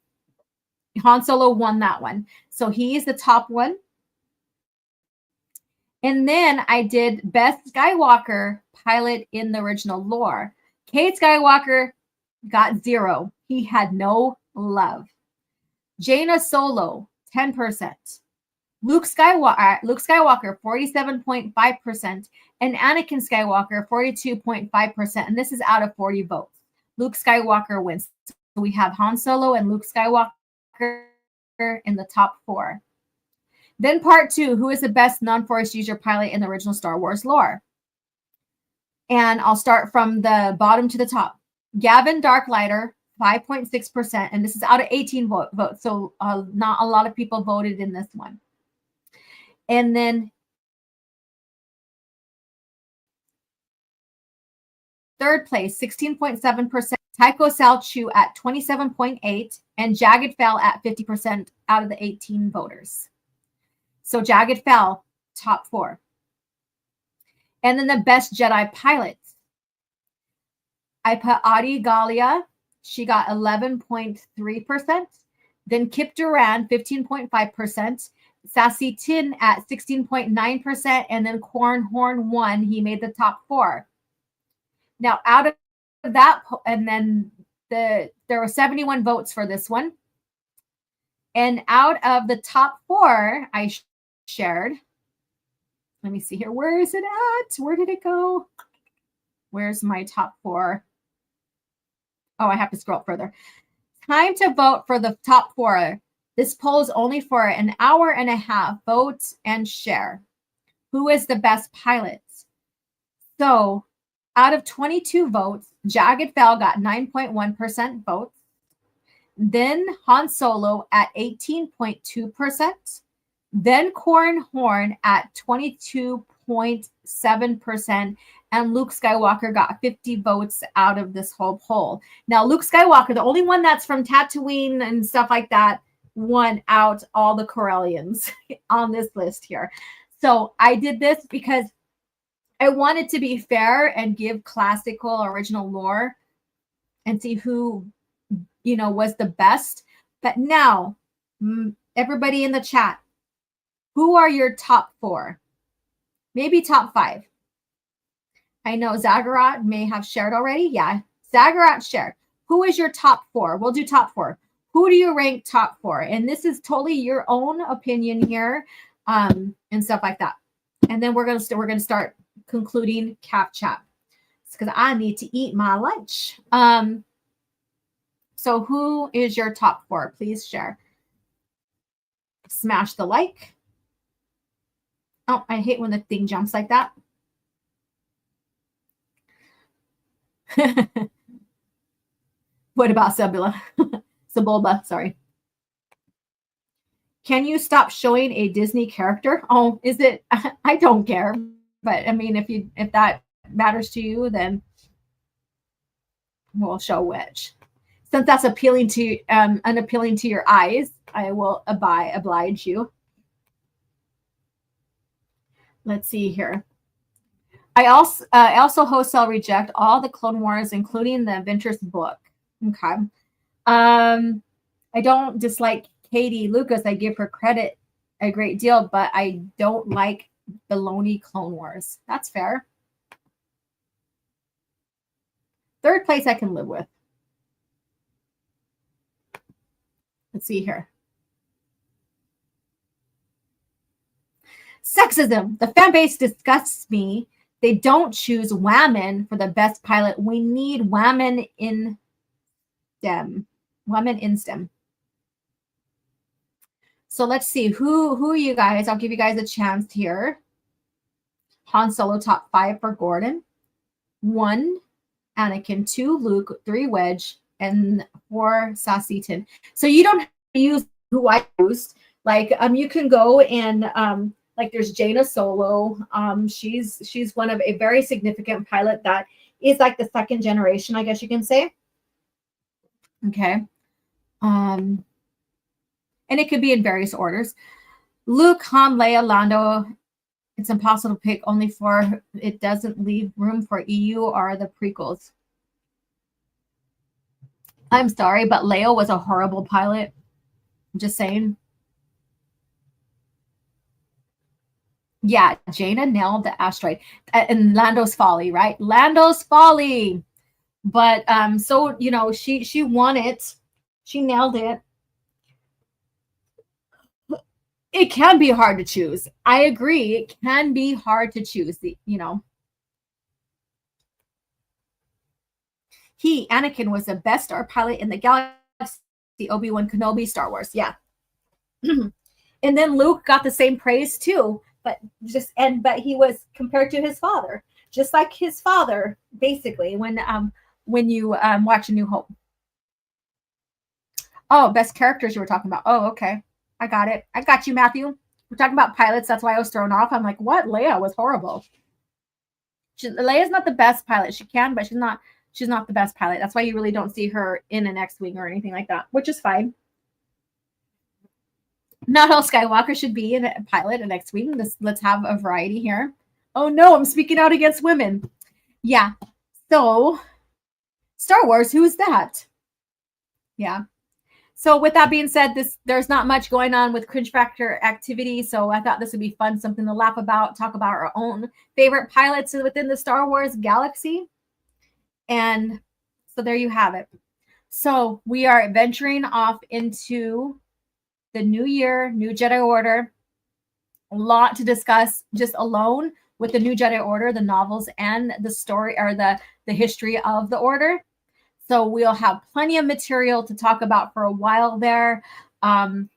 Han Solo won that one. So he's the top one. And then I did Best Skywalker pilot in the original lore. Cade Skywalker got 0. He had no love. Jaina Solo, 10%. Luke Skywalker, 47.5%. And Anakin Skywalker, 42.5%. And this is out of 40 votes. Luke Skywalker wins. So we have Han Solo and Luke Skywalker in the top 4. Then part 2, who is the best non-force user pilot in the original Star Wars lore? And I'll start from the bottom to the top. Gavin Darklighter, 5.6%, and this is out of 18 votes, so not a lot of people voted in this one. And then third place, 16.7%, Taiko Salchu at 27.8%, and Jagged Fel at 50% out of the 18 voters. So Jagged Fel, top 4. And then the best Jedi pilots. I put Adi Galia. She got 11.3%. Then Kip Duran, 15.5%. Sassy Tin at 16.9%. And then Corn Horn 1. He made the top 4. Now, out of that, and then there were 71 votes for this one. And out of the top 4, I shared. Let me see here. Where is it at? Where did it go? Where's my top 4? Oh, I have to scroll further. Time to vote for the top 4. This poll is only for an hour and a half. Vote and share. Who is the best pilot? So out of 22 votes, Jagged Fel got 9.1% votes. Then Han Solo at 18.2%. Then Corn Horn at 22.7%. And Luke Skywalker got 50 votes out of this whole poll. Now, Luke Skywalker, the only one that's from Tatooine and stuff like that, won out all the Corellians on this list here. So I did this because I wanted to be fair and give classical original lore and see who, was the best. But now, everybody in the chat, who are your top 4? Maybe top 5. I know Zagharat may have shared already. Yeah, Zagharat shared. Who is your top 4? We'll do top 4. Who do you rank top 4? And this is totally your own opinion here, and stuff like that. And then we're gonna start concluding CAF chat because I need to eat my lunch. So who is your top 4? Please share. Smash the like. Oh, I hate when the thing jumps like that. What about Sebula? Sebulba, sorry. Can you stop showing a Disney character? Oh, is it? I don't care. But I mean, if that matters to you, then we'll show which. Since that's appealing to unappealing to your eyes, I will oblige you. Let's see here. I also wholesale reject all the Clone Wars, including the Adventures book. Okay. I don't dislike Katie Lucas. I give her credit a great deal, but I don't like baloney Clone Wars. That's fair. Third place I can live with. Let's see here. Sexism. The fan base disgusts me. They don't choose women for the best pilot. We need women in STEM. Women in STEM. So let's see. Who are you guys? I'll give you guys a chance here. Han Solo top 5 for Gordon. 1 Anakin, 2 Luke, 3 Wedge, and 4 Sassiton. So you don't have to use who I used. Like you can go and like there's Jaina Solo. She's one of a very significant pilot that is like the second generation, I guess you can say. Okay. And it could be in various orders. Luke, Han, Leia, Lando. It's impossible to pick, only for it doesn't leave room for EU or the prequels. I'm sorry, but Leia was a horrible pilot. I'm just saying. Yeah, Jaina nailed the asteroid. And Lando's Folly, right? Lando's Folly. But so you know, she won it. She nailed it. It can be hard to choose. I agree. It can be hard to choose. You know, Anakin was the best star pilot in the galaxy. Obi-Wan Kenobi, Star Wars. Yeah. And then Luke got the same praise too, but he was compared to his father, just like his father, basically. When you watch A New Hope. Oh, best characters you were talking about. Oh, okay. I got it. I got you, Matthew. We're talking about pilots. That's why I was thrown off. I'm like, what? Leia was horrible. Leia's not the best pilot. She can, but she's not the best pilot. That's why you really don't see her in an X-Wing or anything like that, which is fine. Not all Skywalker should be a pilot, an X-Wing. Let's have a variety here. Oh no, I'm speaking out against women. Yeah. So, Star Wars, who is that? Yeah. So with that being said, there's not much going on with Cringe Factor activity. So I thought this would be fun, something to laugh about, talk about our own favorite pilots within the Star Wars galaxy. And so there you have it. So we are venturing off into the new year, new Jedi Order. A lot to discuss just alone with the new Jedi Order, the novels and the story or the history of the Order. So we'll have plenty of material to talk about for a while there. And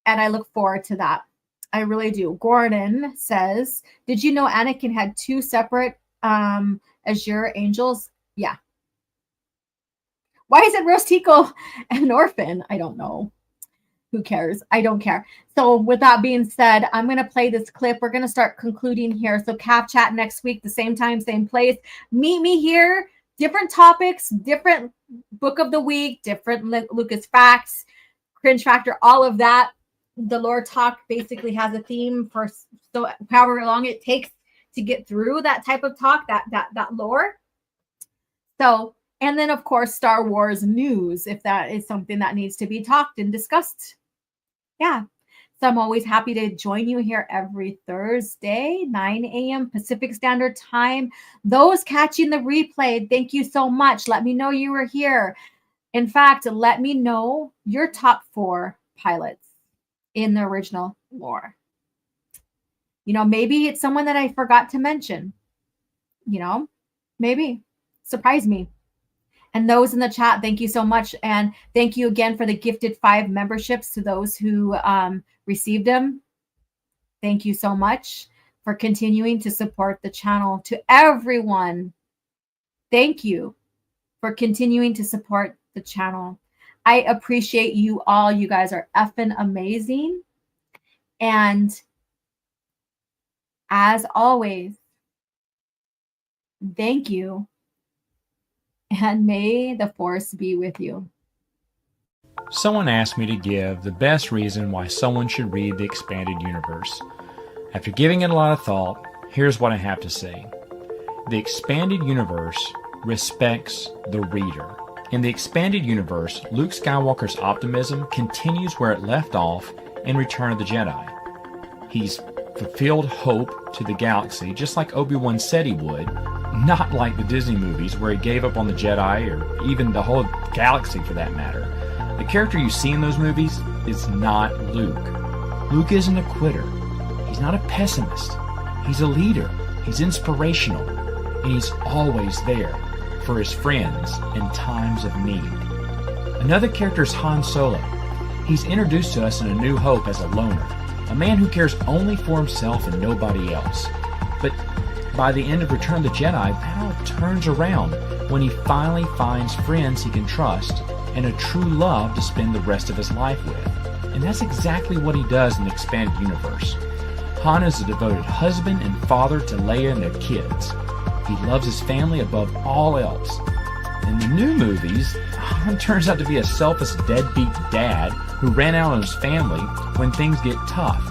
I look forward to that. I really do. Gordon says, did you know Anakin had 2 separate Azure angels? Yeah. Why is it Rostico an orphan? I don't know. Who cares? I don't care. So with that being said, I'm going to play this clip. We're going to start concluding here. So CAF chat next week, the same time, same place. Meet me here. Different topics, different book of the week, different Lucas facts, Cringe Factor, all of that. The lore talk basically has a theme for so however long it takes to get through that type of talk, that lore. So, and then of course Star Wars news, if that is something that needs to be talked and discussed. Yeah. So I'm always happy to join you here every Thursday, 9 a.m. Pacific Standard Time. Those catching the replay, thank you so much. Let me know you were here. In fact, let me know your top 4 pilots in the original lore. You know, maybe it's someone that I forgot to mention. You know, maybe. Surprise me. And those in the chat, thank you so much. And thank you again for the gifted 5 memberships to those who received them. Thank you so much for continuing to support the channel. To everyone, thank you for continuing to support the channel. I appreciate you all. You guys are effing amazing. And as always, thank you. And may the force be with you. Someone asked me to give the best reason why someone should read the Expanded Universe. After giving it a lot of thought, here's what I have to say. The Expanded Universe respects the reader. In the Expanded Universe, Luke Skywalker's optimism continues where it left off in Return of the Jedi. He's fulfilled hope to the galaxy just like Obi-Wan said he would, not like the Disney movies where he gave up on the Jedi or even the whole galaxy for that matter. The character you see in those movies is not Luke. Luke isn't a quitter. He's not a pessimist. He's a leader. He's inspirational. And he's always there for his friends in times of need. Another character is Han Solo. He's introduced to us in A New Hope as a loner, a man who cares only for himself and nobody else. But by the end of Return of the Jedi, that all turns around when he finally finds friends he can trust and a true love to spend the rest of his life with. And that's exactly what he does in the expanded universe. Han is a devoted husband and father to Leia and their kids. He loves his family above all else. In the new movies, Han turns out to be a selfish deadbeat dad who ran out on his family when things get tough.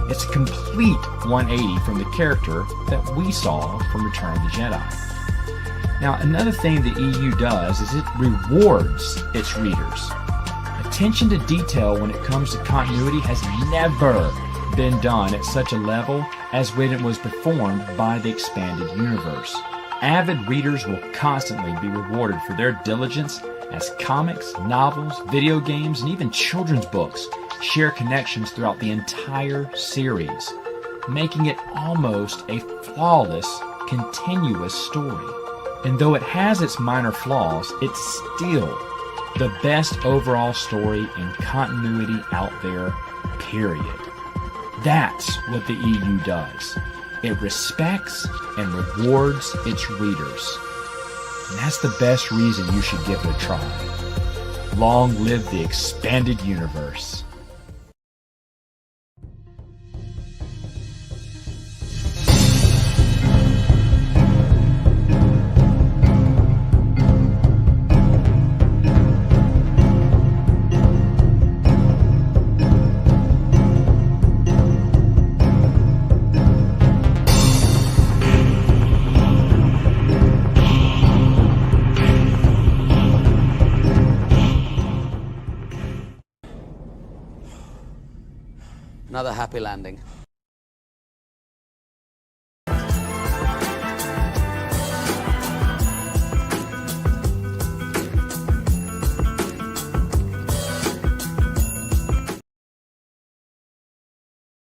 It's a complete 180 from the character that we saw from Return of the Jedi. Now, another thing the EU does is it rewards its readers. Attention to detail when it comes to continuity has never been done at such a level as when it was performed by the expanded universe. Avid readers will constantly be rewarded for their diligence as comics, novels, video games, and even children's books share connections throughout the entire series, making it almost a flawless, continuous story. And though it has its minor flaws, it's still the best overall story and continuity out there, period. That's what the EU does. It respects and rewards its readers. And that's the best reason you should give it a try. Long live the expanded universe. Another happy landing.